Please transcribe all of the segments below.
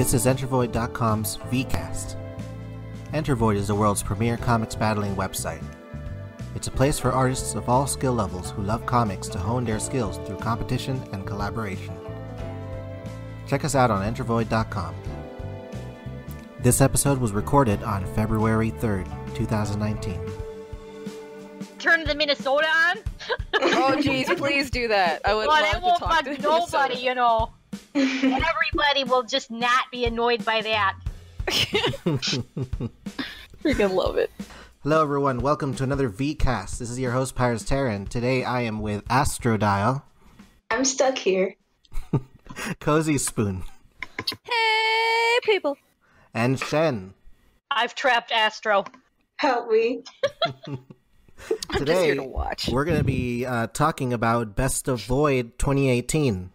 This is EnterVoid.com's VCast. EnterVoid is the world's premier comics battling website. It's a place for artists of all skill levels who love comics to hone their skills through competition and collaboration. Check us out on EnterVoid.com. This episode was recorded on February 3rd, 2019. Turn the Minnesota on? Oh, jeez, please do that. I would love to talk to nobody, Minnesota. you know. Everybody will just not be annoyed by that. Freaking love it. Hello everyone, welcome to another VCast. This is your host Pyrasterran. Today I am with Astrodile. I'm stuck here. Kozispoon. Hey, people. And Shen. I've trapped Astro. Help me. I'm just here to watch. We're going to be talking about Best of Void 2018.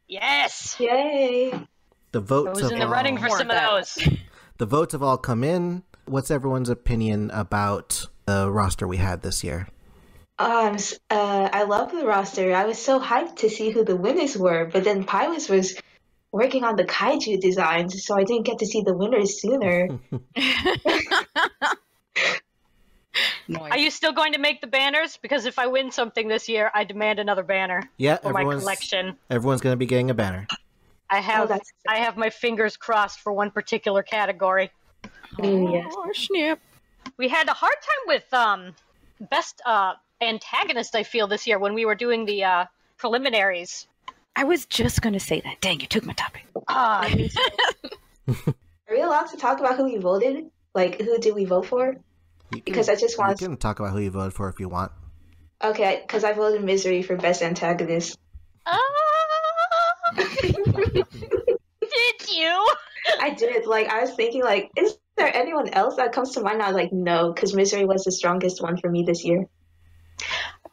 Yes! Yay. The votes I was in the running for some of those. The votes have all come in. What's everyone's opinion about the roster we had this year? I love the roster. I was so hyped to see who the winners were, but then Pylus was working on the kaiju designs, so I didn't get to see the winners sooner. Are you still going to make the banners? Because if I win something this year, I demand another banner for my collection. Everyone's going to be getting a banner. I have my fingers crossed for one particular category. Yes. Oh, snap. We had a hard time with best antagonist, I feel, this year when we were doing the preliminaries. I was just going to say that. Dang, you took my topic. Are we allowed to talk about who we voted? Like, who did we vote for? Because I just want You can talk about who you voted for if you want. Okay, because I voted Misery for best antagonist. Did you? I did. Like, I was thinking, like, is there anyone else that comes to mind? I was like, no, because Misery was the strongest one for me this year.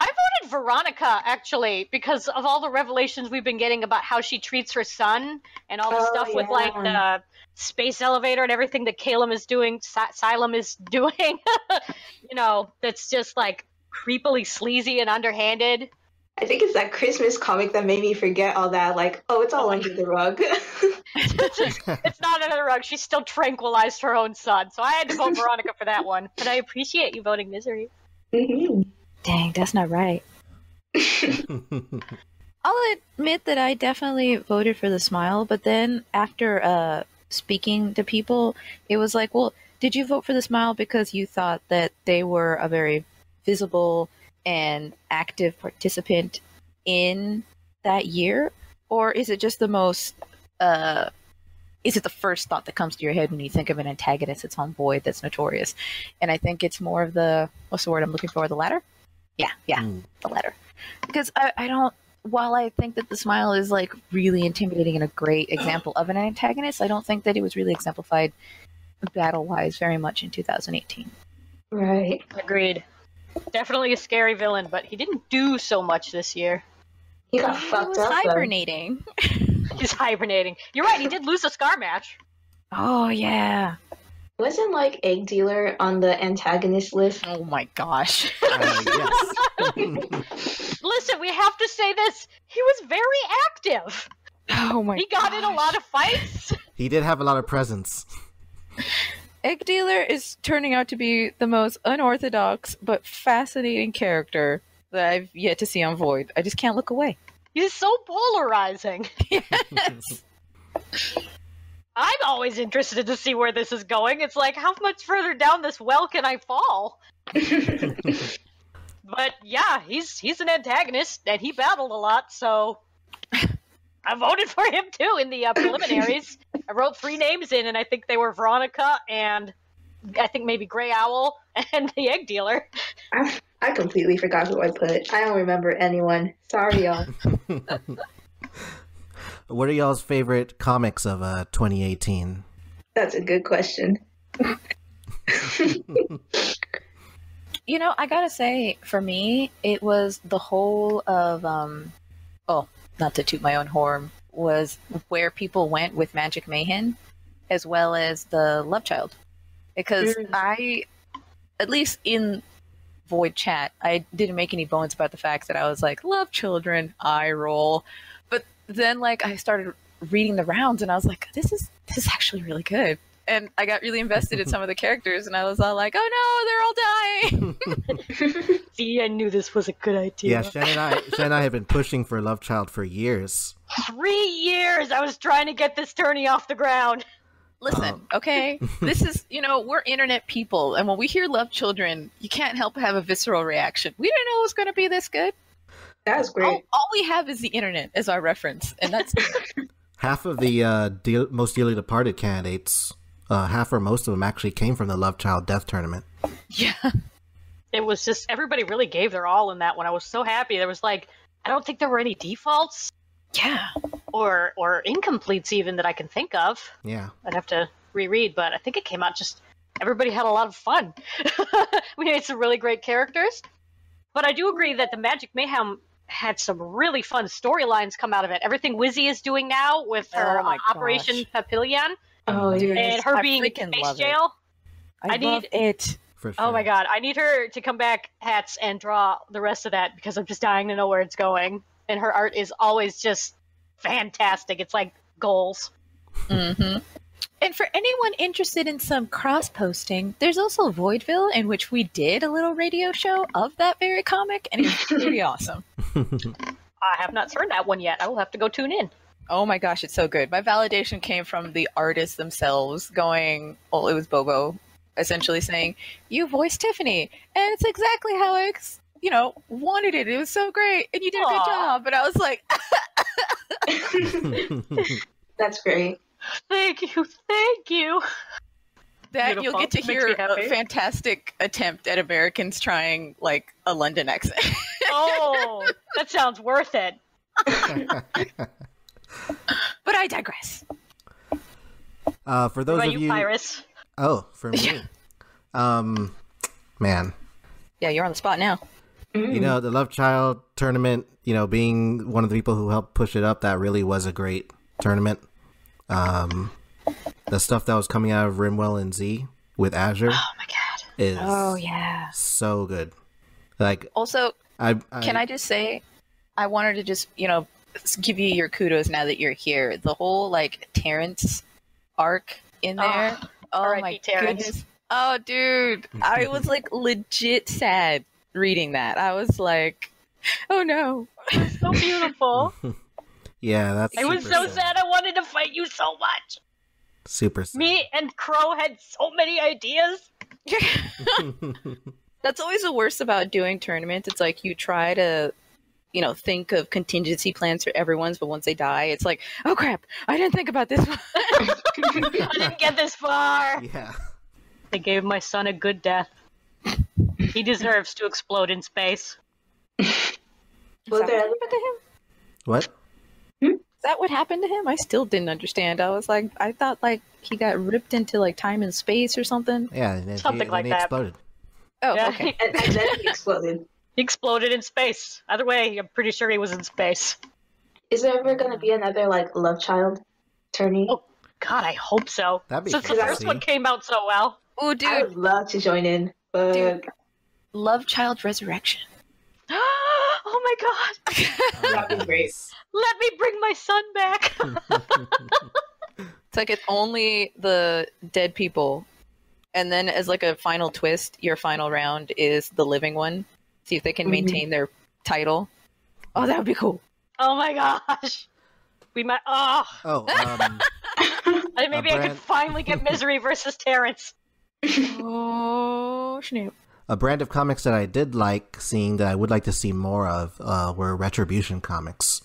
I voted Veronica, actually, because of all the revelations we've been getting about how she treats her son and all the stuff with, like, the space elevator and everything that Calum is doing, Xylem is doing. You know, that's just, like, creepily sleazy and underhanded. I think it's that Christmas comic that made me forget all that. Like, oh, it's all under the rug. It's not under the rug. She still tranquilized her own son. So I had to vote Veronica for that one. But I appreciate you voting Misery. Mm-hmm. Dang, that's not right. I'll admit that I definitely voted for the smile, but then after speaking to people, it was like, well, did you vote for the smile because you thought that they were a very visible and active participant in that year? Or is it just the most, is it the first thought that comes to your head when you think of an antagonist that's on Void that's notorious? And I think it's more of the, what's the word I'm looking for, the latter? Yeah, the latter. Because I don't, while I think that the smile is like really intimidating and a great example of an antagonist, I don't think that it was really exemplified battle-wise very much in 2018. Right. Agreed. Definitely a scary villain, but he didn't do so much this year. He got fucked up. Hibernating. He's hibernating. You're right, he did lose a scar match. Oh, yeah. Wasn't, like, Egg Dealer on the antagonist list? Oh my gosh. Yes. Listen, we have to say this. He was very active. Oh my He got in a lot of fights. He did have a lot of presence. Egg Dealer is turning out to be the most unorthodox but fascinating character that I've yet to see on Void. I just can't look away. He's so polarizing. Yes. I'm always interested to see where this is going. It's like, how much further down this well can I fall? But yeah, he's an antagonist, and he battled a lot, so I voted for him too in the preliminaries. I wrote 3 names in, and I think they were Veronica and I think maybe Grey Owl and the Egg Dealer. I completely forgot who I put. I don't remember anyone. Sorry, y'all. What are y'all's favorite comics of 2018? That's a good question. You know, I gotta say, for me, it was the whole of, not to toot my own horn, was where people went with Magic Mayhem, as well as the Love Child. Because I, at least in Void chat, I didn't make any bones about the fact that I was like, love children, eye roll. But then, like, I started reading the rounds, and I was like, this is actually really good. And I got really invested in some of the characters, and I was all like, oh no, they're all dying. See, I knew this was a good idea. Yeah, Shen and I have been pushing for Love Child for years. 3 years I was trying to get this tourney off the ground. Listen, okay? This is, we're internet people, and when we hear Love Children, you can't help but have a visceral reaction. We didn't know it was going to be this good. That was great. All we have is the internet as our reference, and that's... Half of the most dearly departed candidates, half or most of them actually came from the Love Child Death Tournament. Yeah. It was just, everybody really gave their all in that one. I was so happy. There was I don't think there were any defaults. Yeah. Or incompletes even that I can think of. Yeah. I'd have to reread, but I think it came out just, everybody had a lot of fun. We made some really great characters. But I do agree that the Magic Mayhem had some really fun storylines come out of it. Everything Wizzy is doing now with her Operation Papillion. Oh, yes. And her being in space jail. I love it. For sure. Oh my god, I need her to come back, Hats, and draw the rest of that because I'm just dying to know where it's going. And her art is always just fantastic. It's like goals. Mm-hmm. And for anyone interested in some cross-posting, there's also Voidville, in which we did a little radio show of that very comic, and it's pretty awesome. I have not started that one yet. I will have to go tune in. Oh my gosh, it's so good. My validation came from the artists themselves going, well, it was Bobo, essentially saying, you voiced Tiffany, and it's exactly how I, wanted it. It was so great, and you did a good job. And I was like... That's great. Thank you. That Beautiful. You'll get to Makes hear me happy. a fantastic attempt at Americans trying, a London accent. Oh, that sounds worth it. But I digress. For those What of about you, Pyrus? Oh, for me, man, Yeah, you're on the spot now. the Love Child tournament, being one of the people who helped push it up, that really was a great tournament. The stuff that was coming out of Rimwell and Z with Azure, Oh my god. is so good. Also, can I just say, I wanted to just, give you your kudos now that you're here. The whole, Terrence arc in there. Oh R.I.P. my Terrence. goodness. Oh, dude. I was, legit sad reading that. I was like, oh no. So beautiful. Yeah, that's. I was super so sad. I wanted to fight you so much. Super sad. Me and Crow had so many ideas. That's always the worst about doing tournaments. It's like you try to, think of contingency plans for everyone's, but once they die, it's like, oh crap, I didn't think about this one. I didn't get this far. Yeah. They gave my son a good death. He deserves to explode in space. Was there happened to him? What? Is that what happened to him? I still didn't understand. I was like, I thought he got ripped into time and space or something. Yeah, and Something like he that. exploded. Oh, Yeah. okay. and then he exploded. He exploded in space. Either way, I'm pretty sure he was in space. Is there ever going to be another Love Child tourney? Oh, God, I hope so. That'd be Since the cool to first see. one came out so well. Oh, I dude, would love to join in, but Dude. Love Child Resurrection. Oh my God. that'd be great. Let me bring my son back. It's like it's only the dead people, and then as a final twist, your final round is the living one. See if they can maintain their title. Oh, that would be cool. Oh my gosh. We might. Oh. Maybe I could finally get Misery versus Terrence. Oh, snap. A brand of comics that I did like seeing that I would like to see more of were Retribution comics.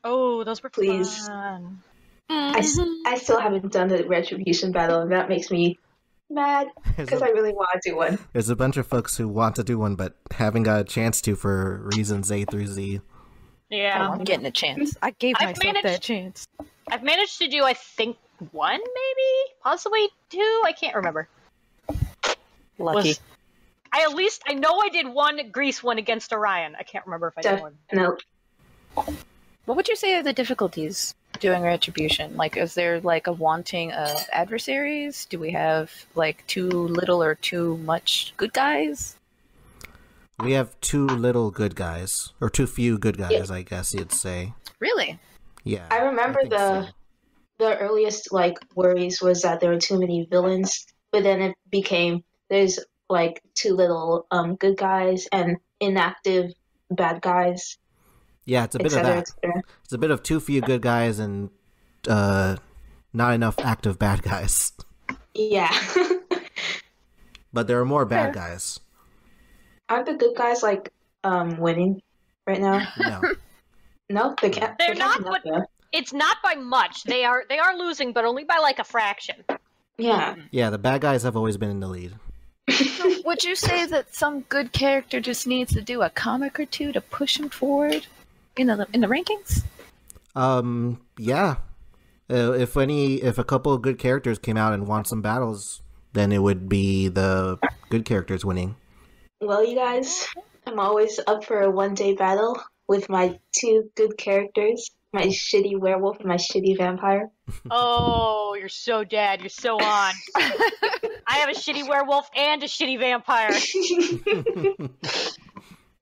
Oh, those were Please. fun. I still haven't done the Retribution battle, and that makes me mad because I really want to do one. There's a bunch of folks who want to do one, but haven't got a chance to for reasons A through Z. Yeah. I'm getting a chance. I gave I've myself managed- that chance. I've managed to do, I think, one, maybe? Possibly two? I can't remember. Lucky. I know I did one Grease one against Orion. I can't remember if I did one. No, What would you say are the difficulties doing Retribution? Is there a wanting of adversaries? Do we have too little or too much good guys? We have too little good guys, or too few good guys, I guess you'd say. Really? Yeah. I remember think so. the earliest like worries was that there were too many villains, but then it became there's like too little good guys and inactive bad guys. Yeah, it's a bit of etc., that. etc. It's a bit of too few good guys and not enough active bad guys. Yeah. But there are more bad guys. Aren't the good guys like winning right now? No. No, they can't. They're they not, can't but though. it's not by much. They are losing, but only by like a fraction. Yeah. Yeah, the bad guys have always been in the lead. Would you say that some good character just needs to do a comic or two to push him forward in the rankings? Yeah. If a couple of good characters came out and won some battles, then it would be the good characters winning. Well, you guys, I'm always up for a one-day battle with my two good characters, my shitty werewolf and my shitty vampire. Oh, you're so dead. You're so on. I have a shitty werewolf and a shitty vampire.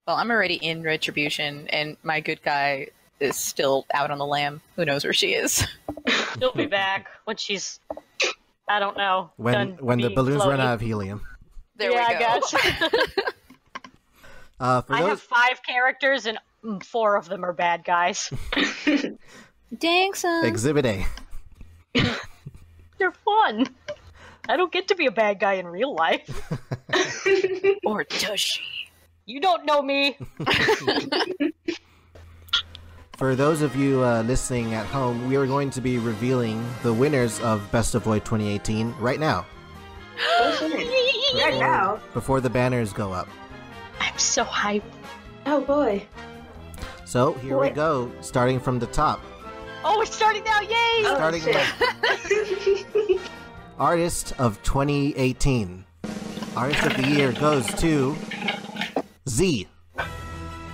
Well, I'm already in Retribution, and my good guy is still out on the lam. Who knows where she is? She'll be back when she's, I don't know. When the balloons run out of helium. There yeah, we go. I guess. I have 5 characters and 4 of them are bad guys. Dang, son. Exhibit A. They're fun. I don't get to be a bad guy in real life. Or does she? You don't know me. For those of you listening at home, we are going to be revealing the winners of Best of Void 2018 right now. Right now. Before the banners go up. I'm so hyped. Oh boy. So, here we go, starting from the top. Oh, we're starting now! Yay! Starting with Artist of 2018. Artist of the Year goes to Z.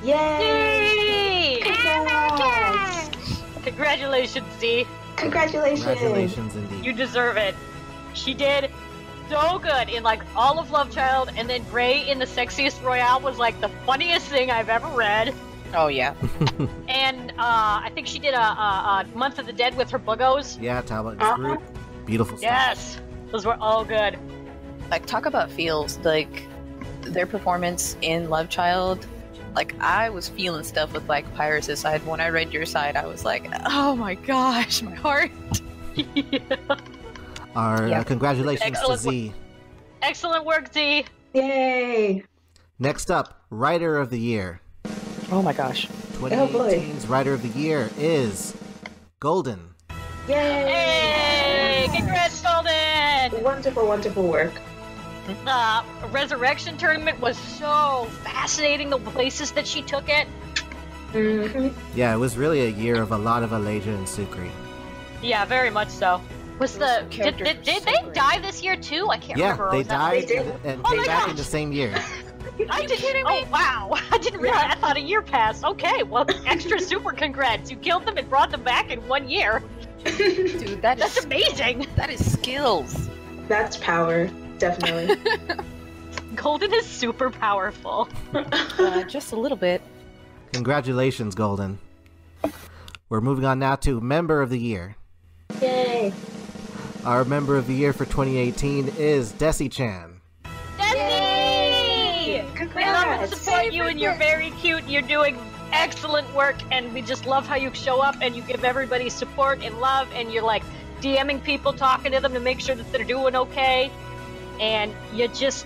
Yay! Yay! Congrats! Congratulations, Z. Congratulations! Congratulations indeed. You deserve it. She did so good in like all of Love Child, and then Gray in the Sexiest Royale was like the funniest thing I've ever read. Oh, yeah. And I think she did a Month of the Dead with her buggos. Yeah, Talbot and Scroot. Beautiful stuff. Yes, those were all good. Like, talk about feels. Like, their performance in Love Child. Like, I was feeling stuff with, like, Pyrus' side. When I read your side, I was like, oh my gosh, my heart. Our congratulations Excellent to Z. Excellent work, Z. Yay! Next up, Writer of the Year. Oh my gosh. 2018's Writer of the Year is Golden. Yay! Hey, congrats, Golden! Wonderful, wonderful work. Resurrection Tournament was so fascinating, the places that she took it. Mm-hmm. Yeah, it was really a year of a lot of Elijah and Sukri. Yeah, very much so. Was the did characters they die this year too? I can't Yeah, remember. they Was that- died They did. and Oh came my back in gosh. the same year. I didn't. Oh wow! I didn't realize. I thought a year passed. Okay, well, extra super congrats! You killed them and brought them back in 1 year. Dude, That's amazing. That is skills. That's power, definitely. Golden is super powerful. Just a little bit. Congratulations, Golden. We're moving on now to Member of the Year. Yay! Our Member of the Year for 2018 is Desi-chan. Desi! We love and Congrats! support you, and you're very cute. You're doing excellent work, and we just love how you show up and you give everybody support and love, and you're like DMing people, talking to them to make sure that they're doing okay, and you're just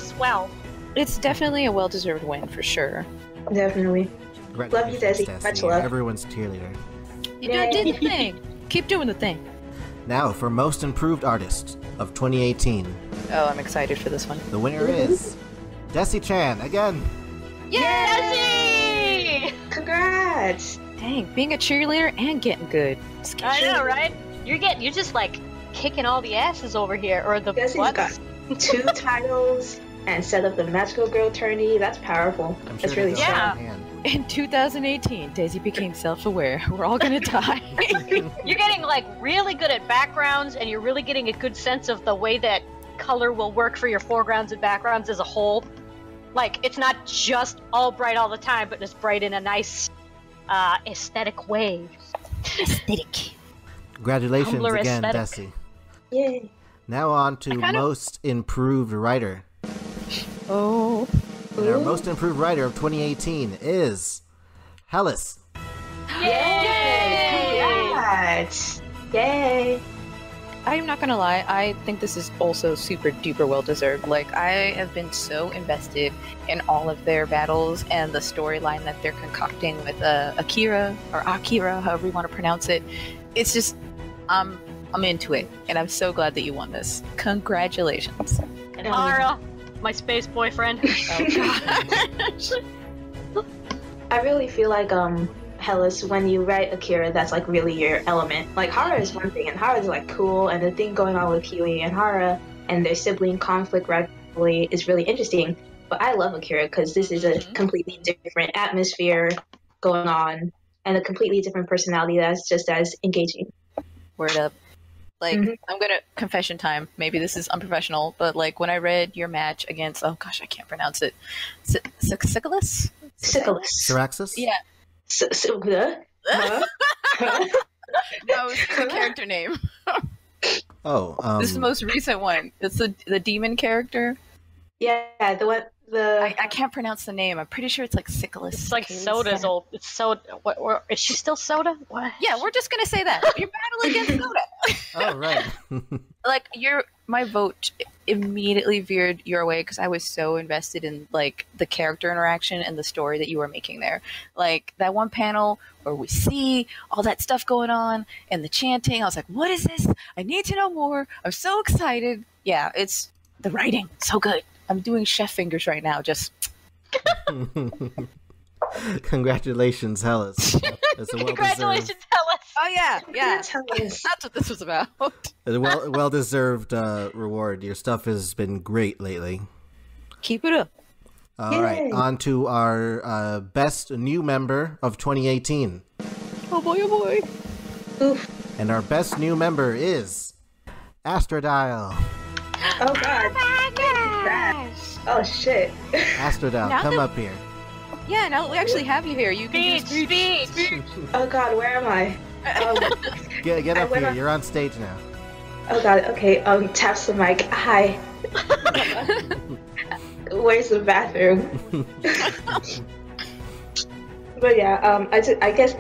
swell. It's definitely a well-deserved win, for sure. Definitely. Congratulations, Desi. Much love. Everyone's cheerleader. You did the thing. Keep doing the thing. Now, for Most Improved Artist of 2018, Oh, I'm excited for this one. the winner is Desi-chan again. Desi! Congrats! Dang, being a cheerleader and getting good. I know, right? You're just like kicking all the asses over here, or the Desi's butts. got 2 titles and set up the Magical Girl tourney. That's powerful. I'm That's sure really they go Yeah. hand in hand. In 2018, Daisy became self-aware. We're all gonna die. You're getting like really good at backgrounds, and you're really getting a good sense of the way that color will work for your foregrounds and backgrounds as a whole. Like, it's not just all bright all the time, but it's bright in a nice aesthetic way. Aesthetic. Congratulations Humbler again, aesthetic. Desi. Yay. Now on to most improved writer. Oh. And our most improved writer of 2018 is Hellas. Yay! Congrats! Yay! I'm not gonna lie, I think this is also super duper well deserved. Like, I have been so invested in all of their battles and the storyline that they're concocting with Akira, or Akira, however you want to pronounce it. It's just, I'm into it, and I'm so glad that you won this. Congratulations. And Hara, my space boyfriend. Oh gosh. I really feel like Hellas, when you write Akira, that's like really your element. Like Hara is one thing, and Hara is like cool, and the thing going on with Huey and Hara and their sibling conflict rivalry is really interesting. But I love Akira because this is a completely different atmosphere going on and a completely different personality that's just as engaging. Word up. Like, I'm gonna, confession time, maybe this is unprofessional, but like when I read your match against, oh gosh, I can't pronounce it. Sycolis? Syraxis? Yeah. Huh? No, it's the character name. This is the most recent one. It's the demon character. Yeah, the one. I can't pronounce the name. I'm pretty sure it's like Sycolis. It's like Soda's old. It's Soda. What? Is she still Soda? What? Yeah, we're just gonna say that you're battling against Soda. Oh right. Like my vote immediately veered your way because I was so invested in like the character interaction and the story that you were making there. Like that one panel where we see all that stuff going on and the chanting. I was like, what is this? I need to know more. I'm so excited. Yeah, it's the writing. So good. I'm doing chef fingers right now. Just congratulations, Hellas. Congratulations, Hellas. Oh yeah. Hellas. That's what this was about. A well-deserved reward. Your stuff has been great lately. Keep it up. All right, on to our best new member of 2018. Oh boy. Oof. And our best new member is Astrodile. Oh god. Oh shit. Astrodile, Now come that- up here. Yeah, now that we actually have you here, you can do Speech. Oh god, where am I? Get up here. on- You're on stage now. Oh god, okay, taps the mic. Hi. Where's the bathroom? But yeah, I guess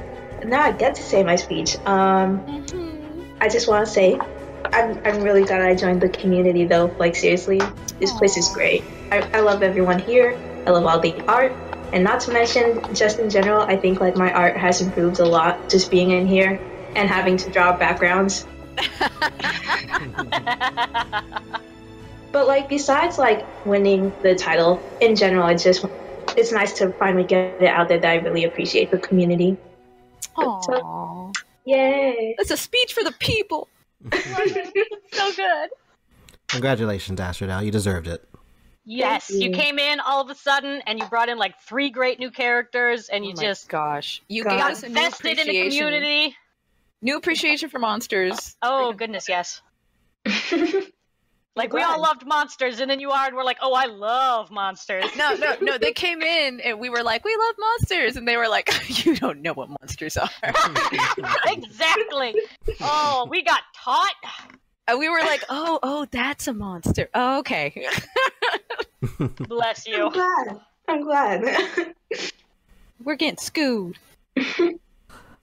now I get to say my speech. I just want to say I'm really glad I joined the community though. Like seriously, this place is great. I love everyone here. I love all the art. And not to mention, just in general, I think like my art has improved a lot just being in here and having to draw backgrounds. But like besides like winning the title, in general, it's nice to finally get it out there that I really appreciate the community. Aww. Yay! It's a speech for the people. So good. Congratulations, Astrodile. You deserved it. Yes, Thank you. you came in all of a sudden and you brought in like 3 great new characters and you just Gosh, you God. gave got us a new vested in the appreciation. community. New appreciation for monsters. Oh, goodness, yes. Like, we all loved monsters, and then you are, and we're like, oh, I love monsters. No, they came in and we were like, we love monsters, and they were like, you don't know what monsters are. Exactly. Oh, we got taught. And we were like, oh, that's a monster. Oh, okay. Bless you. I'm glad. We're getting schooled.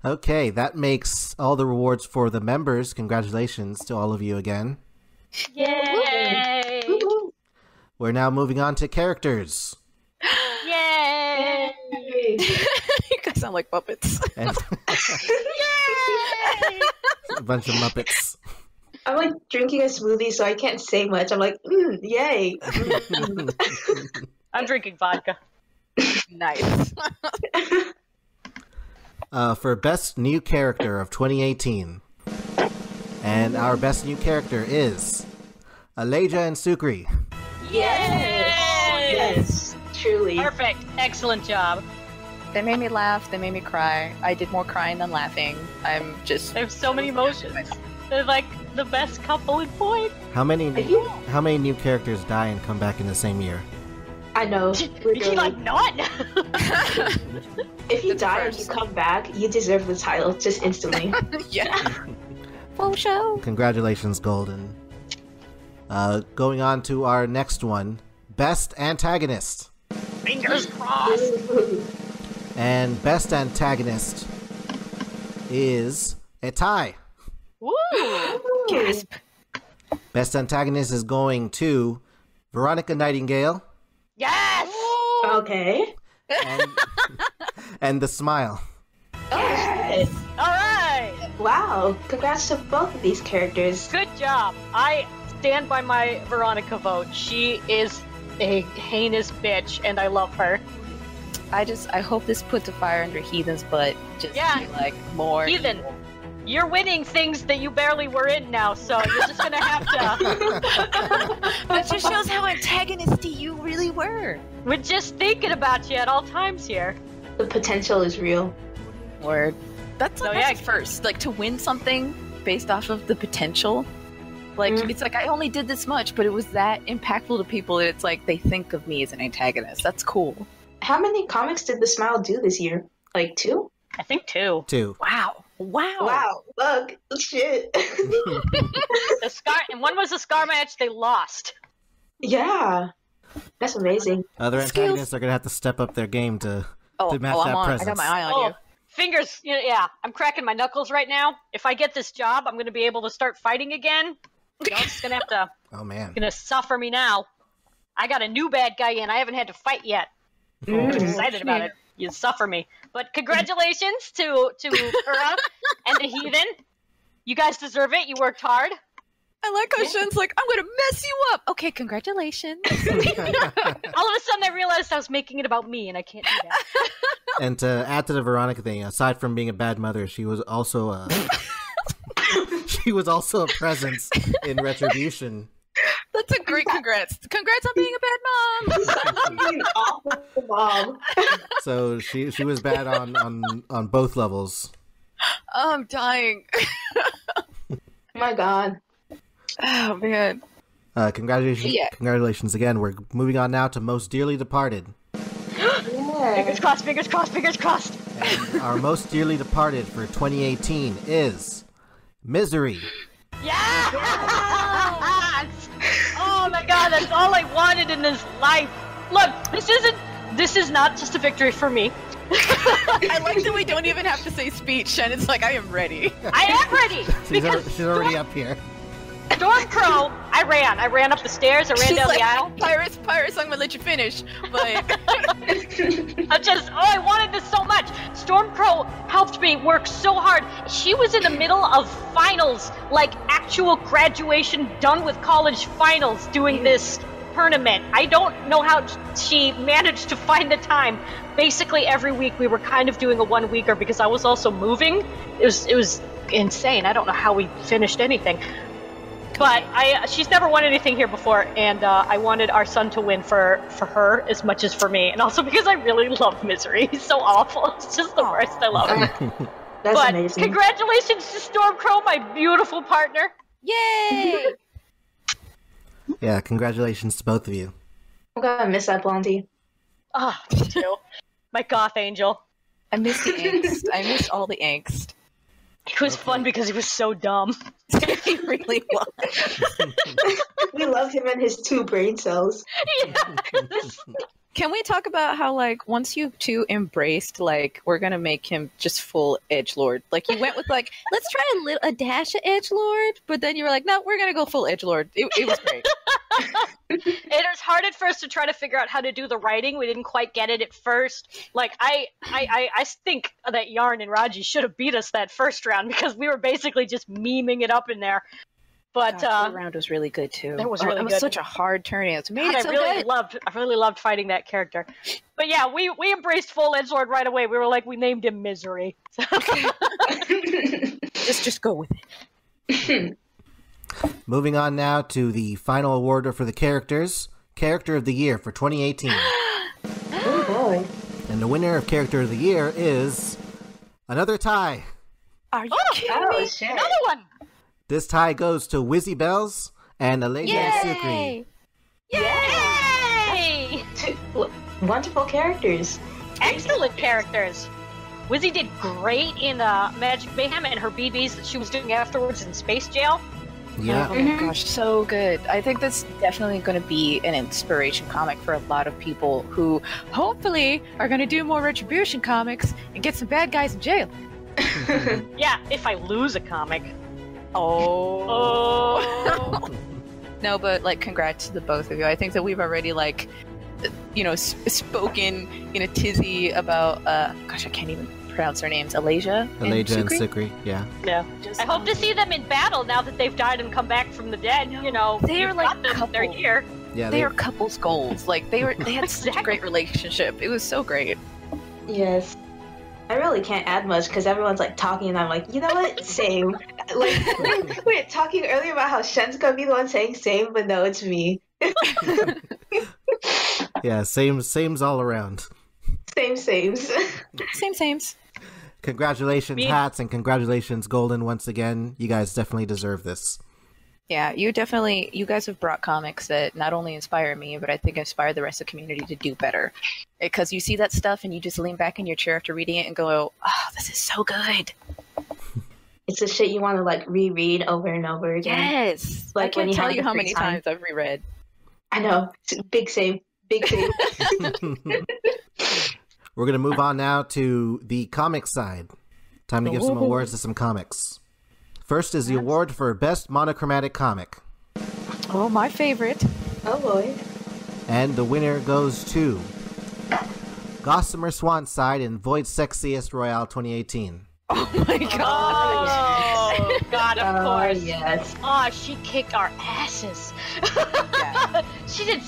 Okay, that makes all the rewards for the members. Congratulations to all of you again. Yay! Woo-hoo. We're now moving on to characters. Yay! Yay. You guys sound like puppets. And Yay! a bunch of Muppets. I'm like drinking a smoothie, so I can't say much. I'm like, yay. I'm drinking vodka. Nice. For best new character of 2018. And our best new character is Aleja and Sukri. Yes, truly. Perfect. Excellent job. They made me laugh. They made me cry. I did more crying than laughing. I'm just... They have so many emotions. They're like the best couple in point. How many new characters die and come back in the same year? I know. You Literally. like none. If you That's die and first. you come back, you deserve the title just instantly. Yeah. Full show. Congratulations, Golden. Going on to our next one, Best Antagonist. Fingers crossed. And Best Antagonist is a tie. Woo! Gasp. Best Antagonist is going to Veronica Nightingale. Yes! Okay. And the Smile. Yes. All right! Wow. Congrats to both of these characters. Good job. I stand by my Veronica vote. She is a heinous bitch, and I love her. I hope this puts a fire under Heathen's butt. Just Yeah. be like more. Heathen, you're winning things that you barely were in now, so you're just gonna have to. That just shows how antagonisty you really were. We're just thinking about you at all times here. The potential is real. Word. That's So, that's yeah. first. Like to win something based off of the potential. Like it's like I only did this much, but it was that impactful to people that it's like they think of me as an antagonist. That's cool. How many comics did the Smile do this year? Like 2? I think 2. 2. Wow. Wow. Look. Shit. The Scar, and one was a Scar match they lost. Yeah. That's amazing. Other Skills. antagonists are going to have to step up their game to match I'm that on. presence. I got my eye on Oh, you. fingers, yeah, I'm cracking my knuckles right now. If I get this job, I'm gonna be able to start fighting again. Y'all just gonna have to, Oh, man. gonna suffer me now. I got a new bad guy in. I haven't had to fight yet. I'm excited about it. You suffer me. But congratulations to Ura and to Heathen. You guys deserve it. You worked hard. I like how Shen's like, I'm gonna mess you up. Okay, congratulations. All of a sudden, I realized I was making it about me, and I can't do that. And to add to the Veronica thing, aside from being a bad mother, she was also a presence in Retribution. That's a great congrats. Congrats on being a bad mom. An awful mom. So she was bad on both levels. Oh, I'm dying. Oh my god. Oh man. Congratulations! Yeah. Congratulations again. We're moving on now to Most Dearly Departed. Yeah. Fingers crossed, fingers crossed, fingers crossed. And our Most Dearly Departed for 2018 is Misery. Yes! Oh my god, that's all I wanted in this life. Look, this is not just a victory for me. I like that we don't even have to say speech. Shen is like, I am ready. I am ready. She's already up here. Stormcrow, I ran up the stairs, I ran She's down like, the aisle. Pirates, I'm gonna let you finish. But I wanted this so much. Stormcrow helped me work so hard. She was in the middle of finals, like actual graduation, done with college finals, doing this tournament. I don't know how she managed to find the time. Basically, every week we were kind of doing a 1 weeker because I was also moving. It was insane. I don't know how we finished anything. But she's never won anything here before, and I wanted our son to win for her as much as for me, and also because I really love Misery. He's so awful. It's just the worst. I love him. That's But amazing. congratulations to Stormcrow, my beautiful partner. yay! Yeah, congratulations to both of you. I'm gonna miss that Blondie. Ah, me too. My goth angel. I missed the angst. I missed all the angst. It was fun because he was so dumb. He really was. We love him and his 2 brain cells. Yes. Can we talk about how, like, once you two embraced, like, we're gonna make him just full edgelord? Like, you went with, like, let's try a dash of edgelord, but then you were like, no, we're gonna go full edgelord. It was great. It was hard at first to try to figure out how to do the writing. We didn't quite get it at first. Like, I think that Yarn and Raji should have beat us that first round because we were basically just memeing it up in there. But The round was really good too. That was really It was good. such a hard turn. It made God, it so good. I really loved fighting that character. But yeah, we embraced full edgelord right away. We were like, we named him Misery. Just go with it. Moving on now to the final award for the characters. Character of the Year for 2018. Oh boy. And the winner of Character of the Year is another tie. Are you kidding Oh me? shit. Another one. This tie goes to Wizzy Bells and Alenia Sukri. Yay! Wonderful characters. Excellent characters. Wizzy did great in Magic Mayhem and her BBs that she was doing afterwards in Space Jail. Yeah. Oh my gosh, so good. I think that's definitely going to be an inspiration comic for a lot of people who hopefully are going to do more Retribution comics and get some bad guys in jail. Yeah, if I lose a comic. Oh. No, but like, congrats to the both of you. I think that we've already spoken in a tizzy about gosh, I can't even pronounce their names. Elijah and Sukri. Yeah. I hope to see them in battle now that they've died and come back from the dead. You know, they're like couple. They're here. Yeah, they are couples goals. Like they had such a great relationship. It was so great. Yes. I really can't add much because everyone's like talking and I'm like, you know what? Same. Like we were talking earlier about how Shen's gonna be the one saying same, but no, it's me. Yeah, same's all around. Sames. Sames. Congratulations, Hats, and congratulations, Golden, once again. You guys definitely deserve this. Yeah, you guys have brought comics that not only inspire me, but I think inspire the rest of the community to do better. Because you see that stuff and you just lean back in your chair after reading it and go, oh, this is so good. It's the shit you want to like reread over and over again. Yes. Like, I can't tell you how many times I've reread. I know. Big same. We're going to move on now to the comic side. Time to give some awards to some comics. First is the award for Best Monochromatic Comic. Oh, my favorite. Oh, boy. And the winner goes to Gossamer Swanside in Void's Sexiest Royale 2018. Oh, my God. Oh, God, of course. Yes. Oh, she kicked our asses. Yeah.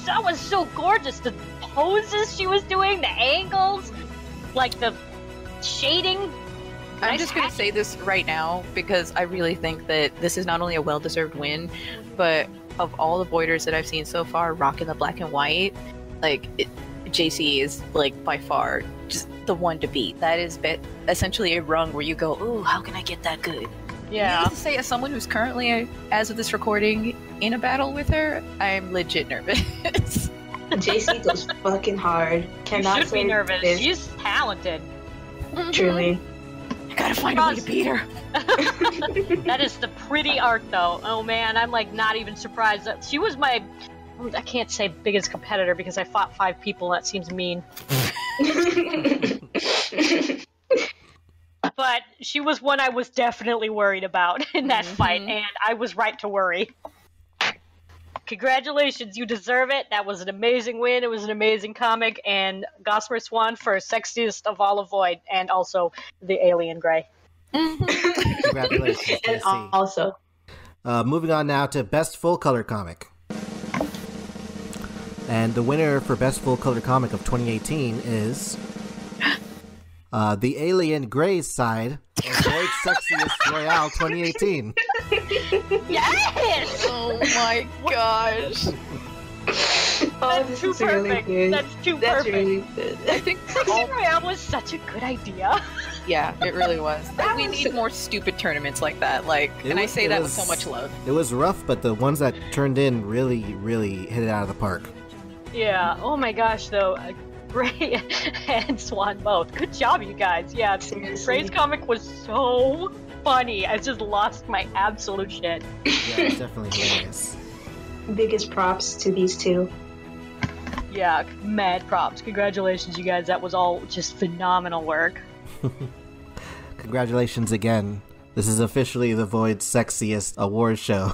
That was so gorgeous. The poses she was doing, the angles, like the shading. I'm just going to say this right now because I really think that this is not only a well-deserved win, but of all the Voiders that I've seen so far rocking the black and white, JC is like by far just the one to beat. That is essentially a rung where you go, ooh, how can I get that good? Yeah. Needless to say, as someone who's currently, as of this recording, in a battle with her, I'm legit nervous. JC goes fucking hard. Cannot You should be nervous. This. She's talented. Truly. I gotta find a way to beat her. That is the pretty art, though. Oh man, I'm like not even surprised that she was my. I can't say biggest competitor because I fought 5 people. That seems mean. But she was one I was definitely worried about in that fight, and I was right to worry. Congratulations, you deserve it. That was an amazing win. It was an amazing comic, and Gossamer Swan for Sexiest of All Void, and also the Alien Grey. Congratulations, And JC. also. Moving on now to Best Full Color Comic. And the winner for Best Full Color Comic of 2018 is the Alien Grey side of Void's Sexiest Royale 2018. Yes! Oh my gosh. That's too perfect. That's too perfect. Really good. I think Sexy Royale was such a good idea. yeah, it really was. We need more stupid tournaments like that. I say that with so much love. It was rough, but the ones that turned in really, really hit it out of the park. Yeah. Oh my gosh, though. Grey and Swan both. Good job, you guys. Yeah, Grey's comic was so funny. I just lost my absolute shit. Yeah, it's definitely hilarious. Biggest props to these two. Yeah, mad props. Congratulations, you guys. That was all just phenomenal work. Congratulations again. This is officially the Void's Sexiest award show.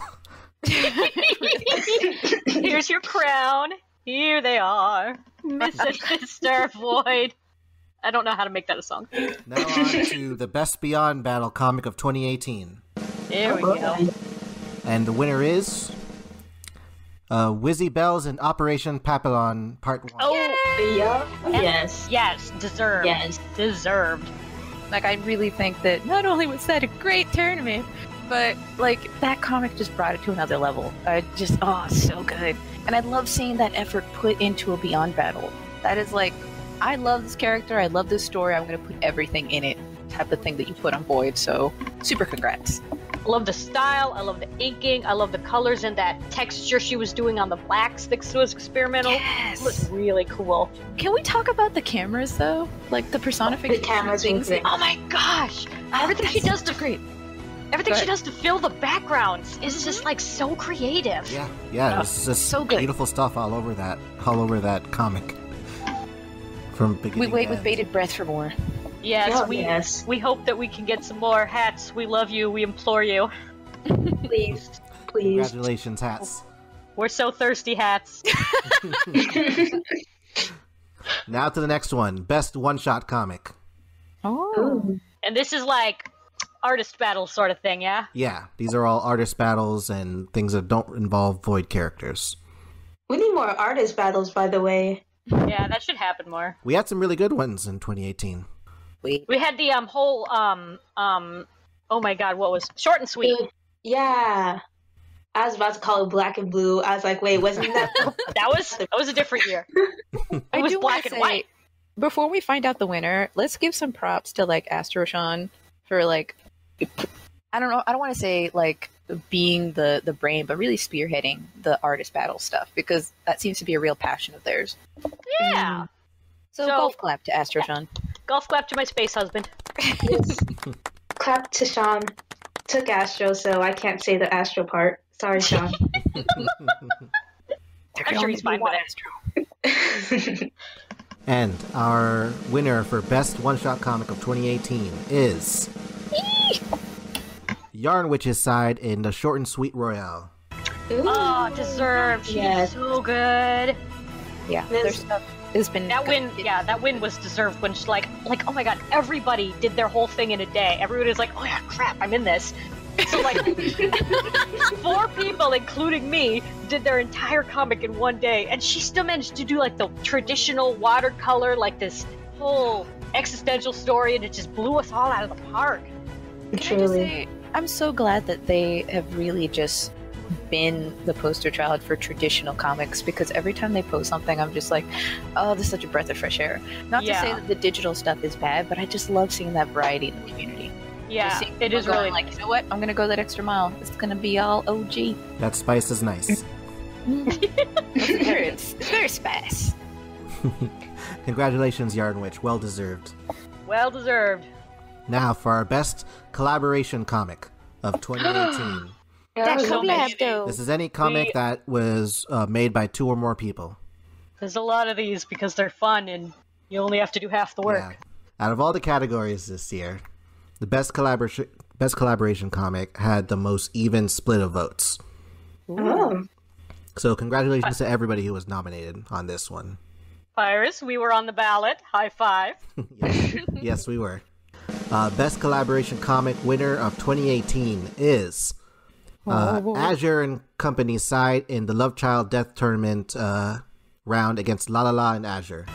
Here's your crown. Here they are. Mr. Void. I don't know how to make that a song. Now on to the Best Beyond Battle comic of 2018. There we go. And the winner is Wizzy Bells and Operation Papillon Part 1. Oh, Yeah. Yes. yes, deserved. Yes. Deserved. I really think that not only was that a great tournament, but that comic just brought it to another level. So good. And I love seeing that effort put into a Beyond battle. That is I love this character, I love this story, I'm gonna put everything in it type of thing that you put on Void, so super congrats. I love the style, I love the inking, I love the colors and that texture she was doing on the blacks that was experimental. Yes! It looks really cool. Can we talk about the cameras, though? Like, the personification The cameras things? were great. Oh my gosh! Everything she does to great. Everything Go she ahead. does to fill the backgrounds is just like so creative. Yeah, it's just so good. beautiful stuff all over that comic. From beginning We wait to with end. bated breath for more. Yes, Oh, we yes. we hope that we can get some more hats. We love you. We implore you. Please, please. Congratulations, hats. We're so thirsty, hats. Now to the next one. Best one-shot comic. Oh. Ooh. And this is like artist battle sort of thing, yeah? Yeah, these are all artist battles and things that don't involve Void characters. We need more artist battles, by the way. Yeah, that should happen more. We had some really good ones in 2018. Wait. We had the whole oh my god, what was short and sweet. Yeah. I was about to call it black and blue. I was like, wait, wasn't that? That was a different year. I It was do black wanna and white. Before we find out the winner, let's give some props to like Astrodile for like, I don't know, I don't want to say like being the brain, but really spearheading the artist battle stuff, because that seems to be a real passion of theirs. Yeah. So, So- golf clap to Astrodile. Golf clap to my space husband. Yes. Clap to Sean. Took Astro, so I can't say the Astro part. Sorry, Sean. I'm sure he's fine with it. And our winner for Best One-Shot Comic of 2018 is... Yarn Witch's side in the Short and Sweet Royale. Oh, deserved. She's Yes. so good. Yeah, This- their stuff has been That win, yeah, that win was deserved when she's like, oh my god, everybody did their whole thing in a day. Everybody was like, oh yeah, crap, I'm in this. So like, 4 people, including me, did their entire comic in one day, and she still managed to do like the traditional watercolor, like this whole existential story, and it just blew us all out of the park. Can I just Truly. say, I'm so glad that they have really just been the poster child for traditional comics, because every time they post something, I'm just like, oh, this is such a breath of fresh air. Not to say Yeah. that the digital stuff is bad, but I just love seeing that variety in the community. Yeah, Just seeing it is people really going like, you know what, I'm gonna go that extra mile. It's gonna be all OG. That spice is nice. It's very spice. Congratulations, Yarn Witch. Well deserved. well deserved. Now for our Best Collaboration Comic of 2018. That was so many. This is any comic that was made by 2 or more people. There's a lot of these because they're fun, and you only have to do half the work. Yeah. Out of all the categories this year, the best collaboration comic had the most even split of votes. Oh. So congratulations to everybody who was nominated on this one. Pyrus, we were on the ballot. High five. Yes, we were. Best collaboration comic winner of 2018 is Azure and Company's side in the Love Child Death Tournament round against La La La and Azure.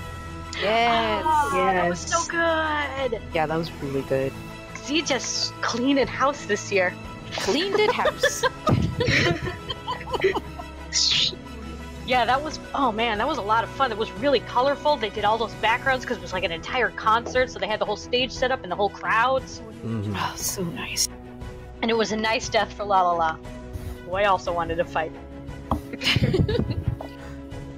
Yes. That was Yes. so good. Yeah, that was really good. Z just cleaning house this year. Cleaned it house. Yeah, that was, oh man, that was a lot of fun. It was really colorful. They did all those backgrounds because it was like an entire concert, so they had the whole stage set up and the whole crowds. Mhm. Oh, so nice. And it was a nice death for La La La, who I also wanted to fight.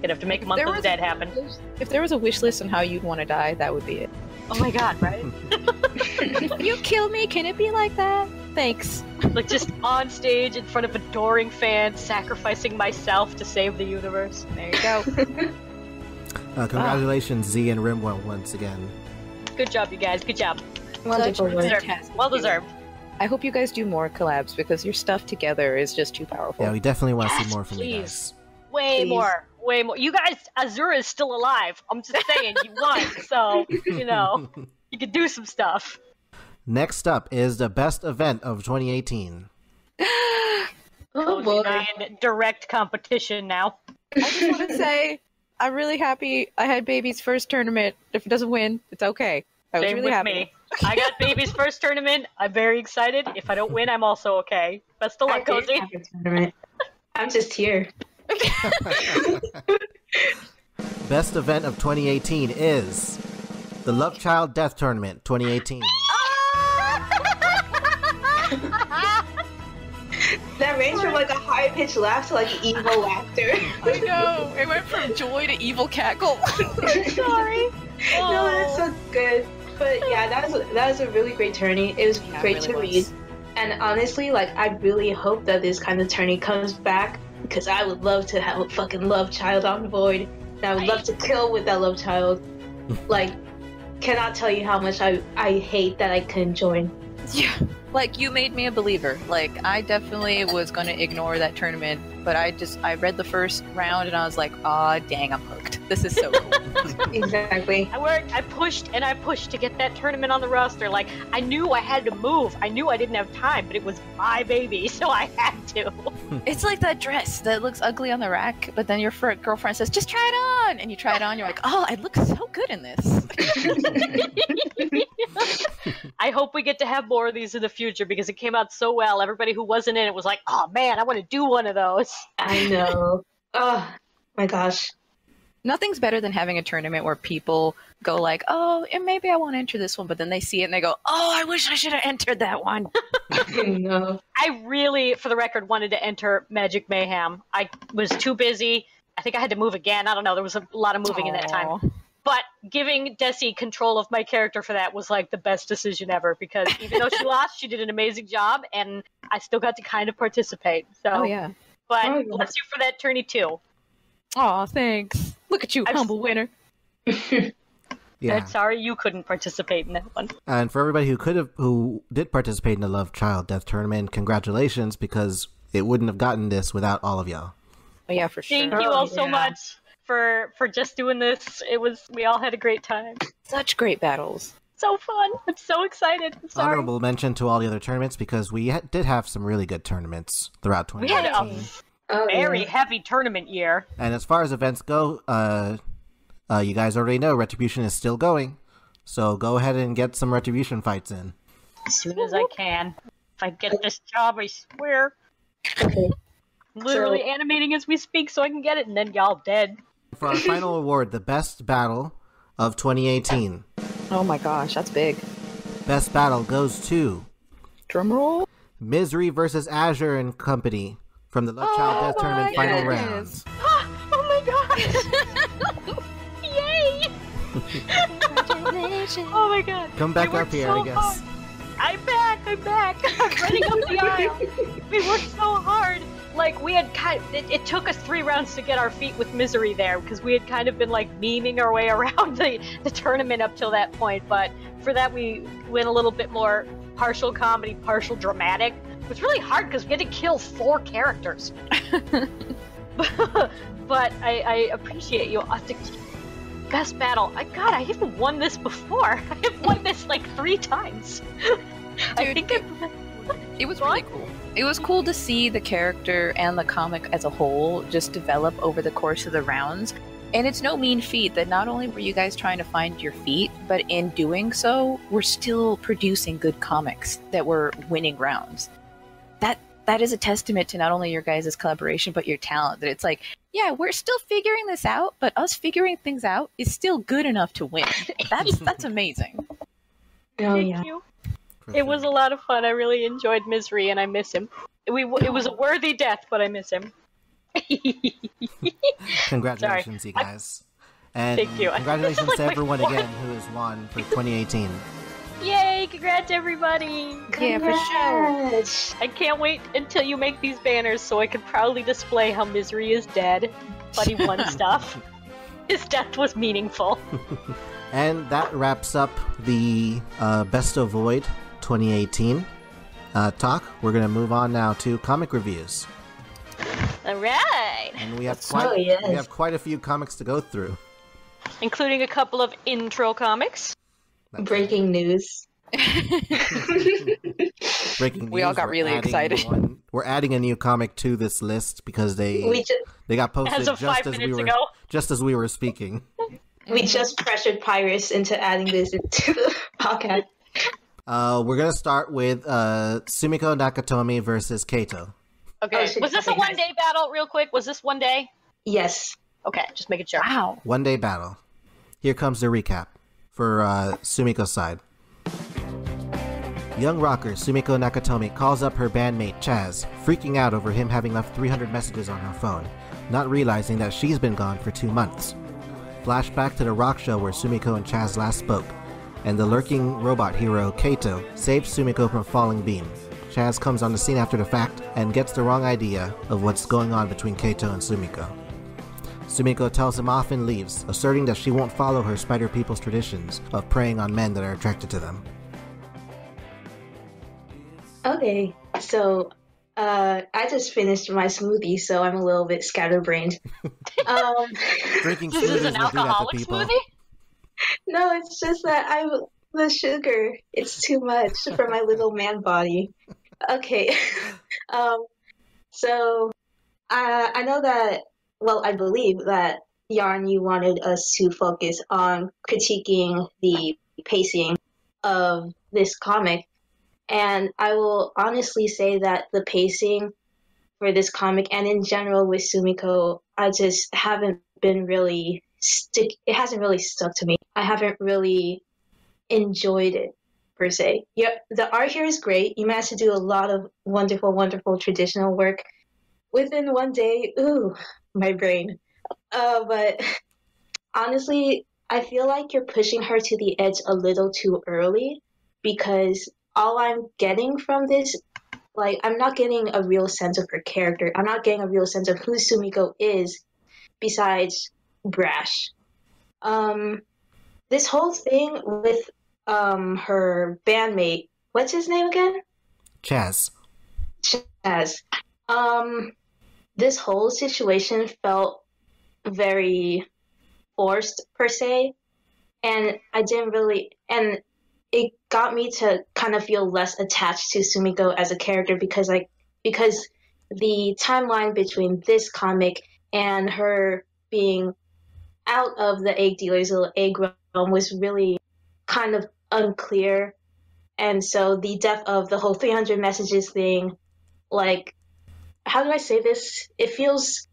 You'd have to make a month There of the was dead happen. If there was a wish list on how you'd want to die, that would be it. Oh my god, right? You kill me, can it be like that? Thanks. Like just on stage in front of adoring fans, sacrificing myself to save the universe. There you go. Congratulations, Z and Rim once again. Good job, you guys. Good job. Wonderful Such work. fantastic. Well deserved. I hope you guys do more collabs, because your stuff together is just too powerful. Yeah, we definitely want to Yes, see more from you please. guys. Way Please. more. Way more. You guys, Azura is still alive. I'm just saying, you won. So, you know, you could do some stuff. Next up is the best event of 2018. Oh Cozy boy. Nine direct competition now. I just want to say, I'm really happy I had Baby's first tournament. If it doesn't win, it's okay. I was Same really with happy. me. I got Baby's first tournament. I'm very excited. If I don't win, I'm also okay. Best of I luck, did Cozy. have a tournament. I'm just here. Best event of 2018 is the Love Child Death Tournament 2018. that ranged from like a high pitched laugh to like evil laughter. I know. It went from joy to evil cackle. Sorry. No, that's so good. But yeah, that was a really great tourney. It was great to read. And honestly, like, I really hope that this kind of tourney comes back, because I would love to have a fucking love child on board. And I would love to kill with that love child. Like, cannot tell you how much I hate that I couldn't join. Yeah. Like, you made me a believer. Like, I definitely was going to ignore that tournament, but I read the first round and I was like, aw, dang, I'm hooked. This is so cool. Exactly. I pushed and I pushed to get that tournament on the roster. Like, I knew I had to move. I knew I didn't have time, but it was my baby, so I had to. It's like that dress that looks ugly on the rack, but then your girlfriend says, just try it on! And you try it on, you're like, oh, I look so good in this. I hope we get to have more of these in the future because it came out so well. Everybody who wasn't in it was like, oh man, I want to do one of those. I know. Oh my gosh. Nothing's better than having a tournament where people go like, oh, and maybe I want to enter this one, but then they see it and they go, oh, I wish I should have entered that one. I know. I really, for the record, wanted to enter Magic Mayhem. I was too busy. I think I had to move again. I don't know. There was a lot of moving in that time. But giving Desi control of my character for that was like the best decision ever because even though she lost, she did an amazing job and I still got to kind of participate. So, Oh, yeah. But bless you for that tourney too. Aw, thanks. Look at you, humble winner. Yeah. I'm sorry you couldn't participate in that one. And for everybody who did participate in the Love Child Death Tournament, congratulations, because it wouldn't have gotten this without all of y'all. Oh, yeah, for sure. Thank you all so much for just doing this. We all had a great time. Such great battles. So fun. I'm so excited. I'm sorry. Honorable mention to all the other tournaments because we did have some really good tournaments throughout We had 2019. a very heavy tournament year. And as far as events go, you guys already know Retribution is still going. So go ahead and get some Retribution fights in. As soon as I can. If I get this job, I swear. Okay. Literally animating as we speak so I can get it, and then y'all dead. For our final award, the best battle of 2018. Oh my gosh, that's big. Best battle goes to Drumroll. Misery versus Azure and Company from the Love Child Death Tournament final rounds. Oh my god! Yay! Oh my god. Come back up here, I guess. Hard. I'm back! I'm running up the aisle. We worked so hard. Like, we had it took us 3 rounds to get our feet with Misery there, because we had kind of been, like, memeing our way around the tournament up till that point, but for that we went a little bit more partial comedy, partial dramatic. It was really hard, because we had to kill 4 characters. But I appreciate you. Best battle. I haven't won this before. I have won this, like, 3 times. Dude, it was really cool. It was cool to see the character and the comic as a whole just develop over the course of the rounds. And it's no mean feat that not only were you guys trying to find your feet, but in doing so, we're still producing good comics that were winning rounds. That is a testament to not only your guys' collaboration, but your talent. That it's like, yeah, we're still figuring this out, but us figuring things out is still good enough to win. That's amazing. Thank you. It was a lot of fun. I really enjoyed Misery, and I miss him. It was a worthy death, but I miss him. Congratulations, you guys. And Thank you. congratulations to everyone again who has won for 2018. Yay! Congrats, everybody! Yeah, for sure. I can't wait until you make these banners so I can proudly display how Misery is dead, but he won stuff. His death was meaningful. And that wraps up the Best of Void 2018 talk. We're going to move on now to comic reviews. All right! And we have yes. we have quite a few comics to go through. Including a couple of intro comics. Breaking news. Breaking news. We all got really excited. We're adding a new comic to this list because they got posted As of 5 minutes ago. just as we were speaking. We just pressured Pyrus into adding this into the podcast. We're gonna start with Sumiko Nakatomi versus Keito. Okay. Was this a one-day battle, real quick? Was this one day? Yes. Okay, just making sure. Wow. 1-day battle. Here comes the recap for Sumiko's side. Young rocker Sumiko Nakatomi calls up her bandmate Chaz, freaking out over him having left 300 messages on her phone, not realizing that she's been gone for 2 months. Flashback to the rock show where Sumiko and Chaz last spoke, and the lurking robot hero Keito saves Sumiko from falling beam. Chaz comes on the scene after the fact and gets the wrong idea of what's going on between Keito and Sumiko. Sumiko tells him off and leaves, asserting that she won't follow her spider people's traditions of preying on men that are attracted to them. Okay, so I just finished my smoothie, so I'm a little bit scatterbrained. Drinking This is smoothies an will do that to alcoholic people. smoothie? No, it's just that the sugar. It's too much for my little man body. Okay, so I know that. Well, I believe that Yarn, you wanted us to focus on critiquing the pacing of this comic. And I will honestly say that the pacing for this comic and in general with Sumiko, I just haven't been really it hasn't really stuck to me. I haven't really enjoyed it per se. Yeah, the art here is great. You managed to do a lot of wonderful, wonderful traditional work within one day. Ooh, my brain. But honestly, I feel like you're pushing her to the edge a little too early, because all I'm getting from this, like, I'm not getting a real sense of her character. I'm not getting a real sense of who Sumiko is besides brash. This whole thing with her bandmate, what's his name again? Chaz. This whole situation felt very forced per se, and and it got me to kind of feel less attached to Sumiko as a character, because the timeline between this comic and her being out of the egg dealer's little egg realm was really kind of unclear. And so the depth of the whole 300 messages thing, like, how do I say this? It feels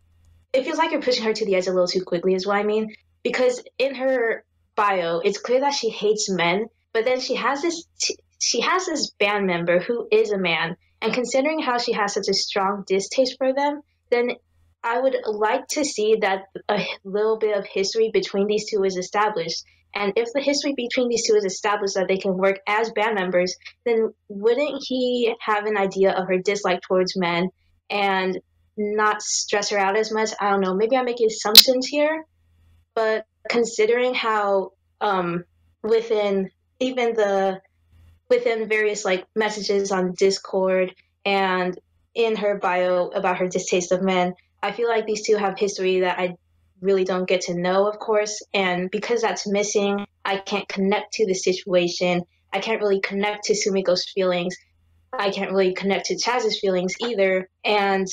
like you're pushing her to the edge a little too quickly, is what I mean. Because in her bio, it's clear that she hates men, but then she has this band member who is a man, and considering how she has such a strong distaste for them, then I would like to see that a little bit of history between these two is established. And if the history between these two is established that they can work as band members, then wouldn't he have an idea of her dislike towards men and not stress her out as much? I don't know. Maybe I'm making assumptions here, but considering how within various like messages on Discord and in her bio about her distaste of men, I feel like these two have history that I really don't get to know, of course. And because that's missing, I can't connect to the situation. I can't really connect to Sumiko's feelings. I can't really connect to Chaz's feelings either. And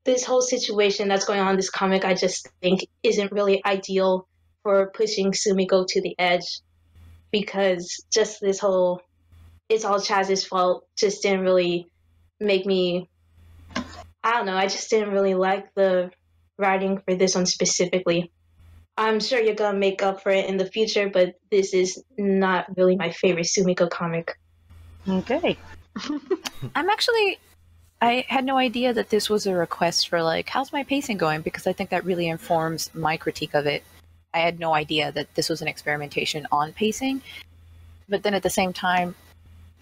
this whole situation that's going on in this comic, I just think isn't really ideal for pushing Sumiko to the edge, because just this whole it's all Chaz's fault just didn't really make me, I don't know, I just didn't really like the writing for this one specifically. I'm sure you're gonna make up for it in the future, but this is not really my favorite Sumiko comic. Okay. I had no idea that this was a request for, like, how's my pacing going? Because I think that really informs my critique of it. I had no idea that this was an experimentation on pacing. But then at the same time,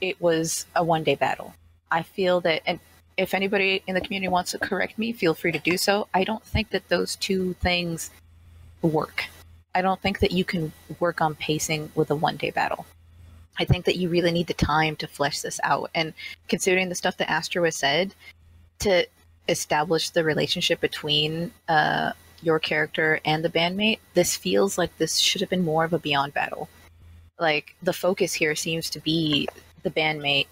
it was a one-day battle. I feel that, and if anybody in the community wants to correct me, feel free to do so. I don't think that those two things work. I don't think that you can work on pacing with a one-day battle. I think that you really need the time to flesh this out. And considering the stuff that Astro has said, to establish the relationship between your character and the bandmate, this feels like this should have been more of a beyond battle. Like, the focus here seems to be the bandmate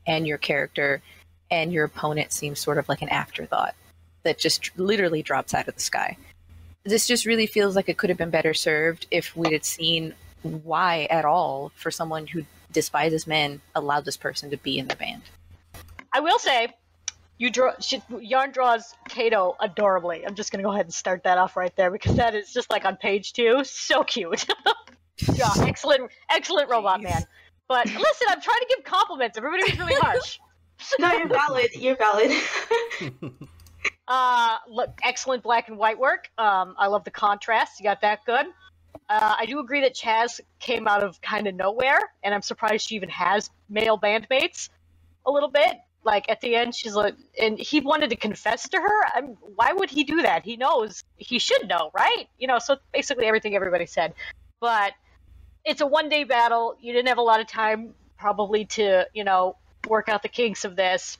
and your character, and your opponent seems sort of like an afterthought that just literally drops out of the sky. This just really feels like it could have been better served if we had seen why at all, for someone who despises men, allowed this person to be in the band. I will say, Yarn draws Keito adorably. I'm just going to go ahead and start that off right there, because that is just like on page 2. So cute. Yeah, excellent robot man. But listen, I'm trying to give compliments. Everybody was really harsh. No, you're valid. You're valid. Look, excellent black and white work. I love the contrast. You got that good. I do agree that Chaz came out of kind of nowhere, and I'm surprised she even has male bandmates a little bit. Like, at the end, she's like, and he wanted to confess to her? Why would he do that? He knows. He should know, right? So basically everything everybody said. But it's a one-day battle. You didn't have a lot of time, probably, to, work out the kinks of this.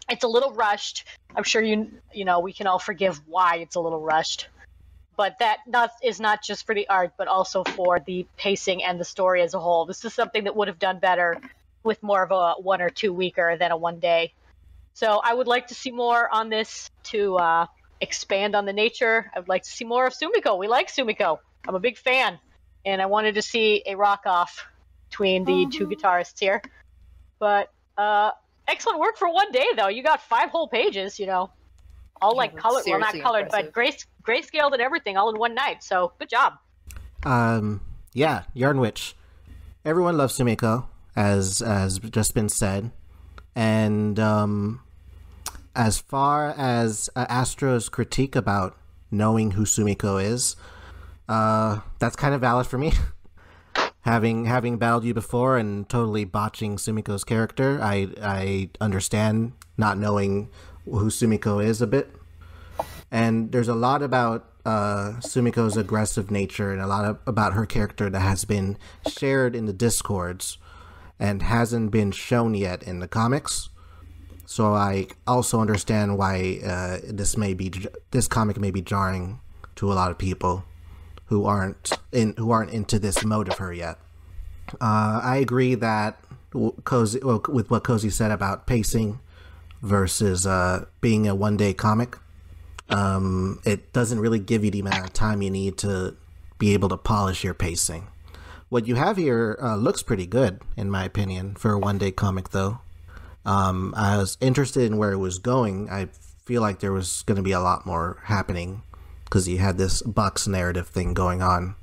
It's a little rushed. I'm sure we can all forgive why it's a little rushed. But that is not just for the art, but also for the pacing and the story as a whole. This is something that would have done better with more of a 1 or 2 weeker than a 1 day. So I would like to see more on this to expand on the nature. I would like to see more of Sumiko. We like Sumiko. I'm a big fan. And I wanted to see a rock-off between the two guitarists here. But excellent work for 1 day, though. You got 5 whole pages, all like colored, well, not colored, impressive. but grayscaled and everything all in one night. So good job. Yeah, Yarn Witch. Everyone loves Sumiko, as just been said. And as far as Astro's critique about knowing who Sumiko is, that's kind of valid for me. Having battled you before and totally botching Sumiko's character, I understand not knowing who Sumiko is a bit. And there's a lot about Sumiko's aggressive nature and a lot about her character that has been shared in the Discords and hasn't been shown yet in the comics. So I also understand why this comic may be jarring to a lot of people who aren't into this mode of her yet. I agree that with what Cozy said about pacing versus being a 1 day comic. It doesn't really give you the amount of time you need to be able to polish your pacing. What you have here looks pretty good, in my opinion, for a 1 day comic, though. I was interested in where it was going. I feel like there was going to be a lot more happening because you had this box narrative thing going on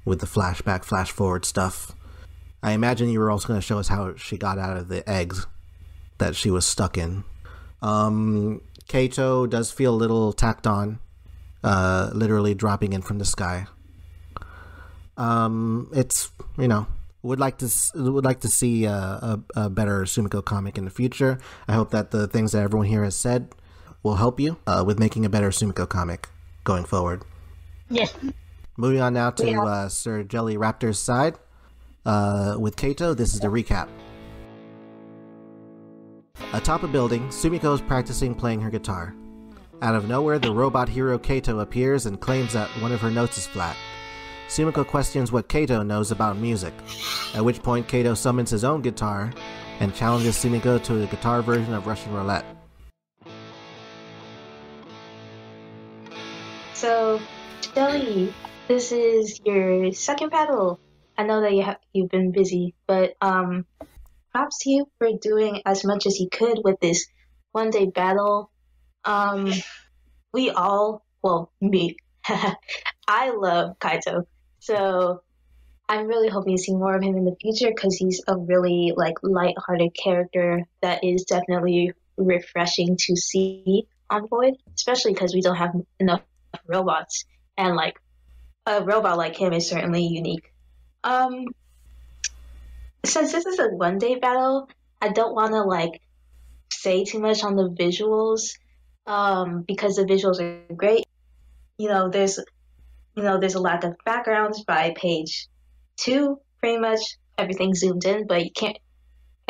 with the flashback, flash forward stuff. I imagine you were also going to show us how she got out of the eggs that she was stuck in. Keito does feel a little tacked on, literally dropping in from the sky. It's, would like to see a better Sumiko comic in the future. I hope that the things that everyone here has said will help you with making a better Sumiko comic going forward. Yeah. Moving on now to Sir Jelly Raptor's side. With Keito, this is the recap. Atop a building, Sumiko is practicing playing her guitar. Out of nowhere, the robot hero Keito appears and claims that one of her notes is flat. Sumiko questions what Keito knows about music, at which point Keito summons his own guitar and challenges Sumiko to a guitar version of Russian Roulette. So, Jelly, this is your second battle. I know that you've been busy, but props to you for doing as much as you could with this 1 day battle. Me, I love Keito, so I'm really hoping to see more of him in the future because he's a really light-hearted character that is definitely refreshing to see on Void, especially because we don't have enough robots, and a robot like him is certainly unique. Since this is a 1 day battle, I don't want to say too much on the visuals, because the visuals are great. There's a lack of backgrounds by page 2, pretty much everything's zoomed in, but I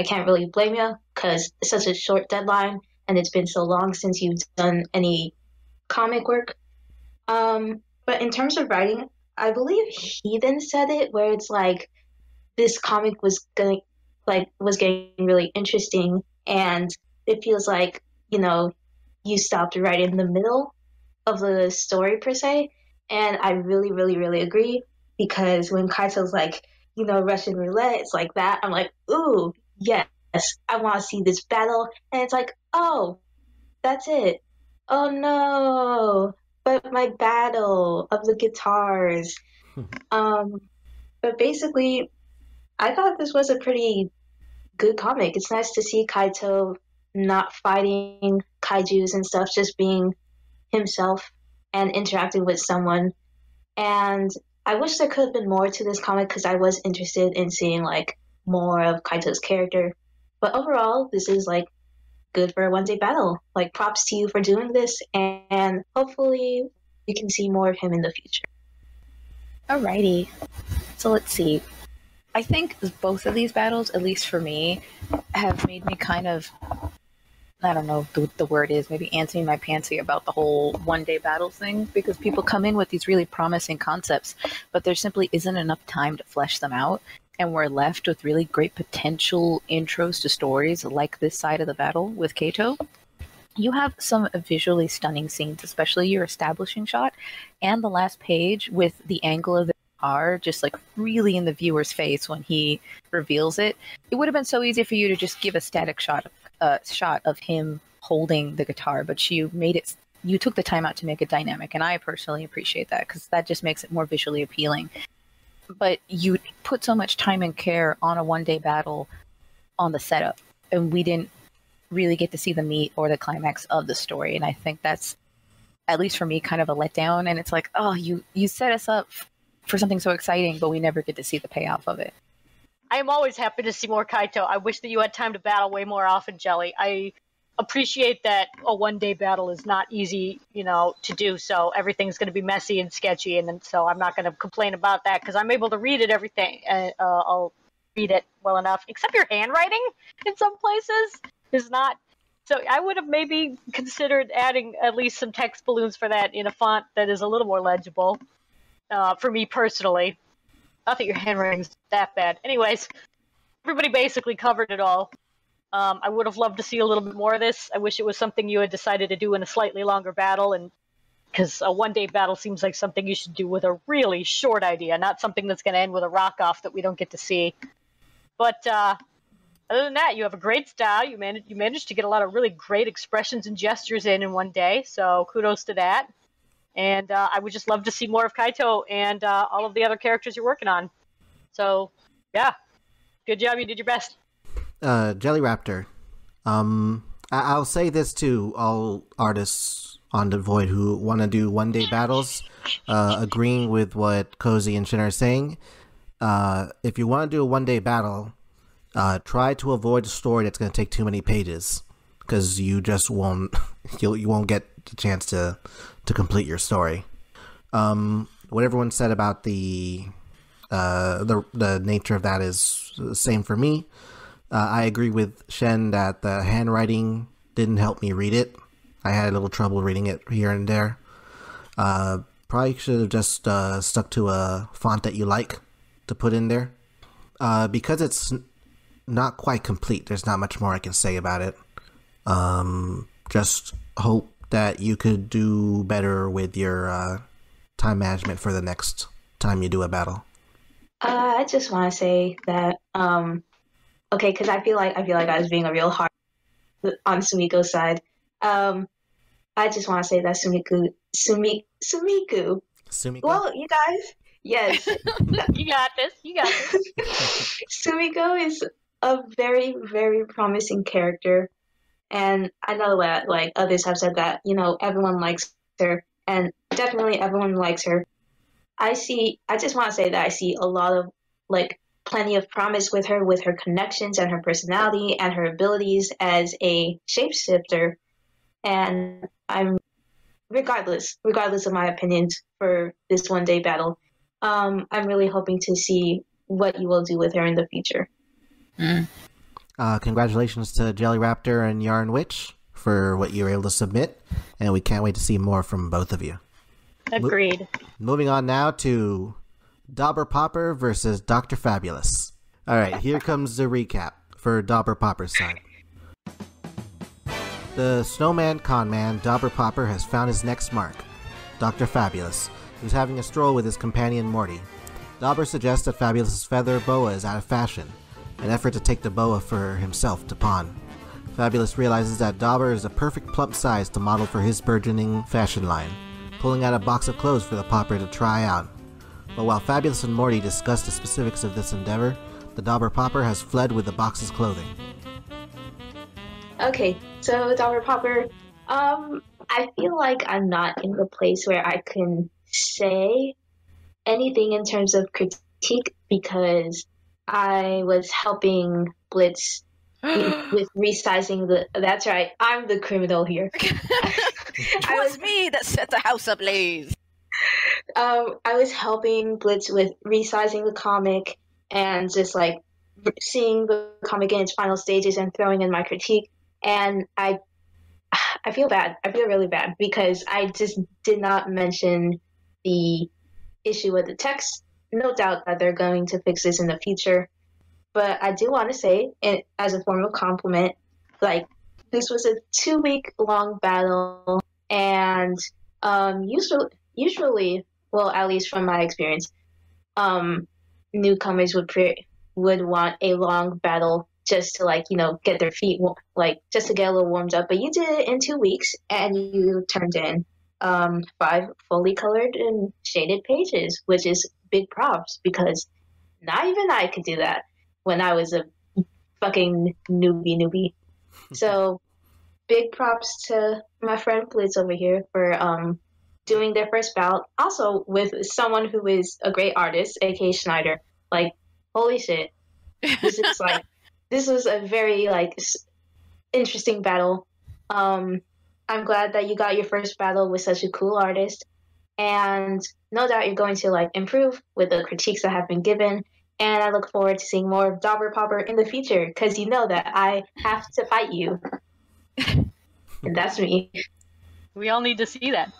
can't really blame you because it's such a short deadline and it's been so long since you've done any comic work. But in terms of writing, I believe Heathen said it, where it's this comic was getting really interesting, and it feels like you stopped right in the middle of the story per se, and I really, really, really agree, because when Kaito's Russian roulette, it's like that. I'm like, ooh, yes, I want to see this battle, and it's like, oh, that's it. Oh no, but my battle of the guitars. But basically, I thought this was a pretty good comic. It's nice to see Kaito not fighting kaijus and stuff, just being himself and interacting with someone. And I wish there could have been more to this comic because I was interested in seeing like more of Kaito's character. But overall, this is like good for a one-day battle. Like props to you for doing this, and hopefully you can see more of him in the future. Alrighty. So let's see. I think both of these battles, at least for me, have made me kind of, I don't know what the word is, maybe antsy my pantsy about the whole one-day battles thing, because people come in with these really promising concepts, but there simply isn't enough time to flesh them out, and we're left with really great potential intros to stories like this side of the battle with Keito. You have some visually stunning scenes, especially your establishing shot and the last page with the angle of the guitar just like really in the viewer's face when he reveals it. It would have been so easy for you to just give a static shot of him holding the guitar, but you took the time out to make it dynamic, and I personally appreciate that because that just makes it more visually appealing. But you put so much time and care on a one-day battle on the setup, and we didn't really get to see the meat or the climax of the story, and I think that's, at least for me, kind of a letdown. And it's like, oh, you set us up for something so exciting, but we never get to see the payoff of it. I am always happy to see more Keito. I wish that you had time to battle way more often, Jelly. I appreciate that a one-day battle is not easy, to do, so everything's going to be messy and sketchy, and so I'm not going to complain about that because I'm able to read it, everything. I'll read it well enough, except your handwriting in some places is not. So I would have maybe considered adding at least some text balloons for that in a font that is a little more legible, for me personally. Not that your handwriting's that bad. Anyways, everybody basically covered it all. I would have loved to see a little bit more of this. I wish it was something you had decided to do in a slightly longer battle, and because a one-day battle seems like something you should do with a really short idea, not something that's going to end with a rock-off that we don't get to see. But other than that, you have a great style. You managed to get a lot of really great expressions and gestures in one day, so kudos to that. And I would just love to see more of Keito and all of the other characters you're working on. So, yeah. Good job. You did your best. Jelly Raptor. I'll say this to all artists on the Void who want to do one-day battles, agreeing with what Cozy and Shen are saying. If you want to do a one-day battle, try to avoid a story that's going to take too many pages, because you just won't you won't get the chance to complete your story. What everyone said about the nature of that is the same for me. I agree with Shen that the handwriting didn't help me read it. I had a little trouble reading it here and there. Probably should have just stuck to a font that you like to put in there. Because it's not quite complete, there's not much more I can say about it. Just hope that you could do better with your time management for the next time you do a battle. I just want to say that, okay, because I feel like I was being a real hard on Sumiko's side. I just want to say that Sumiko. Well, you guys, yes, You got this. Sumiko is a very, very promising character. And I know that, like, others have said that, everyone likes her, and definitely everyone likes her. I just want to say that I see a lot of, like, plenty of promise with her connections and her personality and her abilities as a shapeshifter. And I'm, regardless of my opinions for this one-day battle, I'm really hoping to see what you will do with her in the future. Congratulations to Jelly Raptor and Yarn Witch for what you were able to submit, and we can't wait to see more from both of you. Agreed. Moving on now to Dauber Pauper versus Dr. Fabulous. Alright, here comes the recap for Dauber Pauper's side. The snowman conman Dauber Pauper has found his next mark, Dr. Fabulous, who's having a stroll with his companion Morty. Dauber suggests that Fabulous's feather boa is out of fashion, an effort to take the boa for himself to pawn. Fabulous realizes that Dauber is a perfect plump size to model for his burgeoning fashion line, pulling out a box of clothes for the Pauper to try out. But while Fabulous and Morty discuss the specifics of this endeavor, The Dauber Pauper has fled with the box's clothing. Okay, so Dauber Pauper, I feel like I'm not in the place where I can say anything in terms of critique because I was helping Blitz with resizing the. That's right, I'm the criminal here. It was me that set the house ablaze. I was helping Blitz with resizing the comic and just like seeing the comic in its final stages and throwing in my critique. And I feel bad. I feel really bad because I just did not mention the issue with the text. No doubt that they're going to fix this in the future. But I do want to say, as a form of compliment, like, this was a 2-week long battle, and usually, well, at least from my experience, newcomers would want a long battle just to, like, you know, get their feet, like, just to get a little warmed up. But you did it in 2 weeks, and you turned in 5 fully colored and shaded pages, which is big props, because not even I could do that when I was a fucking newbie. So, big props to my friend Blitz over here for doing their first bout. Also, with someone who is a great artist, aka Schneider. Like, holy shit. This was a very, like, interesting battle. I'm glad that you got your first battle with such a cool artist. And no doubt you're going to, like, improve with the critiques that have been given. And I look forward to seeing more of Dauber Pauper in the future, because you know that I have to fight you. And that's me. We all need to see that.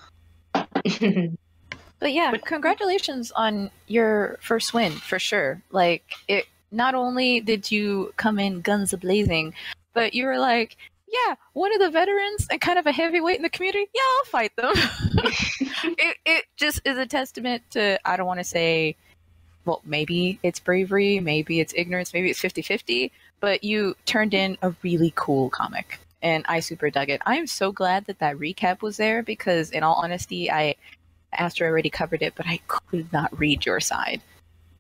But yeah, congratulations on your first win, for sure. Like, it. Not only did you come in guns a-blazing, but you were like, yeah, one of the veterans and kind of a heavyweight in the community, yeah, I'll fight them. It just is a testament to, I don't want to say, well, maybe it's bravery, maybe it's ignorance, maybe it's 50-50, but you turned in a really cool comic, and I super dug it. I'm so glad that recap was there, because in all honesty, Astro already covered it, but I could not read your side.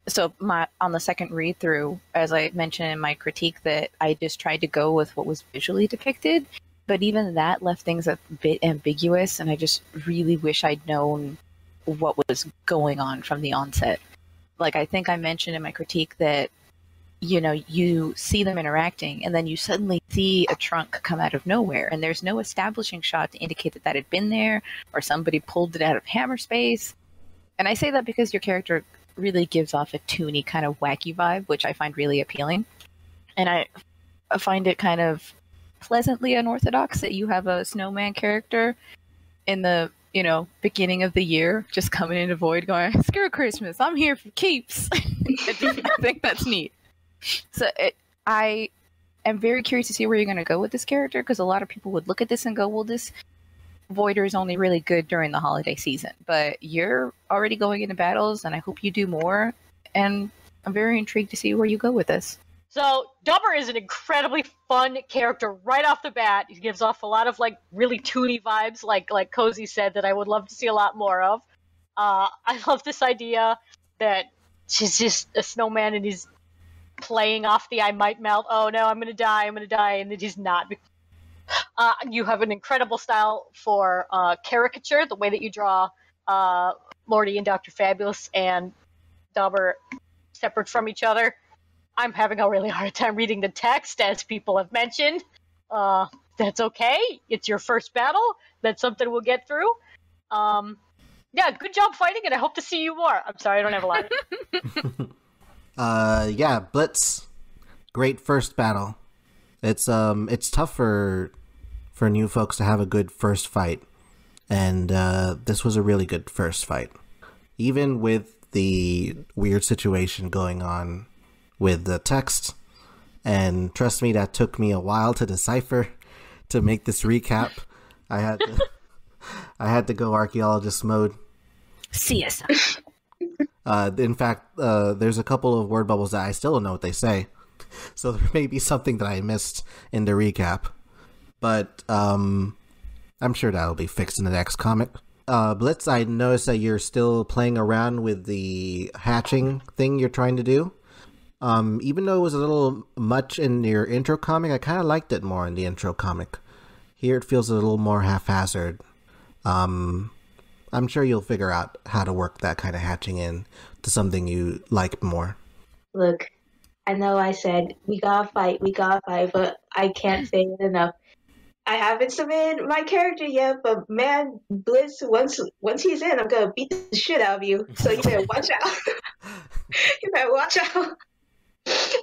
So on the second read through, as I mentioned in my critique, that I just tried to go with what was visually depicted, but even that left things a bit ambiguous, and I just really wish I'd known what was going on from the onset. Like, I think I mentioned in my critique that, you know, you see them interacting, and then you suddenly see a trunk come out of nowhere, and there's no establishing shot to indicate that that had been there, or somebody pulled it out of hammer space. And I say that because your character really gives off a toony kind of wacky vibe, which I find really appealing. And I find it kind of pleasantly unorthodox that you have a snowman character in the, you know, beginning of the year, just coming into Void going, screw Christmas, I'm here for keeps. I think that's neat. So I am very curious to see where you're going to go with this character, because a lot of people would look at this and go, well, this Voider is only really good during the holiday season, but you're already going into battles, and I hope you do more, and I'm very intrigued to see where you go with this. So, Dauber is an incredibly fun character right off the bat. He gives off a lot of, like, really toony vibes, like Cozy said, that I would love to see a lot more of. I love this idea that she's just a snowman and he's playing off the I might melt, oh no, I'm gonna die, and then he's not. You have an incredible style for caricature, the way that you draw Lordy and Dr. Fabulous and Dauber separate from each other. I'm having a really hard time reading the text, as people have mentioned. That's okay. It's your first battle. That's something we'll get through. Yeah, good job fighting, and I hope to see you more. I'm sorry, I don't have a lot. Yeah, Blitz. Great first battle. It's tough for new folks to have a good first fight, and this was a really good first fight. Even with the weird situation going on with the text, and trust me, that took me a while to decipher to make this recap. I had to go archaeologist mode. CSI. In fact, there's a couple of word bubbles that I still don't know what they say. So there may be something that I missed in the recap. But I'm sure that'll be fixed in the next comic. Blitz, I noticed that you're still playing around with the hatching thing you're trying to do. Even though it was a little much in your intro comic, I kind of liked it more in the intro comic. Here it feels a little more haphazard. I'm sure you'll figure out how to work that kind of hatching in to something you like more. Look, I know I said we gotta fight, but I can't say it enough. I haven't submitted my character yet, but man, Blitz, once he's in, I'm gonna beat the shit out of you. So you better watch out. You better watch out.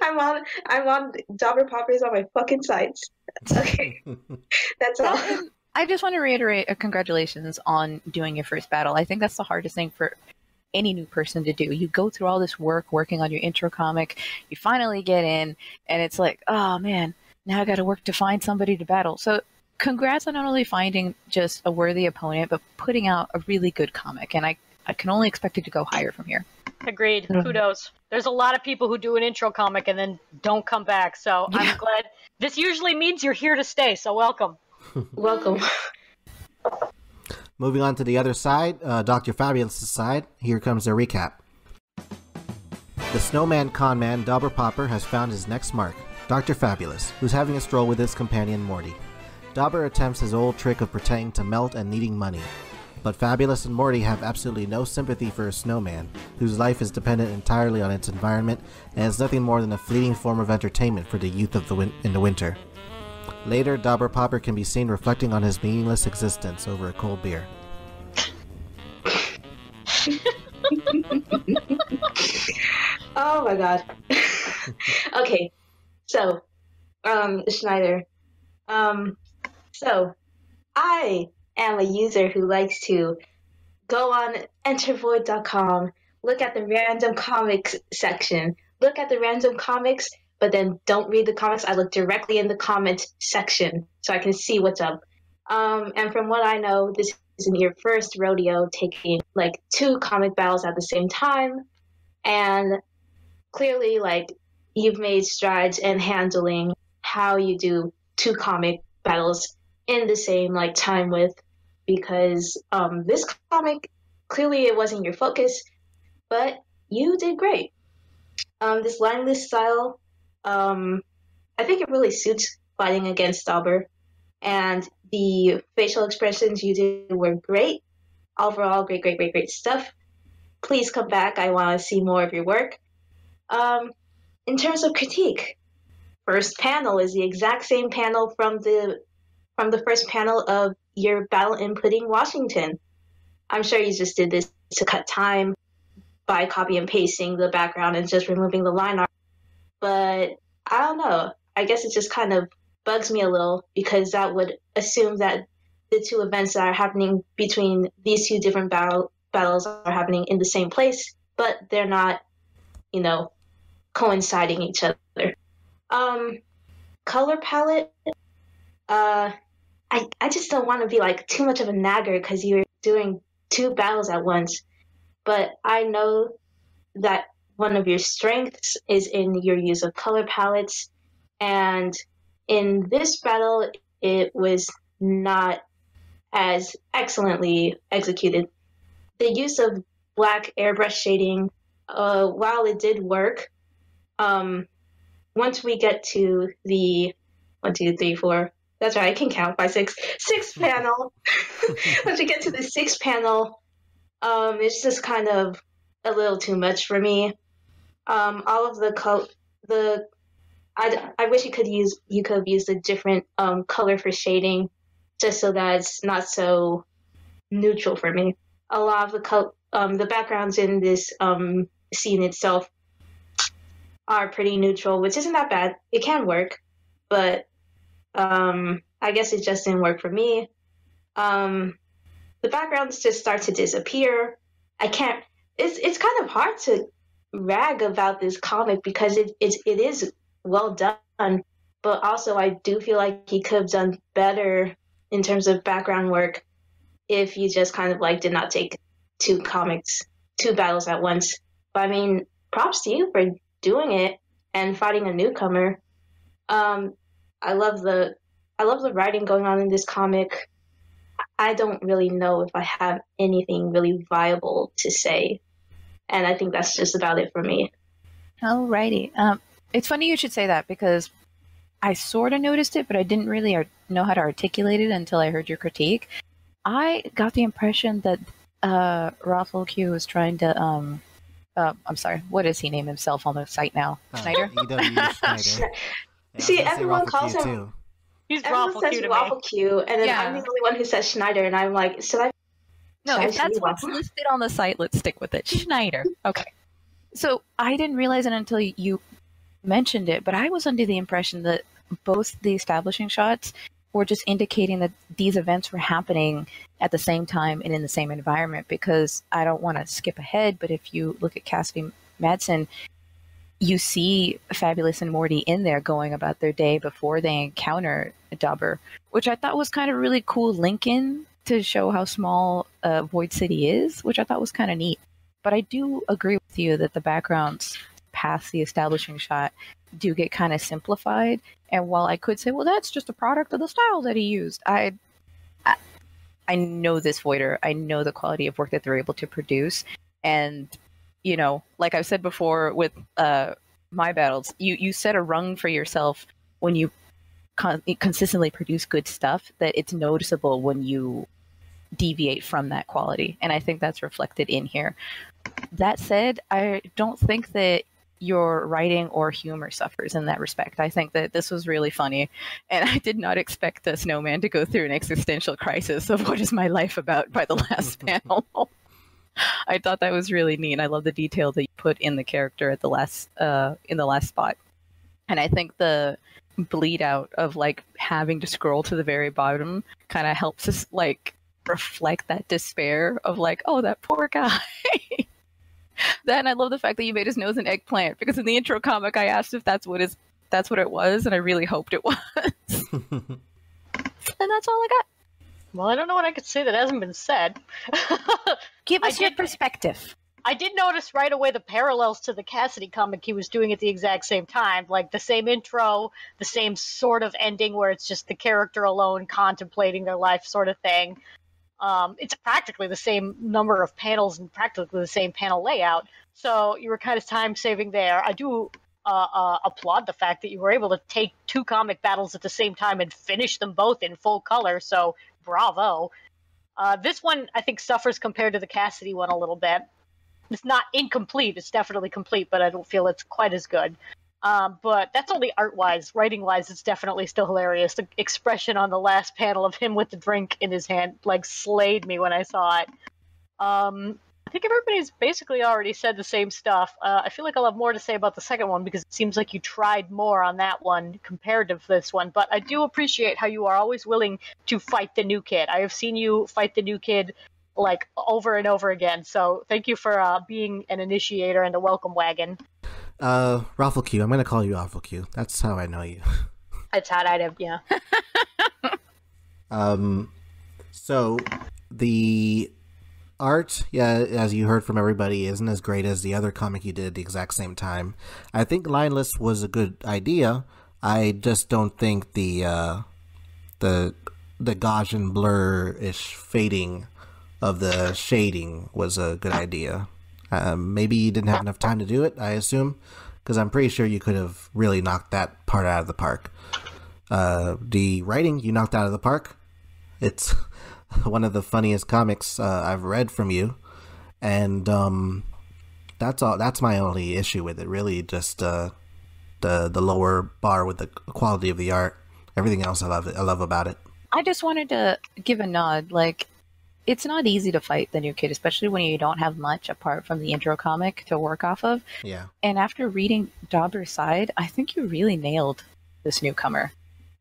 I'm on Dauber Poppers on my fucking sites. Okay, that's all. I just want to reiterate a congratulations on doing your first battle. I think that's the hardest thing for any new person to do. You go through all this work working on your intro comic, you finally get in, and it's like, oh man, now I got to work to find somebody to battle. So congrats on not only finding just a worthy opponent, but putting out a really good comic. And I can only expect it to go higher from here. Agreed. Kudos. There's a lot of people who do an intro comic and then don't come back. So yeah. I'm glad. This usually means you're here to stay. So welcome. Welcome. Moving on to the other side, Dr. Fabulous' side, here comes a recap. The snowman conman Dauber Pauper has found his next mark, Dr. Fabulous, who's having a stroll with his companion Morty. Dauber attempts his old trick of pretending to melt and needing money, but Fabulous and Morty have absolutely no sympathy for a snowman, whose life is dependent entirely on its environment and is nothing more than a fleeting form of entertainment for the youth of in the winter. Later, Dauber Pauper can be seen reflecting on his meaningless existence over a cold beer. Oh my god. Okay, so, Schneider. So, I am a user who likes to go on entervoid.com, look at the random comics section, look at the random comics, but then don't read the comics. I look directly in the comment section so I can see what's up. And from what I know, this isn't your first rodeo taking like 2 comic battles at the same time. And clearly, like, you've made strides in handling how you do 2 comic battles in the same like time width, because this comic, clearly it wasn't your focus, but you did great. This lineless style, I think it really suits fighting against Dauber, and the facial expressions you did were great. Overall, great stuff. Please come back. I want to see more of your work. In terms of critique, first panel is the exact same panel from the first panel of your battle inputting Washington. I'm sure you just did this to cut time by copy and pasting the background and just removing the line art. But I don't know. I guess it just kind of bugs me a little, because that would assume that the 2 events that are happening between these 2 different battles are happening in the same place, but they're not, coinciding each other. Color palette, I just don't want to be like too much of a nagger because you're doing 2 battles at once, but I know that one of your strengths is in your use of color palettes, and in this battle it was not as excellently executed. The use of black airbrush shading, while it did work, once we get to the 1, 2, 3, 4, that's right, I can count by 6 panel. Once we get to the 6th panel, it's just kind of a little too much for me. All of I wish you could have used a different color for shading, just so that it's not so neutral for me. A lot of the backgrounds in this scene itself are pretty neutral, which isn't that bad. It can work, but I guess it just didn't work for me. The backgrounds just start to disappear. It's kind of hard to rag about this comic because it is well done, but also I do feel like he could have done better in terms of background work if you just kind of like did not take 2 battles at once. But I mean, props to you for doing it and fighting a newcomer. I love the writing going on in this comic. I don't really know if I have anything really viable to say, and I think that's just about it for me. Alrighty. It's funny you should say that because I sort of noticed it, but I didn't really know how to articulate it until I heard your critique. I got the impression that Raffle Q was trying to I'm sorry, what does he name himself on the site now? Schneider? EW Schneider. See, everyone calls him. Too. He's Everyone Raffle says Q to Waffle me. Q, and then Yeah. I'm the only one who says Schneider, and I'm like, should I? No, should I if say that's what's Waffle? listed on the site, let's stick with it. Schneider. Okay. So I didn't realize it until you mentioned it, but I was under the impression that both the establishing shots were just indicating that these events were happening at the same time and in the same environment, because I don't want to skip ahead, but if you look at Cassidy Madsen, you see Fabulous and Morty in there going about their day before they encounter Dauber, which I thought was kind of really cool link in to show how small Void City is, which I thought was kind of neat. But I do agree with you that the backgrounds past the establishing shot do get kind of simplified. And while I could say, well, that's just a product of the style that he used, I know this Voider. I know the quality of work that they're able to produce. And, you know, like I've said before with my battles, you set a rung for yourself when you consistently produce good stuff, that it's noticeable when you deviate from that quality. And I think that's reflected in here. That said, I don't think that your writing or humor suffers in that respect. I think that this was really funny, and I did not expect the snowman to go through an existential crisis of what is my life about by the last panel. I thought that was really neat. I love the detail that you put in the character at the last in the last spot. And I think the bleed out of like having to scroll to the very bottom kind of helps us like reflect that despair of like, oh, that poor guy. That, and I love the fact that you made his nose an eggplant, because in the intro comic I asked if that's what it was, and I really hoped it was. And that's all I got. Well, I don't know what I could say that hasn't been said. Give us your perspective. I did notice right away the parallels to the Cassidy comic he was doing at the exact same time. Like the same intro, the same sort of ending where it's just the character alone contemplating their life sort of thing. It's practically the same number of panels and practically the same panel layout. So you were kind of time saving there. I do applaud the fact that you were able to take two comic battles at the same time and finish them both in full color. So bravo. This one, I think, suffers compared to the Cassidy one a little bit. It's not incomplete. It's definitely complete, but I don't feel it's quite as good. But that's only art-wise. Writing-wise, it's definitely still hilarious. The expression on the last panel of him with the drink in his hand, like, slayed me when I saw it. I think everybody's basically already said the same stuff. I feel like I'll have more to say about the second one, because it seems like you tried more on that one compared to this one. But I do appreciate how you are always willing to fight the new kid. I have seen you fight the new kid like over and over again. So thank you for being an initiator and a welcome wagon. Raffle Q. I'm gonna call you Raffle Q. That's how I know you. It's how I'd have, yeah. So the art, yeah, as you heard from everybody, isn't as great as the other comic you did at the exact same time. I think lineless was a good idea. I just don't think the Gaussian blur-ish fading of the shading was a good idea. Maybe you didn't have enough time to do it, I assume, because I'm pretty sure you could have really knocked that part out of the park. The writing, you knocked out of the park. It's one of the funniest comics I've read from you, and that's all. That's my only issue with it, really. Just the lower bar with the quality of the art. Everything else, I love about it. I just wanted to give a nod, like, it's not easy to fight the new kid, especially when you don't have much apart from the intro comic to work off of. Yeah. And after reading Dauber's side, I think you really nailed this newcomer.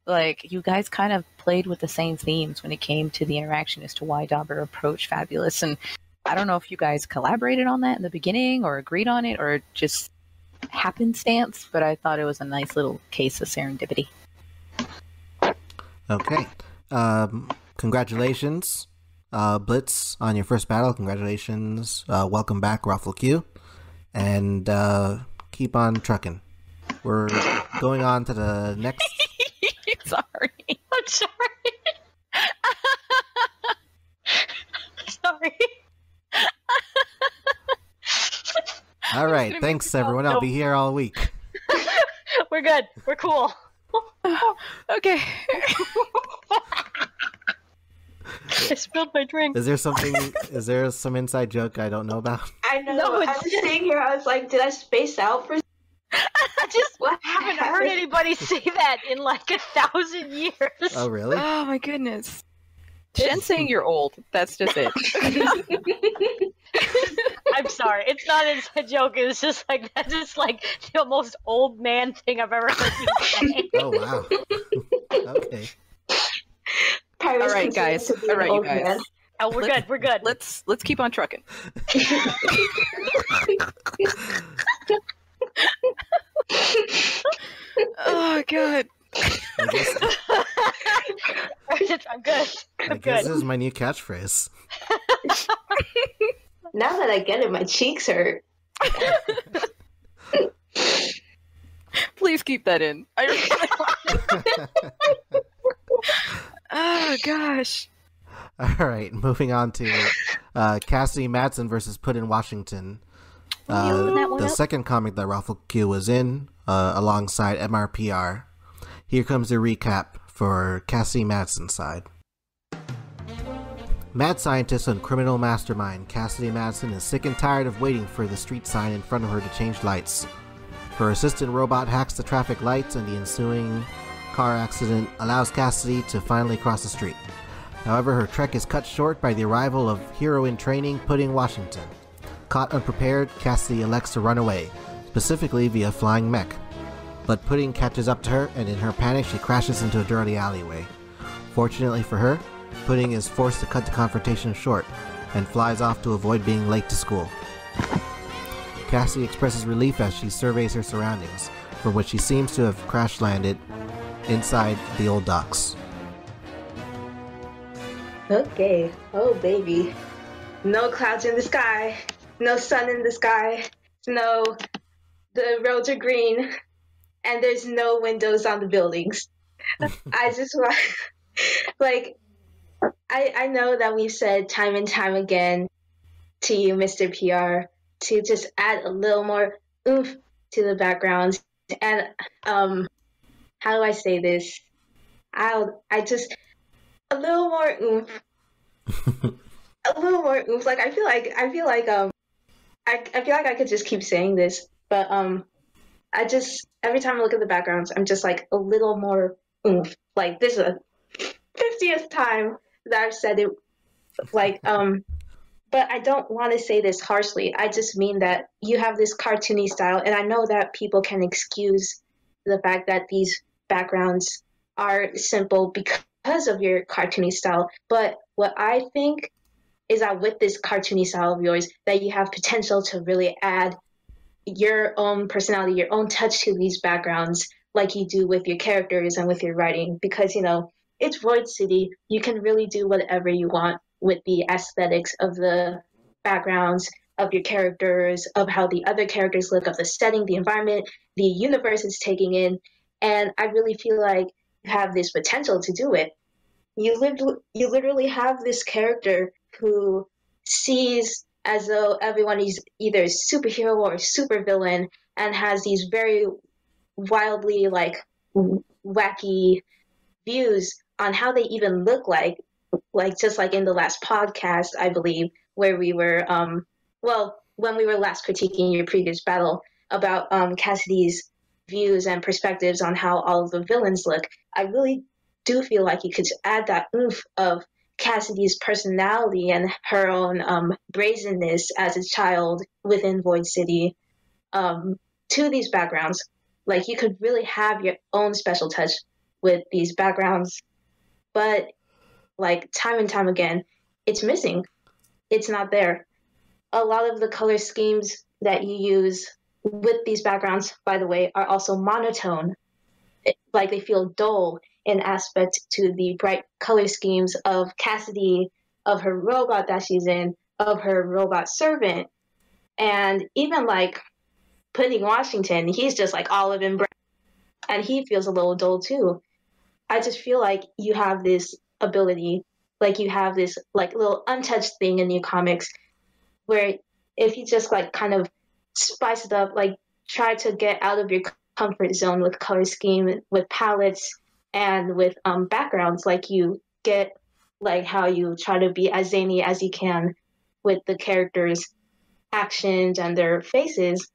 Like, you guys kind of played with the same themes when it came to the interaction as to why Dauber approached Fabulous. And I don't know if you guys collaborated on that in the beginning or agreed on it or just happenstance, but I thought it was a nice little case of serendipity. Okay. Congratulations, Blitz, on your first battle. Congratulations. Welcome back, Raffle Q. And keep on trucking. We're going on to the next... Sorry. I'm sorry. All right, thanks everyone. I'll be here all week. We're good. We're cool. Okay. I spilled my drink. Is there some inside joke I don't know about? I know. No, I was sitting here. I was like, did I space out for? I just What haven't happened? heard anybody say that in like 1,000 years. Oh, really? Oh my goodness. Shen saying you're old. That's just it. I'm sorry. It's not an inside joke. It's just like that's just like the most old man thing I've ever heard you say. Oh, wow. Okay. All right, guys. All right, you guys. Oh, we're good. We're good. Let's keep on trucking. Oh god. I guess this is my new catchphrase. Now that I get it, my cheeks hurt. Please keep that in. Oh gosh. All right, moving on to Cassidy Madsen versus Puddin' Washington. The second comic that Raffle Q was in, alongside MRPR. Here comes a recap for Cassidy Madsen's side. Mad scientist and criminal mastermind Cassidy Madsen is sick and tired of waiting for the street sign in front of her to change lights. Her assistant robot hacks the traffic lights, and the ensuing car accident allows Cassidy to finally cross the street. However, her trek is cut short by the arrival of hero-in-training Puddin' Washington. Caught unprepared, Cassidy elects to run away, specifically via flying mech. But Pudding catches up to her, and in her panic she crashes into a dirty alleyway. Fortunately for her, Pudding is forced to cut the confrontation short, and flies off to avoid being late to school. Cassidy expresses relief as she surveys her surroundings, for which she seems to have crash-landed inside the old docks. Okay. Oh, baby. No clouds in the sky. No sun in the sky. No, the roads are green. And there's no windows on the buildings. I just want, like, I know that we've said time and time again to you, Mr. PR, to just add a little more oomph to the backgrounds. And, how do I say this? I just, a little more oomph. A little more oomph. Like I feel like I feel like I could just keep saying this, but I just every time I look at the backgrounds, I'm just like a little more oomph. Like this is a 50th time that I've said it. Like but I don't want to say this harshly. I just mean that you have this cartoony style, and I know that people can excuse the fact that these backgrounds are simple because of your cartoony style. But what I think is that with this cartoony style of yours, that you have potential to really add your own personality, your own touch to these backgrounds, like you do with your characters and with your writing. Because, you know, it's Void City. You can really do whatever you want with the aesthetics of the backgrounds, of your characters, of how the other characters look, of the setting, the environment, the universe is taking in. And I really feel like you have this potential to do it. You literally have this character who sees as though everyone is either a superhero or a supervillain, and has these very wildly, like, wacky views on how they even look like just like in the last podcast, I believe, where we were, when we were last critiquing your previous battle about Cassidy's views and perspectives on how all of the villains look. I really do feel like you could add that oomph of Cassidy's personality and her own brazenness as a child within Void City to these backgrounds. Like, you could really have your own special touch with these backgrounds, but like time and time again, it's missing. It's not there. A lot of the color schemes that you use with these backgrounds, by the way, are also monotone. Like, they feel dull in aspect to the bright color schemes of Cassidy, of her robot that she's in, of her robot servant, and even like Pudding Washington, he's just like olive and brown, and he feels a little dull too. I just feel like you have this ability, like you have this like little untouched thing in your comics, where if you just like kind of spice it up, like try to get out of your comfort zone with color scheme, with palettes, and with backgrounds. Like you get like how you try to be as zany as you can with the characters' actions and their faces.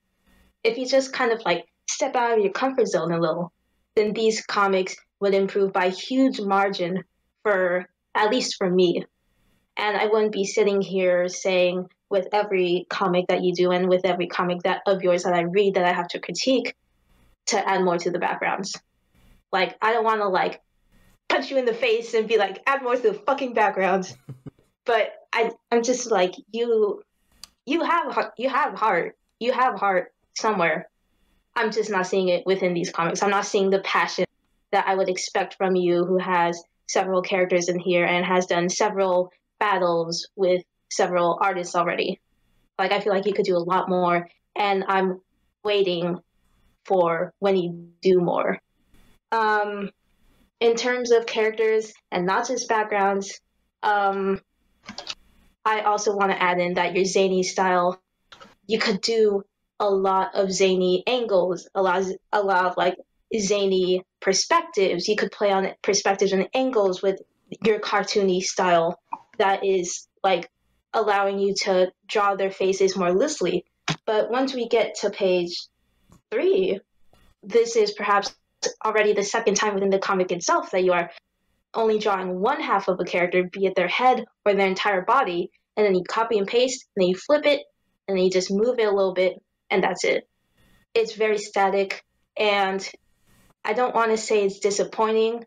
If you just kind of like step out of your comfort zone a little, then these comics would improve by huge margin for, at least for me. And I wouldn't be sitting here saying with every comic that you do and with every comic that of yours that I read that I have to critique to add more to the backgrounds. Like, I don't want to like punch you in the face and be like, add more to the fucking backgrounds. But I'm just like, you have heart. You have heart somewhere. I'm just not seeing it within these comics. I'm not seeing the passion that I would expect from you, who has several characters in here and has done several battles with several artists already. Like, I feel like you could do a lot more, and I'm waiting for when you do more. In terms of characters and not just backgrounds, I also want to add in that your zany style, you could do a lot of zany angles, a lot of like zany perspectives. You could play on perspectives and angles with your cartoony style that is like allowing you to draw their faces more loosely. But once we get to page 3, this is perhaps already the second time within the comic itself that you are only drawing one half of a character, be it their head or their entire body, and then you copy and paste, and then you flip it, and then you just move it a little bit, and that's it. It's very static, and I don't want to say it's disappointing.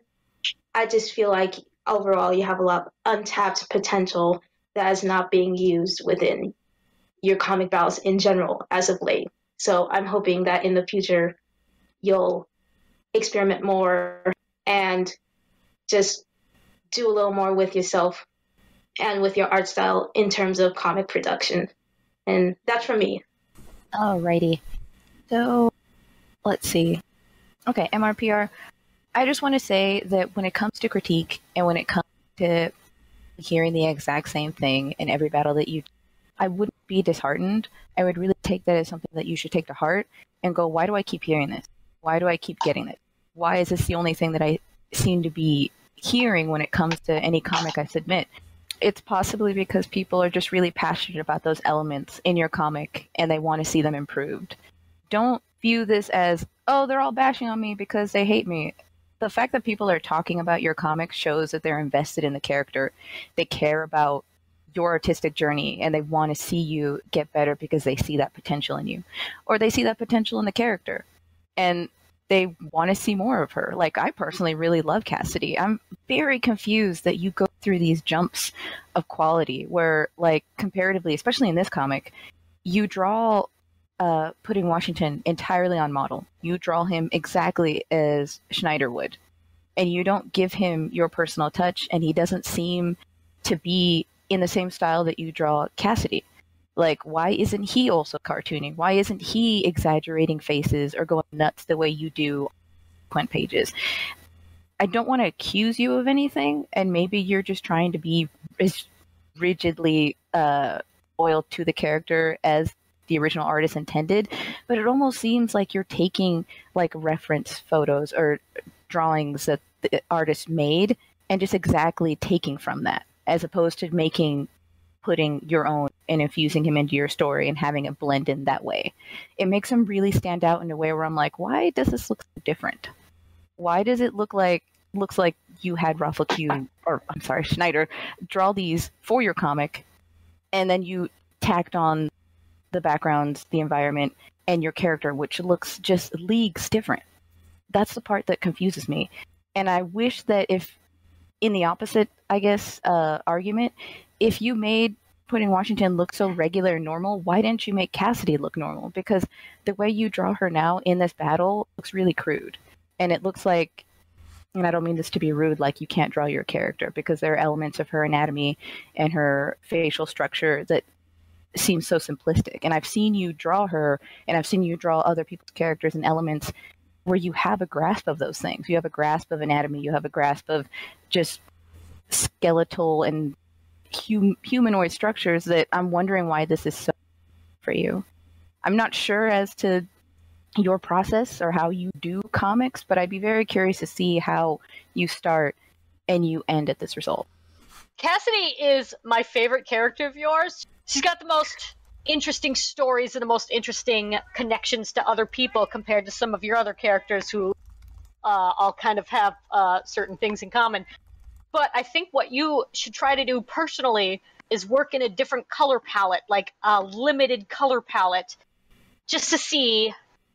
I just feel like overall you have a lot of untapped potential that is not being used within your comic battles in general as of late. So I'm hoping that in the future you'll experiment more and just do a little more with yourself and with your art style in terms of comic production. And that's from me. Alrighty. So, let's see. Okay, MRPR. I just want to say that when it comes to critique and when it comes to hearing the exact same thing in every battle that you, I wouldn't be disheartened. I would really take that as something that you should take to heart and go, why do I keep hearing this? Why do I keep getting this? Why is this the only thing that I seem to be hearing when it comes to any comic I submit? It's possibly because people are just really passionate about those elements in your comic and they want to see them improved. Don't view this as, oh, they're all bashing on me because they hate me. The fact that people are talking about your comic shows that they're invested in the character. They care about your artistic journey and they want to see you get better because they see that potential in you. Or they see that potential in the character. And they want to see more of her. Like, I personally really love Cassidy. I'm very confused that you go through these jumps of quality where, like, comparatively, especially in this comic, you draw Pudding Washington entirely on model. You draw him exactly as Schneider would. And you don't give him your personal touch, and he doesn't seem to be in the same style that you draw Cassidy. Like, why isn't he also cartooning? Why isn't he exaggerating faces or going nuts the way you do on pages? I don't want to accuse you of anything, and maybe you're just trying to be as rigidly loyal to the character as the original artist intended, but it almost seems like you're taking like reference photos or drawings that the artist made and just exactly taking from that, as opposed to putting your own and infusing him into your story and having it blend in that way. It makes him really stand out in a way where I'm like, why does this look so different? Why does it looks like you had Schneider draw these for your comic, and then you tacked on the backgrounds, the environment, and your character, which looks just leagues different. That's the part that confuses me. And I wish that if, in the opposite, I guess, argument, if you made Pudding Washington look so regular and normal, why didn't you make Cassidy look normal? Because the way you draw her now in this battle looks really crude. And it looks like, and I don't mean this to be rude, like you can't draw your character, because there are elements of her anatomy and her facial structure that seem so simplistic. And I've seen you draw her, and I've seen you draw other people's characters and elements where you have a grasp of those things. You have a grasp of anatomy. You have a grasp of just skeletal and humanoid structures that I'm wondering why this is so for you. I'm not sure as to your process or how you do comics, but I'd be very curious to see how you start and you end at this result. Cassidy is my favorite character of yours. She's got the most interesting stories and the most interesting connections to other people compared to some of your other characters who all kind of have certain things in common. But I think what you should try to do personally is work in a different color palette, like a limited color palette, just to see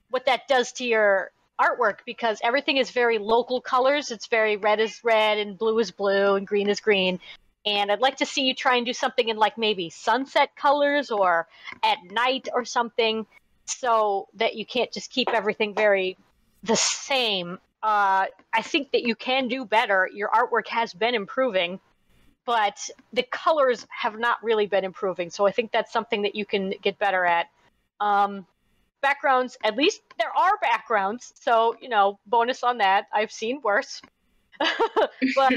what that does to your artwork, because everything is very local colors. It's very red is red and blue is blue and green is green. And I'd like to see you try and do something in like maybe sunset colors or at night or something, so that you can't just keep everything very the same. I think that you can do better. Your artwork has been improving, but the colors have not really been improving. So I think that's something that you can get better at. Backgrounds, at least there are backgrounds, so bonus on that. I've seen worse. But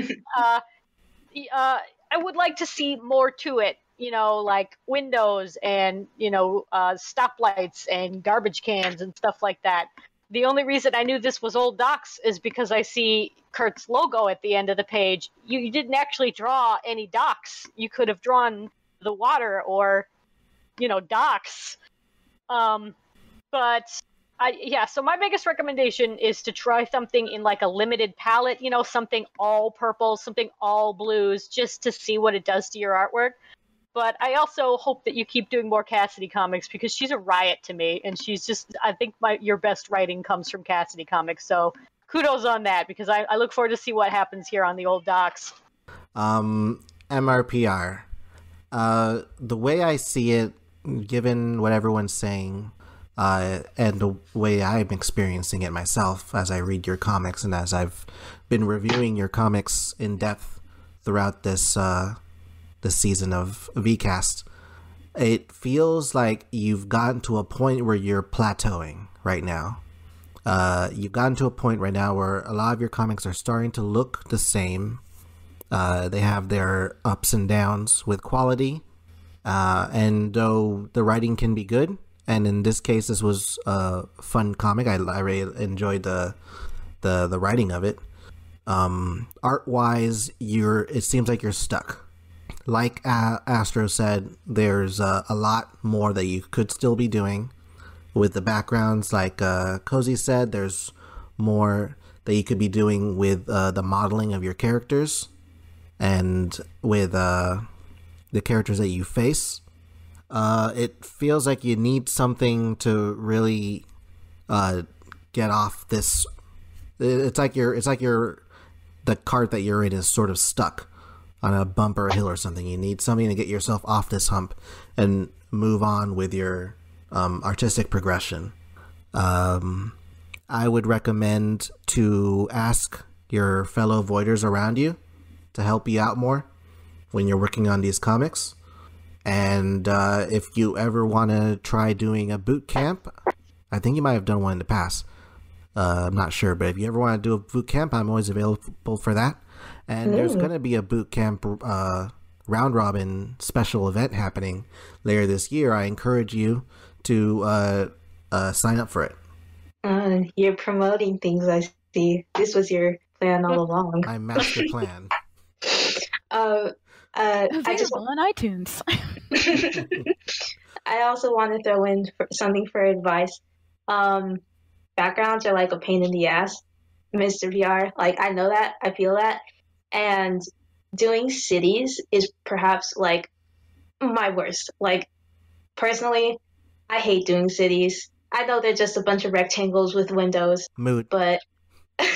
I would like to see more to it, like windows and stoplights and garbage cans and stuff like that. The only reason I knew this was old docks is because I see Kurt's logo at the end of the page. You didn't actually draw any docks. You could have drawn the water or docks. But so my biggest recommendation is to try something in like a limited palette, something all purple, something all blues, just to see what it does to your artwork. But I also hope that you keep doing more Cassidy comics, because she's a riot to me, and she's just, I think your best writing comes from Cassidy comics. So kudos on that, because I look forward to see what happens here on the old docks. MRPR. The way I see it, given what everyone's saying, and the way I'm experiencing it myself as I read your comics and as I've been reviewing your comics in depth throughout this season of VCast, it feels like you've gotten to a point where you're plateauing right now. You've gotten to a point right now where a lot of your comics are starting to look the same. They have their ups and downs with quality, and though the writing can be good, and in this case, this was a fun comic. I really enjoyed the writing of it. Art-wise, it seems like you're stuck. Like Astro said, there's a lot more that you could still be doing with the backgrounds. Like Cozy said, there's more that you could be doing with the modeling of your characters and with the characters that you face. It feels like you need something to really get off this. It's like the cart that you're in is sort of stuck on a bump or a hill or something. You need something to get yourself off this hump and move on with your artistic progression. I would recommend to ask your fellow voiders around you to help you out more when you're working on these comics. And if you ever want to try doing a boot camp, I think you might have done one in the past. I'm not sure, but if you ever want to do a boot camp, I'm always available for that. And there's going to be a boot camp round robin special event happening later this year. I encourage you to sign up for it. You're promoting things, I see. This was your plan all along. My master plan. I just on iTunes. I also want to throw in something for advice. Backgrounds are like a pain in the ass, Mr. VR. Like, I know that, I feel that, and doing cities is perhaps like my worst. Like, personally, I hate doing cities. I know they're just a bunch of rectangles with windows. Mood. But but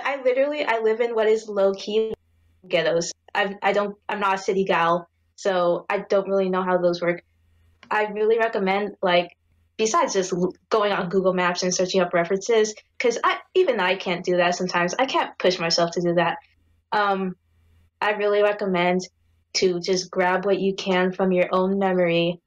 I live in what is low key ghettos. I'm not a city gal, so I don't really know how those work. I really recommend, like, besides just going on Google Maps and searching up references, because I can't do that sometimes. I can't push myself to do that. I really recommend to just grab what you can from your own memory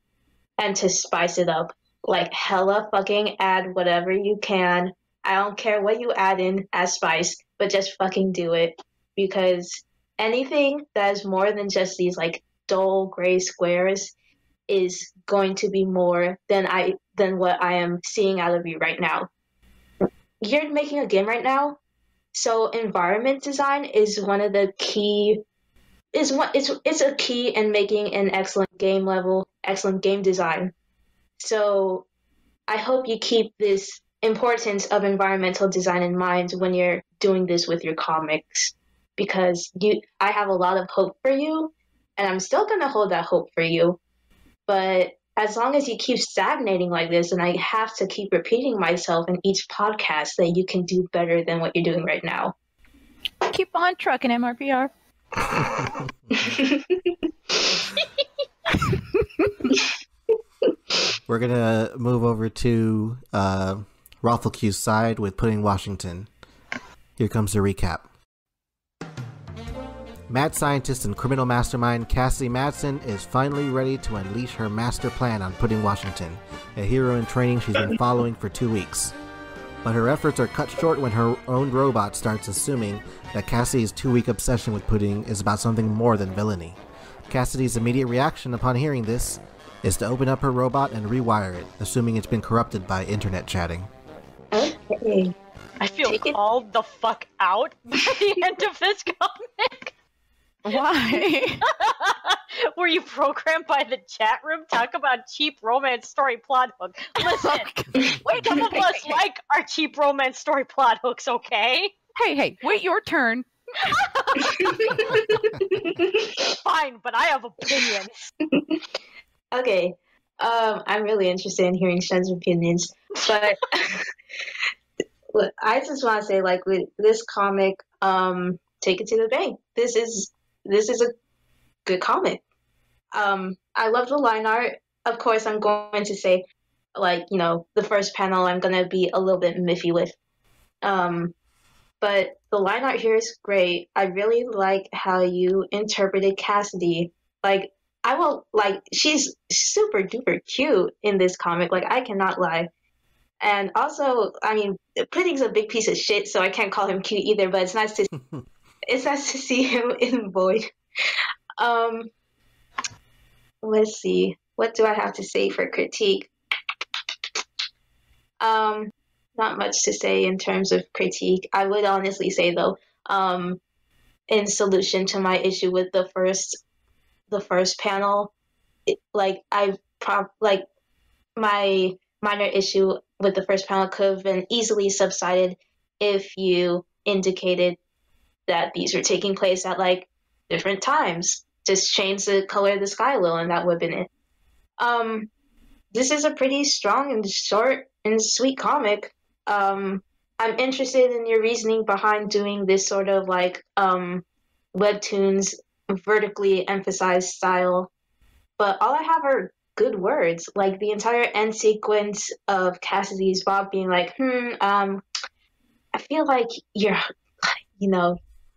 and to spice it up. Like, hella fucking add whatever you can. I don't care what you add in as spice, but just fucking do it. Because anything that is more than just these, like, dull gray squares is going to be more than what I am seeing out of you right now. You're making a game right now, so environment design is one of the key. It's a key in making an excellent game design. So I hope you keep this importance of environmental design in mind when you're doing this with your comics, because I have a lot of hope for you, and I'm still gonna hold that hope for you. But as long as you keep stagnating like this, and I have to keep repeating myself in each podcast that you can do better than what you're doing right now. Keep on trucking, MRPR. We're gonna move over to Raffleq's side with Pudding Washington. Here comes the recap. Mad scientist and criminal mastermind Cassidy Madsen is finally ready to unleash her master plan on Pudding Washington, a hero in training she's been following for 2 weeks. But her efforts are cut short when her own robot starts assuming that Cassidy's 2-week obsession with Pudding is about something more than villainy. Cassidy's immediate reaction upon hearing this is to open up her robot and rewire it, assuming it's been corrupted by internet chatting. Okay. I feel called the fuck out by the end of this comic. Why? Were you programmed by the chat room? Talk about cheap romance story plot hook. Listen, some of us like our cheap romance story plot hooks, okay? Hey, wait your turn. Fine, but I have opinions. Okay. I'm really interested in hearing Shen's opinions, but look, I just want to say, like, with this comic, take it to the bank. This is a good comic. I love the line art. Of course, I'm going to say, like, the first panel I'm going to be a little bit miffy with. But the line art here is great. I really like how you interpreted Cassidy. Like, she's super duper cute in this comic. Like, I cannot lie. And also, I mean, Pudding's a big piece of shit, so I can't call him cute either, but it's nice to see him in Void. Let's see. What do I have to say for critique? Not much to say in terms of critique. I would honestly say, though, in solution to my issue with the first panel, my minor issue with the first panel could have been easily subsided if you indicated that these were taking place at, like, different times. Just change the color of the sky a little, and that would have been it. This is a pretty strong and short and sweet comic. I'm interested in your reasoning behind doing this sort of, like, webtoons vertically emphasized style, but all I have are good words. Like, the entire end sequence of Cassidy's Bob being like, I feel like you're, you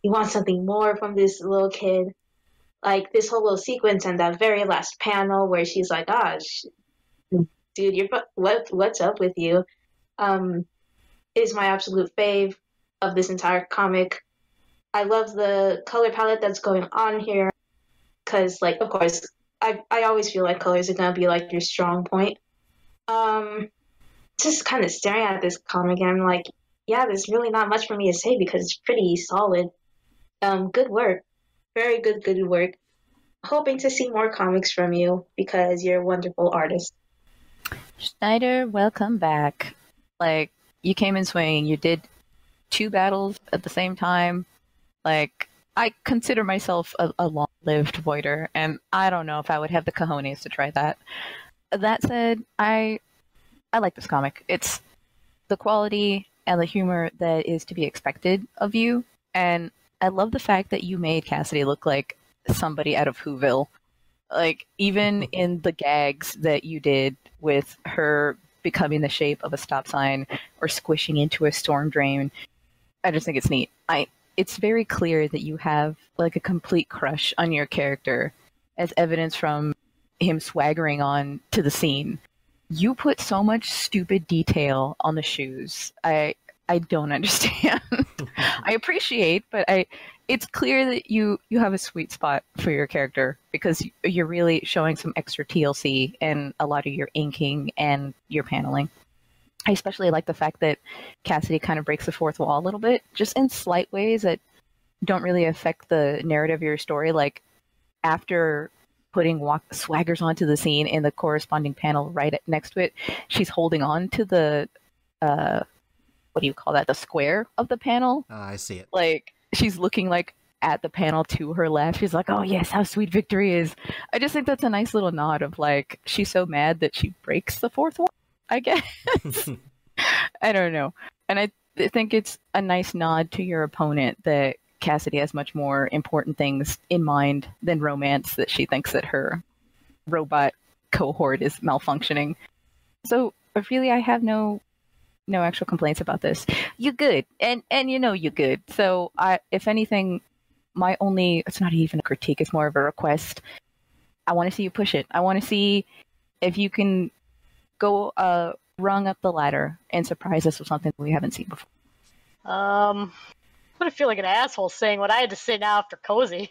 want something more from this little kid. Like, this whole little sequence and that very last panel where she's like, dude, what's up with you? Is my absolute fave of this entire comic. I love the color palette that's going on here, because, like, of course, I always feel like colors are going to be, like, your strong point. Just kind of staring at this comic, and I'm like, yeah, there's really not much for me to say because it's pretty solid. Good work. Very good work. Hoping to see more comics from you because you're a wonderful artist. Schneider, welcome back. Like, you came in swinging. You did 2 battles at the same time. Like, I consider myself a long-lived voider, and I don't know if I would have the cojones to try that. That said, I like this comic. It's the quality and the humor that is to be expected of you, and I love the fact that you made Cassidy look like somebody out of Whoville. Like, even in the gags that you did with her becoming the shape of a stop sign or squishing into a storm drain, I just think it's neat. It's very clear that you have, like, a complete crush on your character, as evidence from him swaggering on to the scene. You put so much stupid detail on the shoes. I don't understand. I appreciate, but it's clear that you have a sweet spot for your character because you're really showing some extra TLC and a lot of your inking and your paneling. I especially like the fact that Cassidy kind of breaks the fourth wall a little bit, just in slight ways that don't really affect the narrative of your story. Like after putting swaggers onto the scene in the corresponding panel right next to it, she's holding on to the what do you call that? The square of the panel. I see it. Like she's looking like at the panel to her left. She's like, "Oh yes, how sweet victory is." I just think that's a nice little nod of like she's so mad that she breaks the fourth wall, I guess. I don't know. And I think it's a nice nod to your opponent that Cassidy has much more important things in mind than romance, that she thinks that her robot cohort is malfunctioning. So really, I have no actual complaints about this. You good. And you know you good. So if anything, it's not even a critique, it's more of a request. I want to see you push it. I want to see if you can go rung up the ladder and surprise us with something we haven't seen before. I'm gonna feel like an asshole saying what I had to say now after Cozy.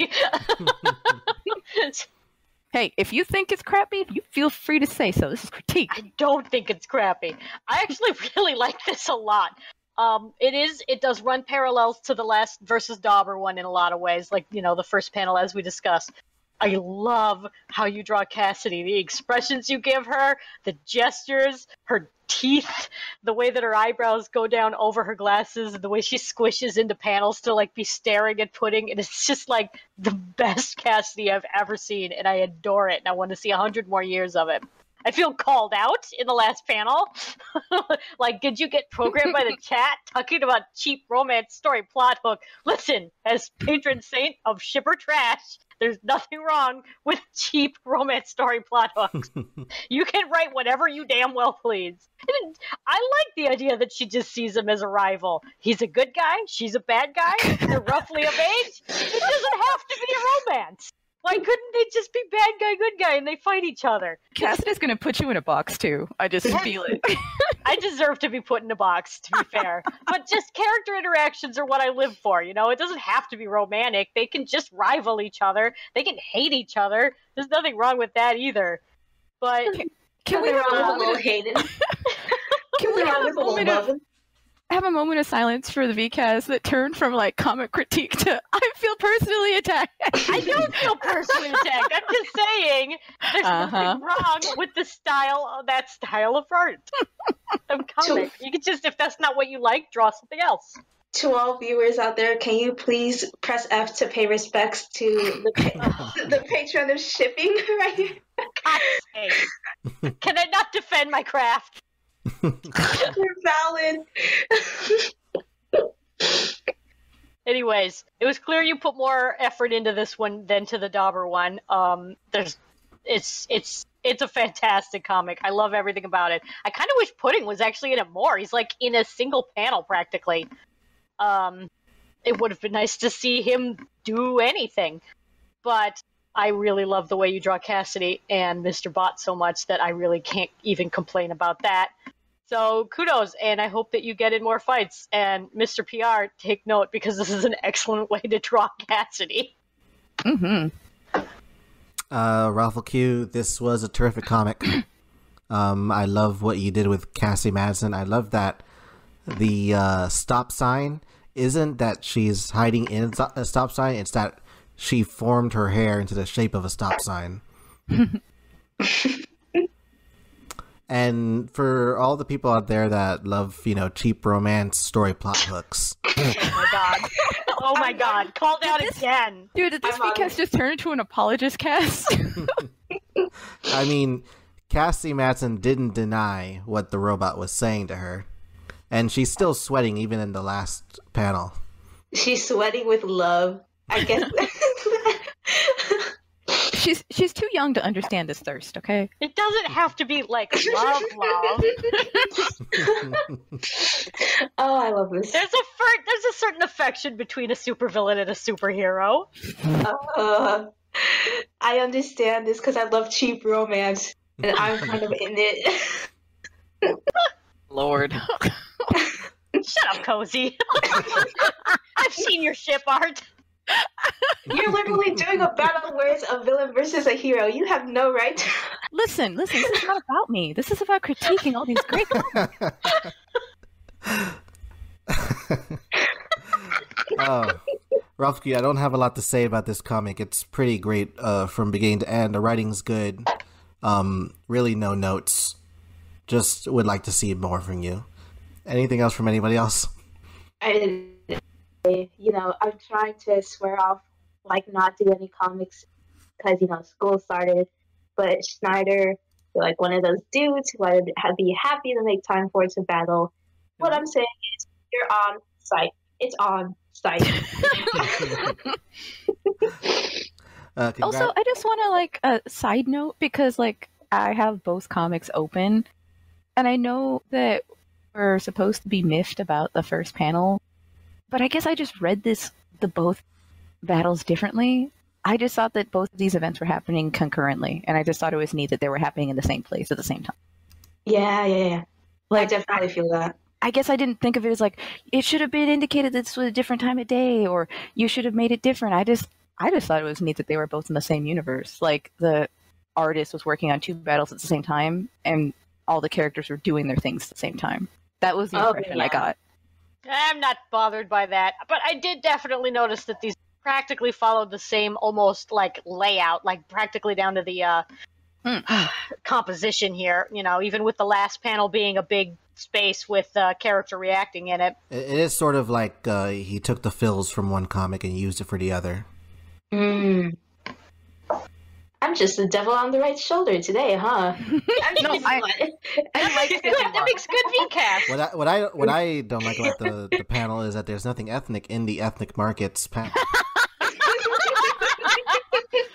Hey, if you think it's crappy, you feel free to say so. This is critique. I don't think it's crappy. I actually really like this a lot. It does run parallels to the last versus Dauber one in a lot of ways, like, you know, the first panel as we discussed. I love how you draw Cassidy, the expressions you give her, the gestures, her teeth, the way that her eyebrows go down over her glasses, the way she squishes into panels to like be staring at pudding. And it's just like the best Cassidy I've ever seen, and I adore it, and I want to see 100 more years of it. I feel called out in the last panel. Like, did you get programmed by the chat talking about cheap romance story plot hook? Listen, as patron saint of shipper trash, there's nothing wrong with cheap romance story plot hooks. You can write whatever you damn well please. And I like the idea that she just sees him as a rival. He's a good guy, she's a bad guy, they're roughly of age. It doesn't have to be a romance. Why couldn't they just be bad guy, good guy, and they fight each other? Cassidy's going to put you in a box, too. I just feel it. I deserve to be put in a box, to be fair. But just character interactions are what I live for, you know? It doesn't have to be romantic. They can just rival each other. They can hate each other. There's nothing wrong with that either. But can we have a little hated? Can we have a moment of silence for the VCast that turned from like comic critique to I feel personally attacked? I don't feel personally attacked. I'm just saying there's nothing wrong with the style of that style of art. Of comic. You can just, if that's not what you like, draw something else. To all viewers out there, can you please press F to pay respects to the patron of shipping right here? Can I not defend my craft? You're valid. Anyways, it was clear you put more effort into this one than to the Dauber one. It's a fantastic comic. I love everything about it. I kind of wish Pudding was actually in it more. He's like in a single panel practically. It would have been nice to see him do anything, but I really love the way you draw Cassidy and Mr. Bot so much that I really can't even complain about that. So kudos, and I hope that you get in more fights. And Mr. PR, take note, because this is an excellent way to draw Cassidy. Mm-hmm. Ralph Q, this was a terrific comic. I love what you did with Cassie Madsen. I love that the stop sign isn't that she's hiding in a stop sign, it's that she formed her hair into the shape of a stop sign. And for all the people out there that love, you know, cheap romance story plot hooks. Oh my god. Oh my god. Called out again. Dude, did this VCast just turn into an apologist cast? I mean, Cassie Madsen didn't deny what the robot was saying to her. And she's still sweating even in the last panel. She's sweating with love, I guess. She's too young to understand this thirst, okay? It doesn't have to be like love. Oh, I love this. There's a certain affection between a supervillain and a superhero. I understand this because I love cheap romance, and I'm kind of in it. Lord. Shut up, Cozy. I've seen your ship art. You're literally doing a battle where it's a villain versus a hero. You have no right to... Listen, this is not about me. This is about critiquing all these great Oh, Ralphie, I don't have a lot to say about this comic. It's pretty great from beginning to end. The writing's good. Really no notes. Just would like to see more from you. Anything else from anybody else? I'm trying to swear off, like, not do any comics because, school started. But Schneider, like one of those dudes who would be happy to make time for it to battle. What I'm saying is, you're on site. It's on site. Also, I just want to, like, a side note, because, like, I have both comics open, and I know that we're supposed to be miffed about the first panel, but I guess I just read the both battles differently. I just thought that both of these events were happening concurrently, and I just thought it was neat that they were happening in the same place at the same time. Yeah. Like, I definitely feel that. I guess I didn't think of it as, like, it should have been indicated that this was a different time of day, or you should have made it different. I just thought it was neat that they were both in the same universe. Like, the artist was working on two battles at the same time, and all the characters were doing their things at the same time. That was the impression I got. I'm not bothered by that, but I did definitely notice that these practically followed the same almost like layout, like practically down to the composition here, even with the last panel being a big space with character reacting in it. It is sort of like he took the fills from one comic and used it for the other. I'm just the devil on the right shoulder today, huh? I like it. That makes good VCast. What I don't like about the panel is that there's nothing ethnic in the ethnic markets panel.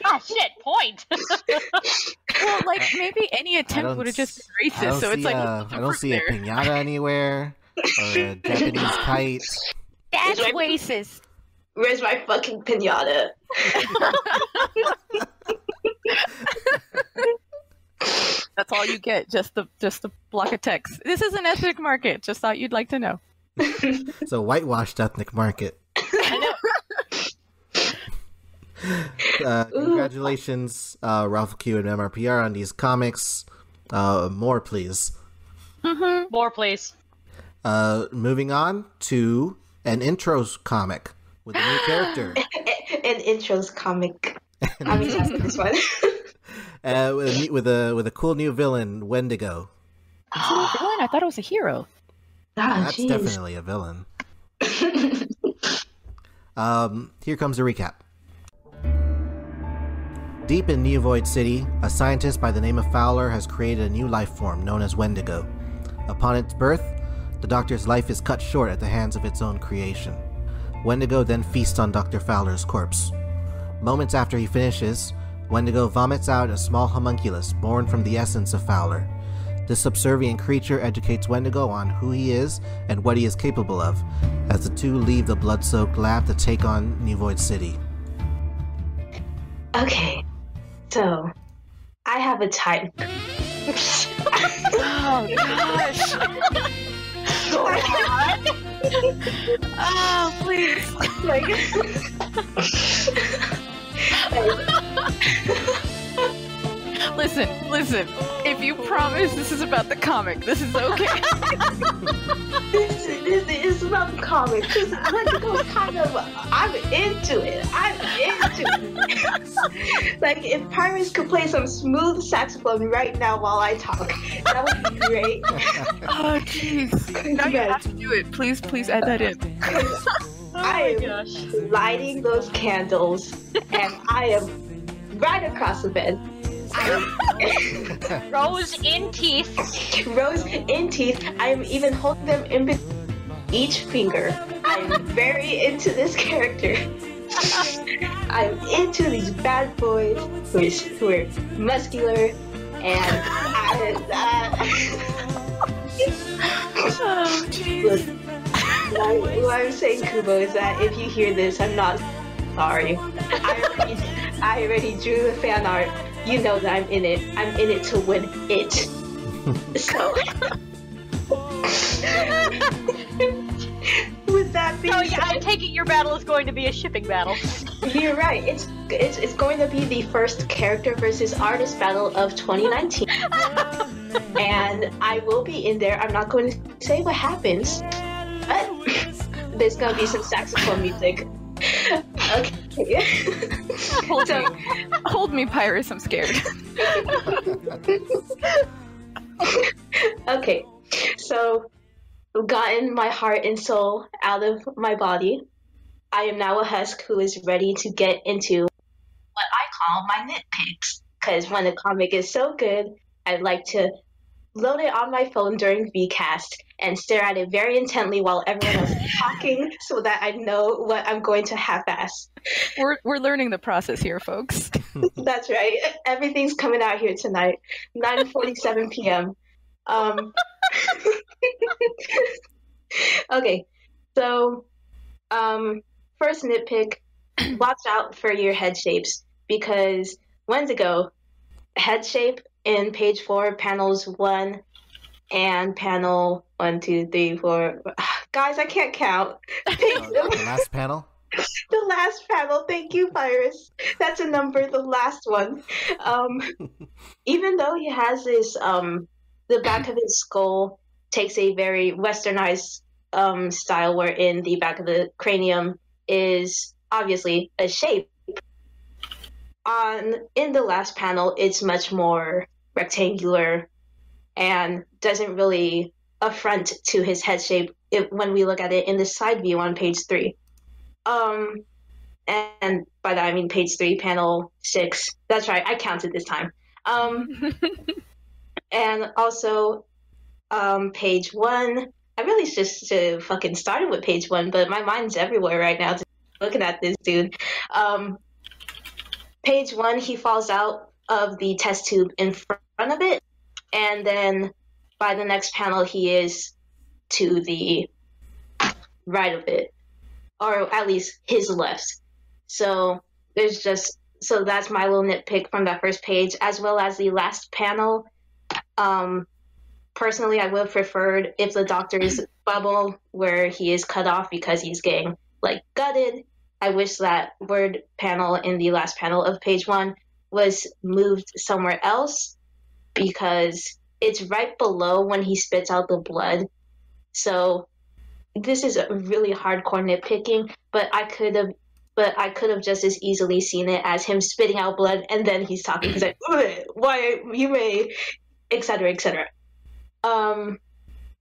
Oh shit! Point. Well, like, maybe any attempt would have just been racist. So it's like I don't see a piñata anywhere or a Japanese kite. That's racist. Where's my fucking piñata? That's all you get. Just the block of text. This is an ethnic market. Just thought you'd like to know. It's a whitewashed ethnic market. I know. Congratulations, Ralph Q and MRPR on these comics. More, please. Mm-hmm. More, please. Moving on to an intros comic with a new character. An intros comic. I'm excited for this one. With a cool new villain, Wendigo. Is it a villain? I thought it was a hero. That's definitely a villain. Here comes a recap. Deep in New Void City, a scientist by the name of Fowler has created a new life form known as Wendigo. Upon its birth, the Doctor's life is cut short at the hands of its own creation. Wendigo then feasts on Dr. Fowler's corpse. Moments after he finishes, Wendigo vomits out a small homunculus born from the essence of Fowler. This subservient creature educates Wendigo on who he is and what he is capable of, as the two leave the blood-soaked lab to take on New Void City. Okay, so I have a type. Oh gosh! Oh please! Listen. If you promise this is about the comic, this is okay. This is about the comic. Wendigo's kind of. I'm into it. Like, if Pirates could play some smooth saxophone right now while I talk, that would be great. Oh jeez! Now you have to do it. Please add that in. I am lighting those candles, and I am right across the bed. Rose in teeth. Rose in teeth. I am even holding them in between each finger. I'm very into this character. I'm into these bad boys who are muscular and oh jeez. What I'm saying, Kubo, is that if you hear this, I'm not sorry. I already drew the fan art. You know that I'm in it. I'm in it to win it. So, with that So yeah, I take it your battle is going to be a shipping battle. You're right. It's going to be the first character versus artist battle of 2019. And I will be in there. I'm not going to say what happens, but there's going to be some saxophone music. Okay. Hold me, Pyrus. I'm scared. Okay. So, I've gotten my heart and soul out of my body. I am now a husk who is ready to get into what I call my nitpicks. Because when a comic is so good, I'd like to load it on my phone during VCast and stare at it very intently while everyone else is talking so that I know what I'm going to half-ass. We're learning the process here, folks. That's right. Everything's coming out here tonight. 9:47 p.m. Okay, so first nitpick, watch out for your head shapes because Wendigo head shape in page 4, panels 1 and panel 1, 2, 3, 4. Guys, I can't count. The last panel? The last panel, thank you, Pyrus. That's a number, the last one. Even though he has this, the back of his skull takes a very westernized style wherein the back of the cranium is obviously a shape. In the last panel, it's much more rectangular and doesn't really affront to his head shape when we look at it in the side view on page 3. And by that I mean page 3, panel 6. That's right, I counted this time. And also page 1. I really just fucking started with page 1, but my mind's everywhere right now looking at this dude. Page 1, he falls out of the test tube in front of it, and then by the next panel, he is to the right of it, or at least his left. So that's my little nitpick from that first page, as well as the last panel. Personally, I would have preferred if the doctor's bubble where he is cut off because he's getting gutted. I wish that word panel in the last panel of page 1 was moved somewhere else because it's right below when he spits out the blood. So this is a really hardcore nitpicking, but I could have just as easily seen it as him spitting out blood and then he's talking. He's like, why you may, etc., etc.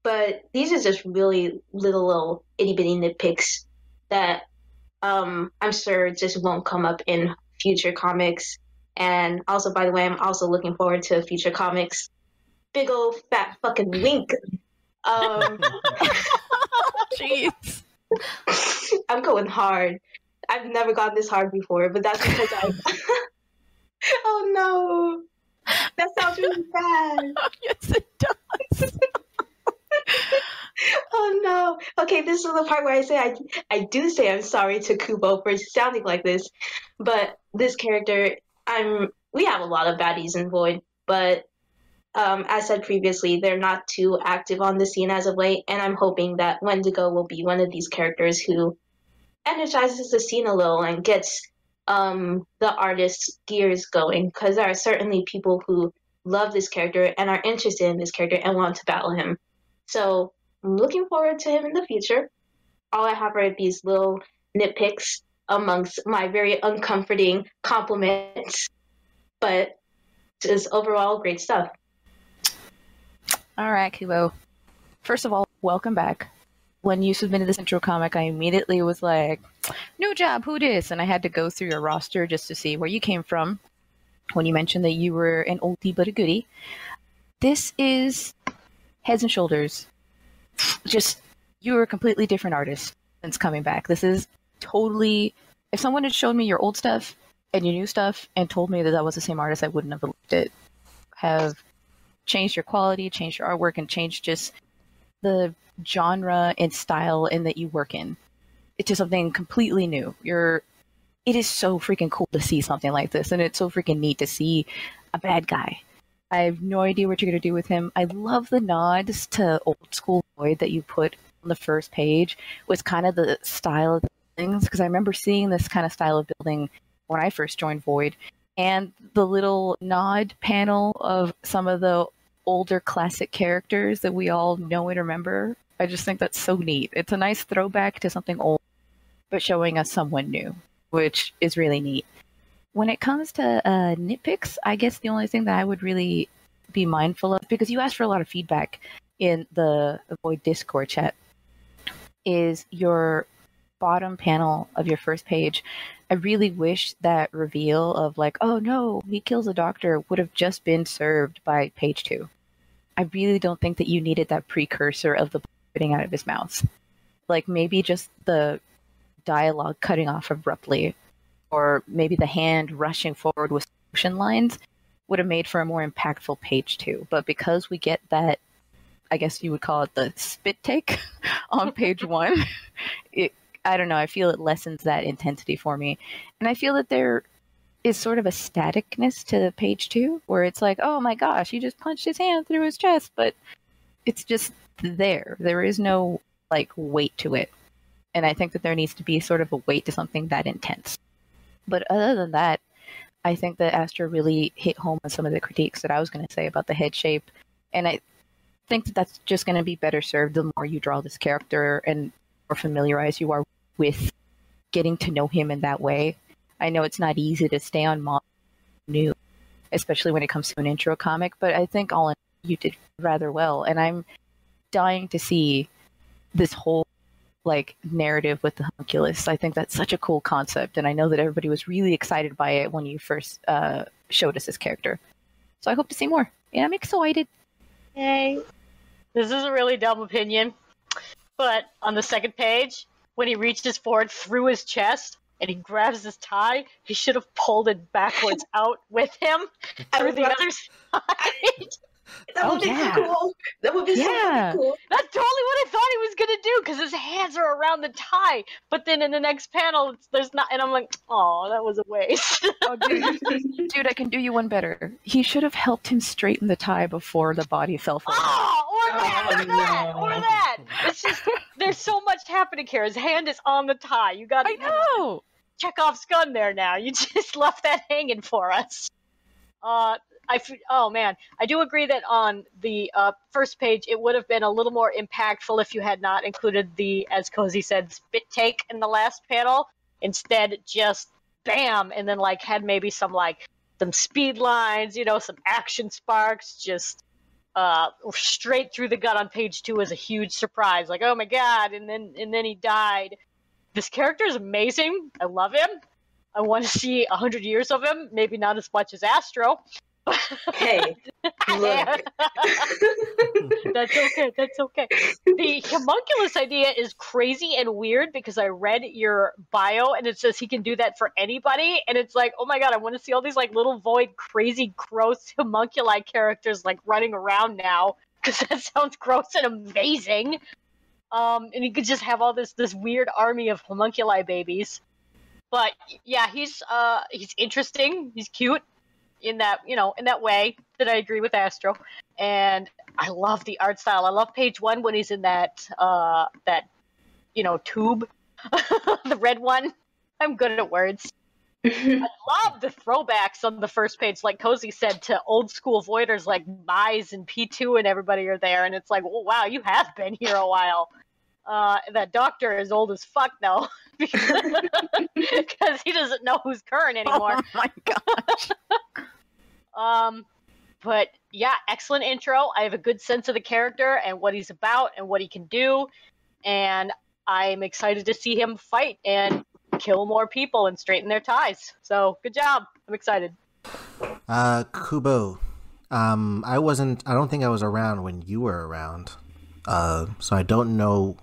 But these are just really little itty bitty nitpicks that I'm sure just won't come up in future comics. And also, by the way, I'm also looking forward to future comics. Big old fat fucking wink. Jeez. I'm going hard. I've never gone this hard before, but that's because I... Oh no! That sounds really bad. Yes, it does. Oh no. Okay, this is the part where I say I do say I'm sorry to Kubo for sounding like this, but this character, we have a lot of baddies in Void, but as said previously, they're not too active on the scene as of late, and I'm hoping that Wendigo will be one of these characters who energizes the scene a little and gets the artist's gears going, because there are certainly people who love this character and are interested in this character and want to battle him. So I'm looking forward to him in the future. All I have are these little nitpicks amongst my very uncomforting compliments, but just overall great stuff. All right, Kubo. First of all, welcome back. When you submitted this intro comic, I immediately was like, new job, who dis? And I had to go through your roster just to see where you came from when you mentioned that you were an oldie but a goodie. This is heads and shoulders. Just, you're a completely different artist since coming back. This is totally... If someone had shown me your old stuff and your new stuff and told me that that was the same artist, I wouldn't have believed it. Have changed your quality, changed your artwork, and changed just the genre and style in that you work in. It's just something completely new. It is so freaking cool to see something like this, and it's so freaking neat to see a bad guy. I have no idea what you're going to do with him. I love the nods to old school Void that you put on the first page was kind of the style of things, because I remember seeing this kind of style of building when I first joined Void, and the little nod panel of some of the older classic characters that we all know and remember. I just think that's so neat. It's a nice throwback to something old, but showing us someone new, which is really neat. When it comes to nitpicks, I guess the only thing that I would really be mindful of, because you asked for a lot of feedback in the Void Discord chat, is your bottom panel of your first page. I really wish that reveal of like, oh no, he kills a doctor would have just been served by page 2. I really don't think that you needed that precursor of the spitting out of his mouth. Like maybe just the dialogue cutting off abruptly, or maybe the hand rushing forward with motion lines would have made for a more impactful page 2. But because we get that, I guess you would call it the spit take on page 1, I don't know, I feel it lessens that intensity for me. And I feel that there is sort of a staticness to page 2, where it's like, oh my gosh, he just punched his hand through his chest, but it's just there. There is no, like, weight to it. And I think that there needs to be sort of a weight to something that intense. But other than that, I think that Astro really hit home on some of the critiques that I was going to say about the head shape. And I think that that's just going to be better served the more you draw this character and more familiarized you are with getting to know him in that way. I know it's not easy to stay on model new, especially when it comes to an intro comic, but I think all in all, you did rather well. And I'm dying to see this whole like narrative with the homunculus. I think that's such a cool concept, and I know that everybody was really excited by it when you first showed us this character. So I hope to see more, and I'm excited. Yay. This is a really dumb opinion, but on the second page, when he reaches forward through his chest and he grabs his tie, he should have pulled it backwards out with him through the other side. That would be cool. That would be so cool. That's totally what I thought he was gonna do, because his hands are around the tie. But then in the next panel, there's not, and I'm like, oh, that was a waste. Oh, dude, I can do you one better. He should have helped him straighten the tie before the body fell forward. Oh, or that. It's just there's so much happening here. His hand is on the tie. You got. I know. Chekhov's gun there now. You just left that hanging for us. Oh man, I do agree that on the first page it would have been a little more impactful if you had not included the, as Cozy said, spit take in the last panel. Instead, just bam, and then like had maybe some speed lines, some action sparks, just straight through the gut on page 2 is a huge surprise. Like, oh my god, and then he died. This character is amazing. I love him. I want to see 100 years of him. Maybe not as much as Astro. Hey, look. That's okay. The homunculus idea is crazy and weird, because I read your bio and it says he can do that for anybody, and it's like, oh my god, I want to see all these like little void crazy gross homunculi characters like running around now, because that sounds gross and amazing. And you could just have all this weird army of homunculi babies. But yeah, he's interesting. He's cute in that way that I agree with Astro. And I love the art style. I love page 1 when he's in that tube, the red one. I'm good at words. I love the throwbacks on the first page, like Cozy said, to old school voiders like Mize and P2 and everybody are there. And it's like, oh wow, you have been here a while. That doctor is old as fuck now, because he doesn't know who's current anymore. Oh my gosh. But yeah, excellent intro. I have a good sense of the character and what he's about and what he can do, and I'm excited to see him fight and kill more people and straighten their ties. So good job. I'm excited. Kubo, I don't think I was around when you were around, so I don't know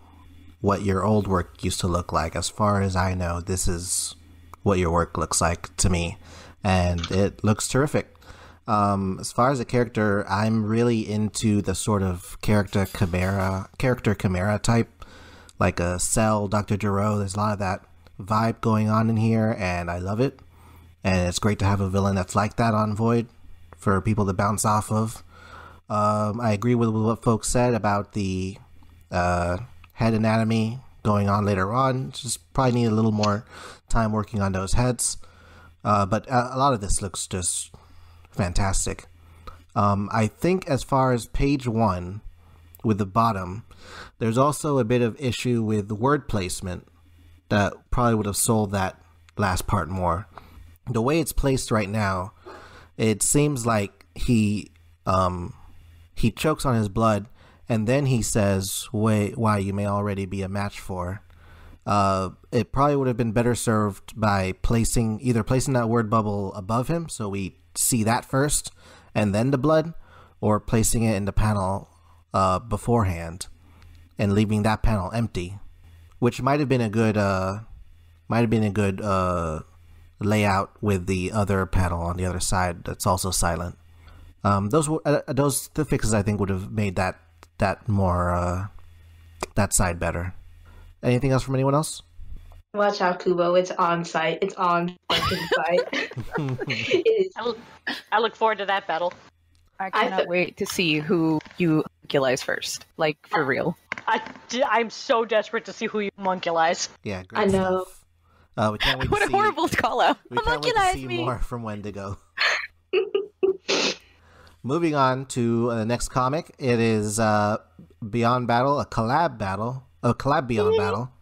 what your old work used to look like. As far as I know, this is what your work looks like to me, and it looks terrific. As far as a character, I'm really into the sort of character chimera type, like a Cell, Dr. Gero. There's a lot of that vibe going on in here, and I love it. And it's great to have a villain that's like that on Void for people to bounce off of. I agree with what folks said about the head anatomy going on later on. Just probably need a little more time working on those heads. But a lot of this looks just fantastic. I think as far as page 1 with the bottom, there's also a bit of issue with the word placement that probably would have sold that last part more. The way it's placed right now, it seems like he chokes on his blood, and then he says, why you may already be a match for. It probably would have been better served by placing that word bubble above him, so we see that first, and then the blood, or placing it in the panel beforehand, and leaving that panel empty, which might have been a good layout with the other panel on the other side that's also silent. Those fixes I think would have made that more that side better. Anything else from anyone else? Watch out, Kubo. It's on site. It's on fucking site. It is. I look forward to that battle. I cannot wait to see who you homunculi first. Like, for real. I'm so desperate to see who you homunculi. Yeah, great I know. stuff. We can't wait What to a see, horrible call out. We can't wait to see more from Wendigo. Moving on to the next comic. It is Beyond Battle, a collab Beyond Battle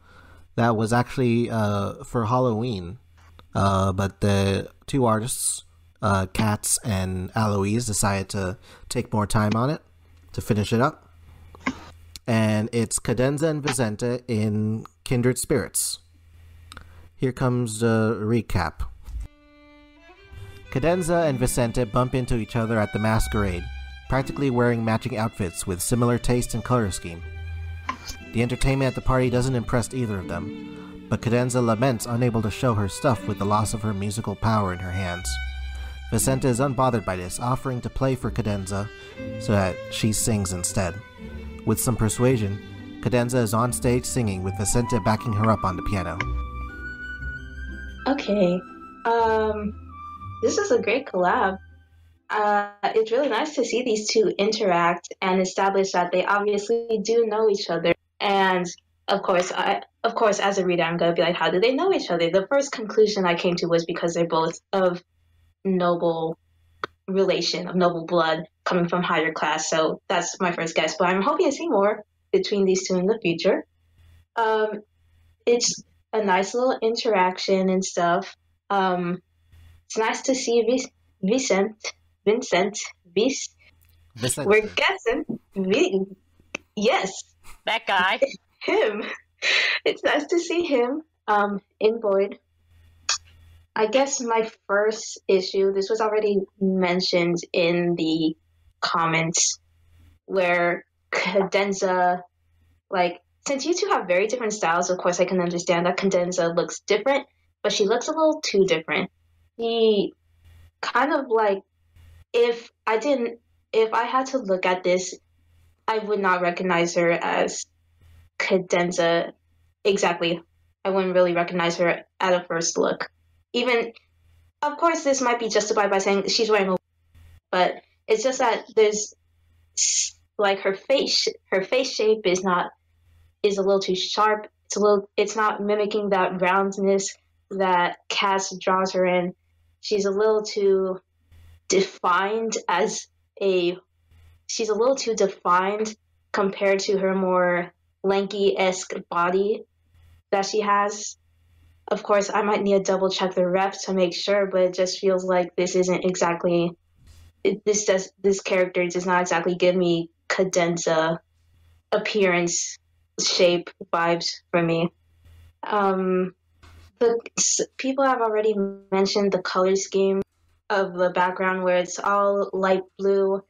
that was actually for Halloween. But the two artists, Katz and Aloise, decided to take more time on it to finish it up. And it's Cadenza and Vicente in Kindred Spirits. Here comes the recap. Cadenza and Vicente bump into each other at the masquerade, practically wearing matching outfits with similar taste and color scheme. The entertainment at the party doesn't impress either of them, but Cadenza laments unable to show her stuff with the loss of her musical power in her hands. Vicente is unbothered by this, offering to play for Cadenza so that she sings instead. With some persuasion, Cadenza is on stage singing with Vicente backing her up on the piano. Okay. This is a great collab. It's really nice to see these two interact and establish that they obviously do know each other. And of course, as a reader, I'm gonna be like, how do they know each other? The first conclusion I came to was because they're both of noble relation, of noble blood, coming from higher class. So that's my first guess. But I'm hoping to see more between these two in the future. It's a nice little interaction and stuff. It's nice to see Vincent. We're guessing. Yes. That guy. Him. It's nice to see him in Void. I guess my first issue, this was already mentioned in the comments, where Cadenza, like, since you two have very different styles, of course I can understand that Cadenza looks different, but she looks a little too different. He kind of like, if I had to look at this, I would not recognize her as Cadenza exactly. I wouldn't really recognize her at a first look. Even, of course, this might be justified by saying she's wearing a, but it's just that there's, like, her face shape is a little too sharp. It's not mimicking that roundness that Cass draws her in. She's a little too defined compared to her more lanky-esque body that she has. Of course, I might need to double check the ref to make sure, but it just feels like this isn't exactly. This character does not exactly give me Cadenza appearance, shape, vibes for me. The people have already mentioned the color scheme of the background, where it's all light blue,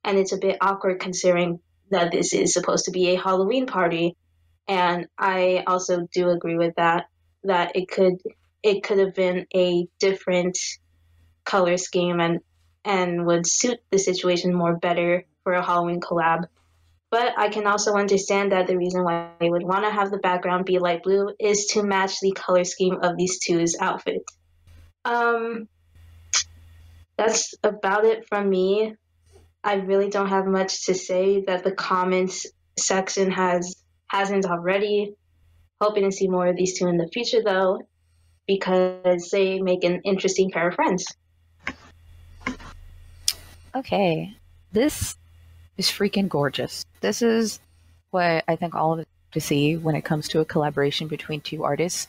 and it's a bit awkward considering that this is supposed to be a Halloween party. And I also do agree with that it could have been a different color scheme and would suit the situation more better for a Halloween collab. But I can also understand that the reason why they would want to have the background be light blue is to match the color scheme of these two's outfit. That's about it from me. I really don't have much to say that the comments section has hasn't already. Hoping to see more of these two in the future, though, because they make an interesting pair of friends. Okay, this is freaking gorgeous. This is what I think all of us to see when it comes to a collaboration between two artists.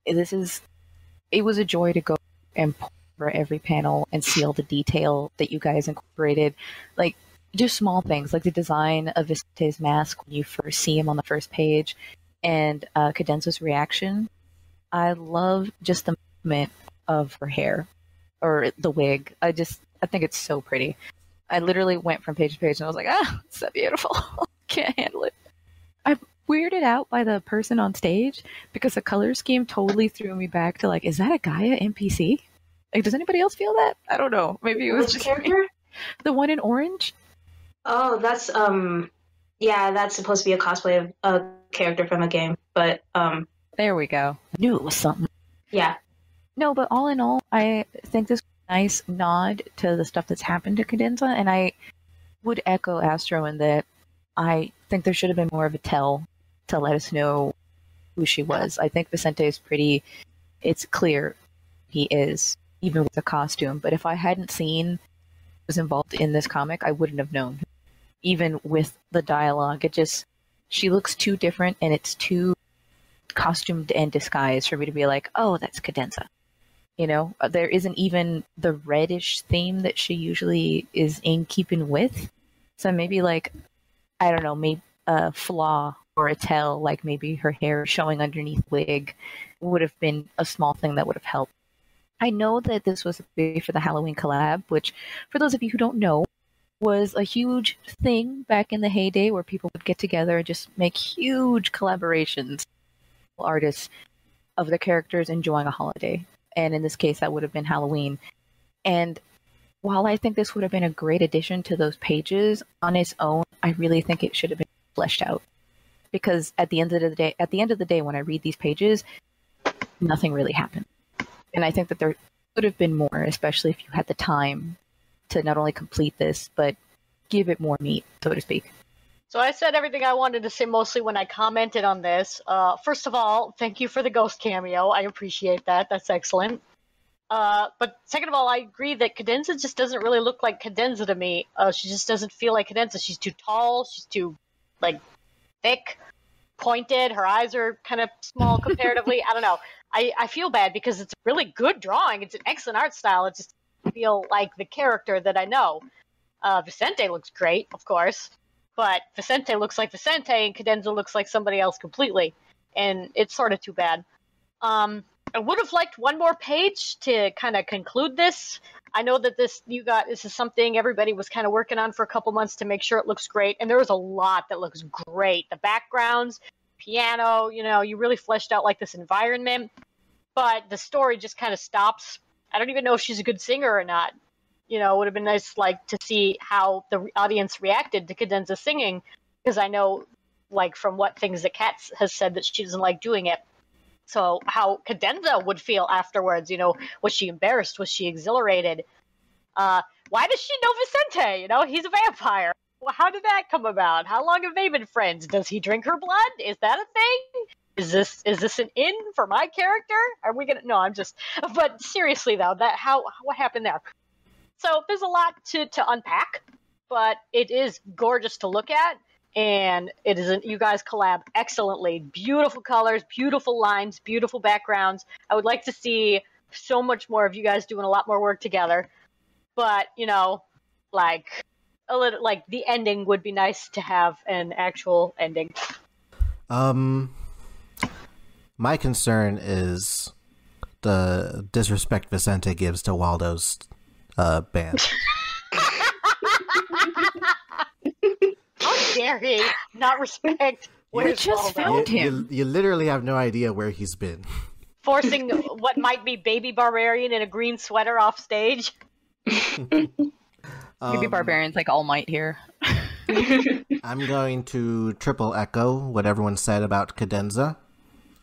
It was a joy to go and pour over every panel and see all the detail that you guys incorporated. Like, just small things, like the design of Vicente's mask when you first see him on the first page, and Cadenza's reaction. I love just the movement of her hair, or the wig. I think it's so pretty. I literally went from page to page and I was like, it's so beautiful. Can't handle it. I'm weirded out by the person on stage because the color scheme totally threw me back to like, is that a Gaia NPC? Like, does anybody else feel that? I don't know. Maybe it was just character? Me. The one in orange? Oh, that's that's supposed to be a cosplay of a character from a game, but there we go. I knew it was something. Yeah. No, but all in all, I think this was a nice nod to the stuff that's happened to Cadenza, and I would echo Astro in that I think there should have been more of a tell to let us know who she was. I think Vicente is it's clear he is, even with the costume, but if I hadn't seen was involved in this comic, I wouldn't have known. Even with the dialogue, she looks too different, and it's too costumed and disguised for me to be like, oh, that's Cadenza. You know, there isn't even the reddish theme that she usually is in keeping with. So maybe like, I don't know, maybe a flaw or a tell, like maybe her hair showing underneath wig would have been a small thing that would have helped. I know that this was big for the Halloween collab, which, for those of you who don't know, was a huge thing back in the heyday where people would get together and just make huge collaborations. Artists of the characters enjoying a holiday. And in this case, that would have been Halloween. And while I think this would have been a great addition to those pages on its own, I really think it should have been fleshed out. Because at the end of the day, when I read these pages, nothing really happened. And I think that there could have been more, especially if you had the time to not only complete this, but give it more meat, so to speak. So I said everything I wanted to say mostly when I commented on this. First of all, thank you for the ghost cameo. I appreciate that. That's excellent. But second of all, I agree that Cadenza just doesn't really look like Cadenza to me. She just doesn't feel like Cadenza. She's too tall. She's too, thick, pointed. Her eyes are kind of small comparatively. I don't know. I feel bad because it's a really good drawing. It's an excellent art style. It just feel like the character that I know. Vicente looks great, of course. But Vicente looks like Vicente, and Cadenza looks like somebody else completely. And it's sort of too bad. I would have liked one more page to kind of conclude this. I know that this is something everybody was kind of working on for a couple months to make sure it looks great. And there was a lot that looks great. The backgrounds, piano, you really fleshed out this environment. But the story just kind of stops. I don't even know if she's a good singer or not. It would have been nice, to see how the audience reacted to Cadenza singing, because I know, from what things that Kat has said that she doesn't like doing it. So how Cadenza would feel afterwards, was she embarrassed? Was she exhilarated? Why does she know Vicente? He's a vampire. Well, how did that come about? How long have they been friends? Does he drink her blood? Is that a thing? Is this an in for my character? Are we gonna? No, but seriously though, what happened there? So there's a lot to unpack, but it is gorgeous to look at, and you guys collab excellently. Beautiful colors, beautiful lines, beautiful backgrounds. I would like to see so much more of you guys doing a lot more work together, but a little the ending would be nice to have an actual ending. My concern is the disrespect Vicente gives to Waldo's band. How dare he not respect We just found him. You literally have no idea where he's been. Forcing what might be Baby Barbarian in a green sweater off stage. Baby Barbarian's like All Might here. I'm going to triple echo what everyone said about Cadenza.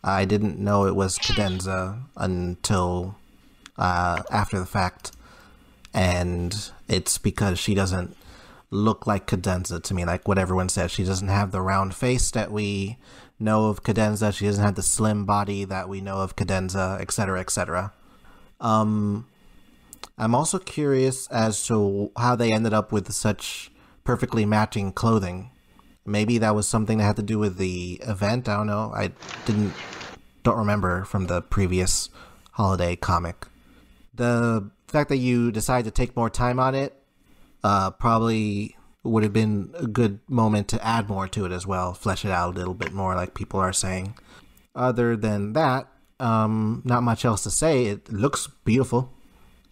I didn't know it was Cadenza until after the fact. And it's because she doesn't look like Cadenza to me, like what everyone says. She doesn't have the round face that we know of Cadenza. She doesn't have the slim body that we know of Cadenza, etc., etc. I'm also curious as to how they ended up with such perfectly matching clothing. Maybe that was something that had to do with the event. I don't know. I don't remember from the previous holiday comic. The fact that you decided to take more time on it probably would have been a good moment to add more to it as well, flesh it out a little bit more, like people are saying. Other than that, not much else to say. It looks beautiful.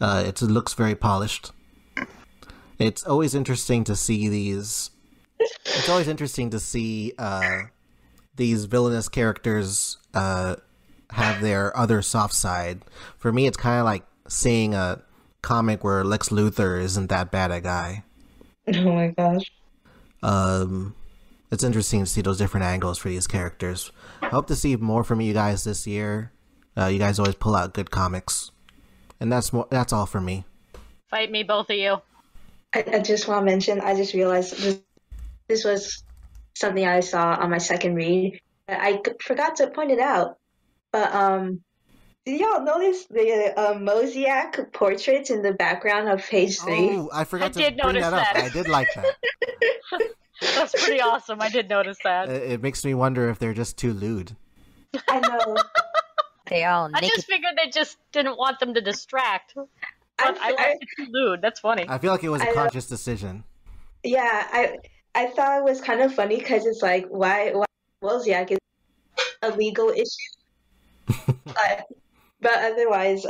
It looks very polished. It's always interesting to see these. It's always interesting to see these villainous characters have their other soft side. For me, it's kind of like seeing a comic where Lex Luthor isn't that bad a guy. Oh my gosh. It's interesting to see those different angles for these characters. I hope to see more from you guys this year. You guys always pull out good comics. And that's all for me. Fight me, both of you. I just want to mention, I just realized this was something I saw on my second read. I forgot to point it out. But did y'all notice the Mosaic portraits in the background of page 3? Oh, I forgot to bring that up. I did like that. That's pretty awesome. I did notice that. It makes me wonder if they're just too lewd. I know. They all naked. I just figured they just didn't want them to distract. But I like it too lewd. That's funny. I feel like it was a conscious decision. Yeah, I thought it was kind of funny because it's like, why Wozniak is a legal issue. But otherwise,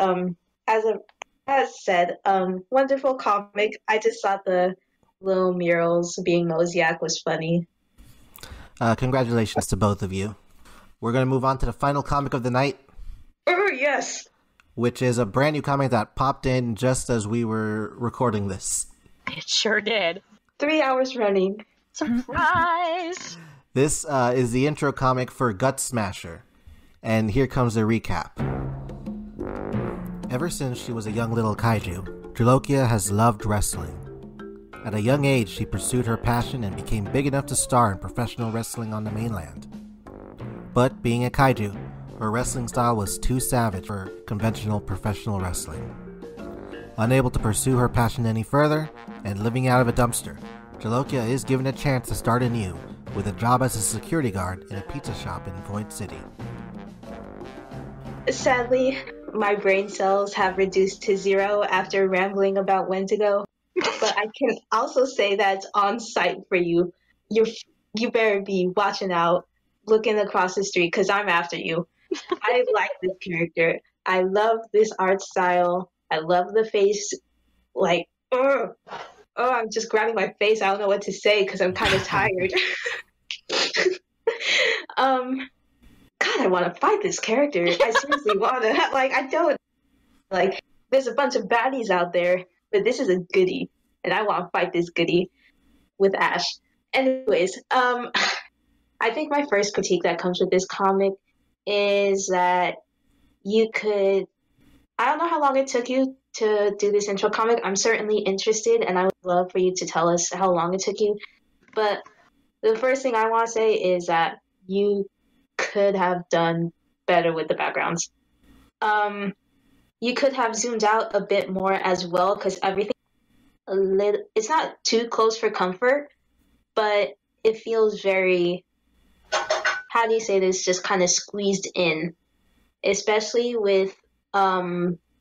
as said, wonderful comic. I just thought the little murals being Mosaic was funny. Congratulations to both of you. We're going to move on to the final comic of the night. Oh, yes. Which is a brand new comic that popped in just as we were recording this. It sure did. 3 hours running. Surprise! This is the intro comic for Gut Smasher. And here comes the recap. Ever since she was a young little kaiju, Jalokia has loved wrestling. At a young age, she pursued her passion and became big enough to star in professional wrestling on the mainland. But being a kaiju, her wrestling style was too savage for conventional professional wrestling. Unable to pursue her passion any further, and living out of a dumpster, Jalokia is given a chance to start anew with a job as a security guard in a pizza shop in Void City. Sadly, my brain cells have reduced to 0 after rambling about Wendigo. But I can also say that's on site for you. You better be watching out, looking across the street, because I'm after you. I like this character. I love this art style. I love the face. Like, I'm just grabbing my face. I don't know what to say because I'm kind of tired. God, I want to fight this character. I seriously want to. I don't. There's a bunch of baddies out there, but this is a goodie, and I want to fight this goodie with Ash. Anyways, I think my first critique that comes with this comic is that you could. I don't know how long it took you to do this intro comic. I'm certainly interested, and I would love for you to tell us how long it took you. But the first thing I want to say is that you could have done better with the backgrounds. You could have zoomed out a bit more as well, because everything it's not too close for comfort, but it feels very, how do you say this, just kind of squeezed in, especially with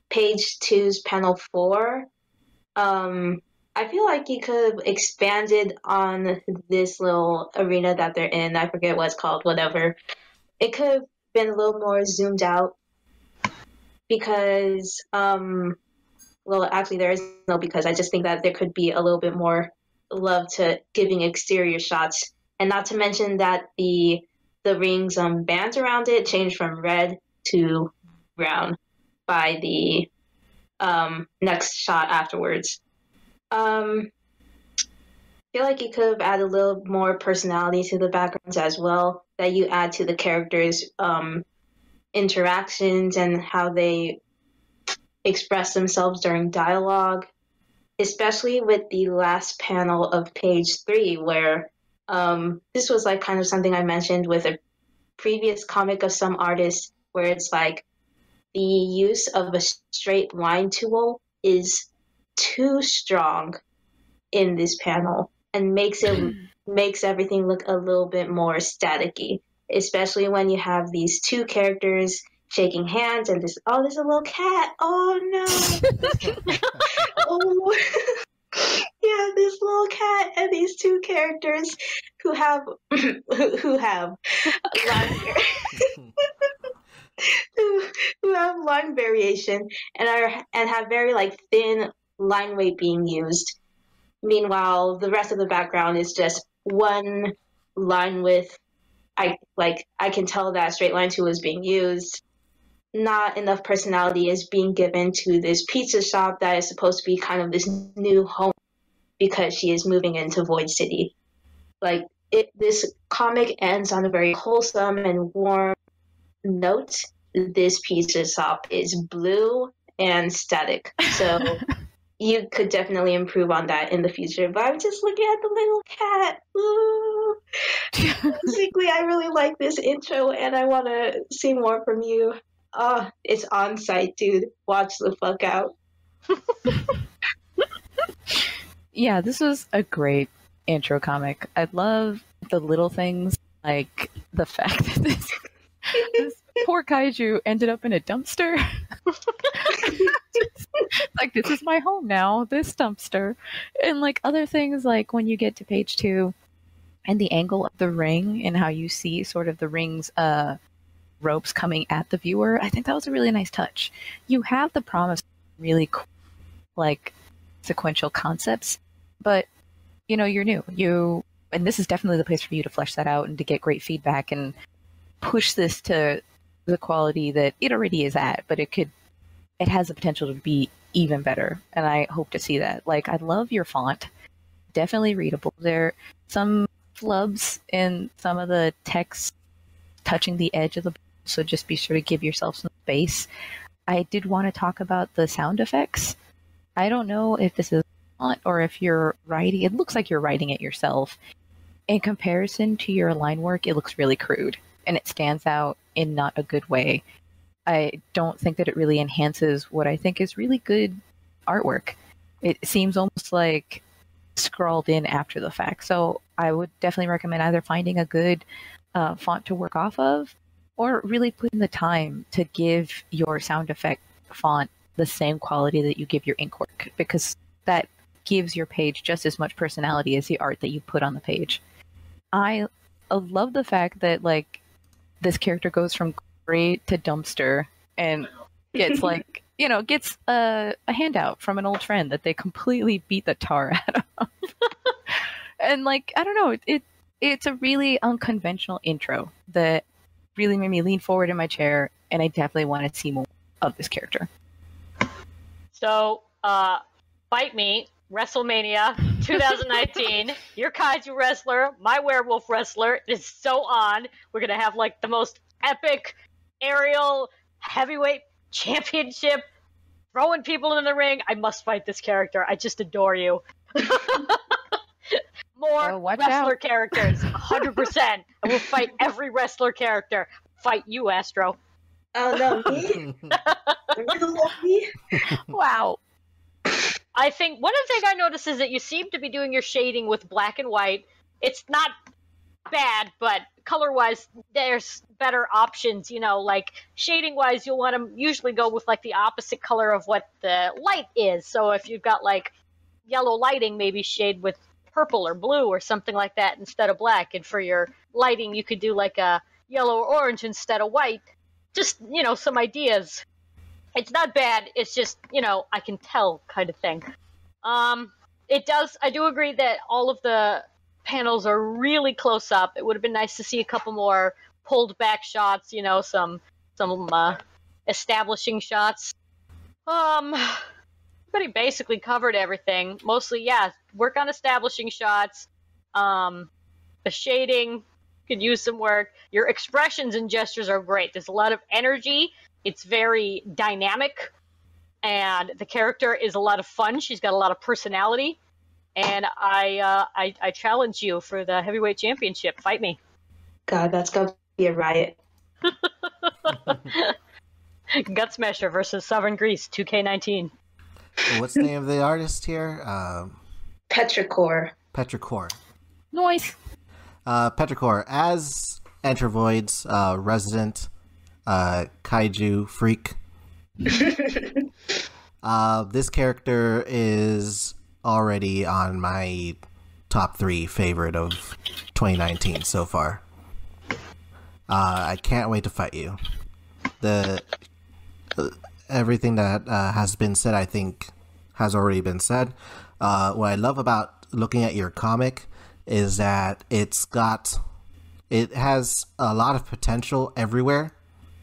page 2's panel 4. I feel like you could have expanded on this little arena that they're in. I forget what it's called, whatever. It could have been a little more zoomed out because, well, actually there is no because. I just think that there could be a little bit more love to giving exterior shots. And not to mention that the ring's bands around it changed from red to brown by the next shot afterwards. I feel like you could have added a little more personality to the backgrounds as well, that you add to the characters' interactions and how they express themselves during dialogue. especially with the last panel of page 3, where this was like kind of something I mentioned with a previous comic of some artists, where it's like the use of a straight line tool is too strong in this panel and makes everything look a little bit more staticky, especially when you have these two characters shaking hands and there's a little cat. Oh no. Oh yeah, this little cat and these two characters who have who have line variation and have very like thin line weight being used. Meanwhile, the rest of the background is just one line width. I can tell that straight line tool is being used. Not enough personality is being given to this pizza shop that is supposed to be kind of this new home because she is moving into Void City. Like this comic ends on a very wholesome and warm note. This pizza shop is blue and static, so you could definitely improve on that in the future. But I'm just looking at the little cat. Ooh. Basically, I really like this intro, and I want to see more from you. Oh, it's on site, dude. Watch the fuck out. Yeah, this was a great intro comic. I love the little things, like the fact that this poor kaiju ended up in a dumpster. Like, this is my home now, this dumpster. And like other things, like when you get to page 2 and the angle of the ring and how you see sort of the ring's ropes coming at the viewer, I think that was a really nice touch. You have the promise of really cool, like, sequential concepts, but you know, you're new. And this is definitely the place for you to flesh that out and to get great feedback and push this to the quality that it already is at, but it has the potential to be even better. And I hope to see that. Like, I love your font. Definitely readable. There are some flubs in some of the text touching the edge of the book, so just be sure to give yourself some space. I did want to talk about the sound effects. I don't know if this is font or if you're writing. It looks like you're writing it yourself. In comparison to your line work, it looks really crude, and it stands out in not a good way. I don't think that it really enhances what I think is really good artwork. It seems almost like scrawled in after the fact. So I would definitely recommend either finding a good font to work off of, or really putting the time to give your sound effect font the same quality that you give your ink work, because that gives your page just as much personality as the art that you put on the page. I love the fact that, like, this character goes from great to dumpster and gets like, you know, gets a handout from an old friend that they completely beat the tar out of. And like, I don't know, it's a really unconventional intro that really made me lean forward in my chair, and I definitely want to see more of this character. So, Fight Me, WrestleMania 2019, your kaiju wrestler, my werewolf wrestler is so on. We're going to have like the most epic aerial heavyweight championship, throwing people in the ring. I must fight this character. I just adore you. More wrestler characters, 100%. I will fight every wrestler character. Fight you, Astro. Oh, no, me? Me? Wow. I think one of the things I noticed is that you seem to be doing your shading with black and white. It's not bad, but color-wise, there's better options, you know, like shading-wise, you'll want to usually go with like the opposite color of what the light is. So if you've got like yellow lighting, maybe shade with purple or blue or something like that instead of black. And for your lighting, you could do like a yellow or orange instead of white. Just, you know, some ideas. It's not bad. It's just, you know, I can tell kind of thing. I do agree that all of the panels are really close up. It would have been nice to see a couple more pulled back shots, you know, some establishing shots. Everybody basically covered everything. Mostly, yeah, work on establishing shots. The shading could use some work. Your expressions and gestures are great. There's a lot of energy. It's very dynamic. and the character is a lot of fun. She's got a lot of personality, and I challenge you for the heavyweight championship. Fight me. God, that's gonna be a riot. Gut Smasher versus Sovereign Grease 2K19. What's the name of the artist here? Petrichor. Petrichor. Noise. Petrichor, as Entervoid's resident kaiju freak, this character is already on my top 3 favorite of 2019 so far. I can't wait to fight you. Everything that has been said, I think, has already been said. What I love about looking at your comic is that it has a lot of potential everywhere,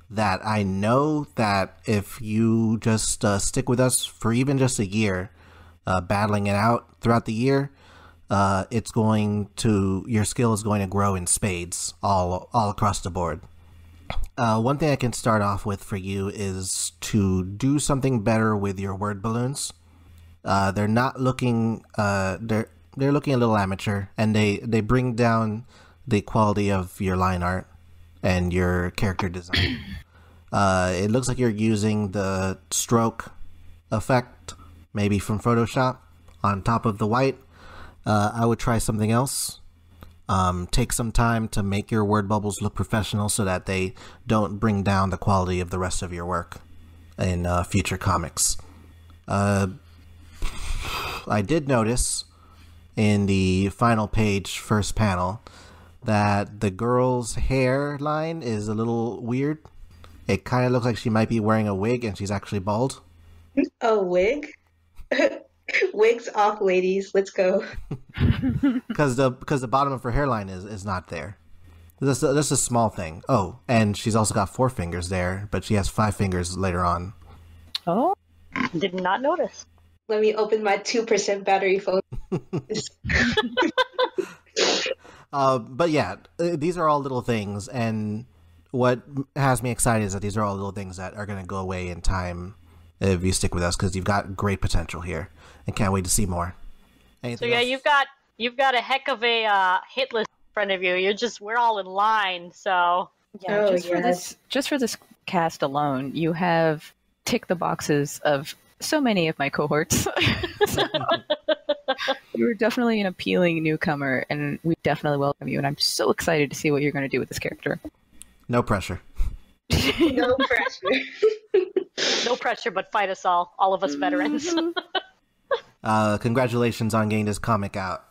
that I know that if you just stick with us for even just a year, battling it out throughout the year, your skill is going to grow in spades all across the board. One thing I can start off with for you is to do something better with your word balloons. They're not looking they're looking a little amateur, and they bring down the quality of your line art and your character design. It looks like you're using the stroke effect, maybe from Photoshop, on top of the white. I would try something else. Take some time to make your word bubbles look professional so that they don't bring down the quality of the rest of your work in future comics. I did notice in the final page, first panel, that the girl's hairline is a little weird. It kind of looks like she might be wearing a wig and she's actually bald. A wig? Wigs off, ladies. Let's go. Because the bottom of her hairline is not there. That's a small thing. Oh, and she's also got 4 fingers there, but she has 5 fingers later on. Oh, did not notice. Let me open my 2% battery phone. But yeah, these are all little things, and what has me excited is that these are all little things that are going to go away in time if you stick with us, because you've got great potential here, and can't wait to see more. Anything else? you've got a heck of a hit list in front of you. We're all in line, so yeah. Just for this cast alone, you have ticked the boxes of so many of my cohorts. So, you're definitely an appealing newcomer, and we definitely welcome you. And I'm so excited to see what you're going to do with this character. No pressure. No pressure. No pressure, but fight us all of us veterans. Congratulations on getting this comic out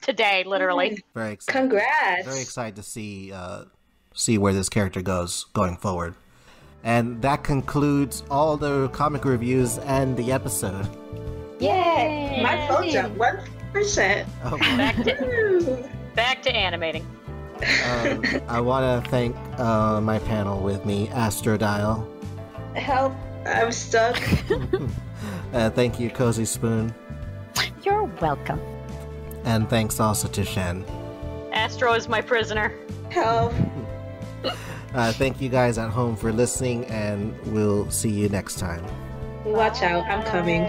Today, literally. Very excited. Congrats. Very excited to see where this character goes going forward. And that concludes all the comic reviews and the episode. Yay! My phone's at 1%. Oh, Back to animating. I want to thank my panel with me, Astrodile. Help! I'm stuck. Thank you, Kozispoon. You're welcome. And thanks also to Shen. Astro is my prisoner. Help! Thank you guys at home for listening, and we'll see you next time. Watch out, I'm coming.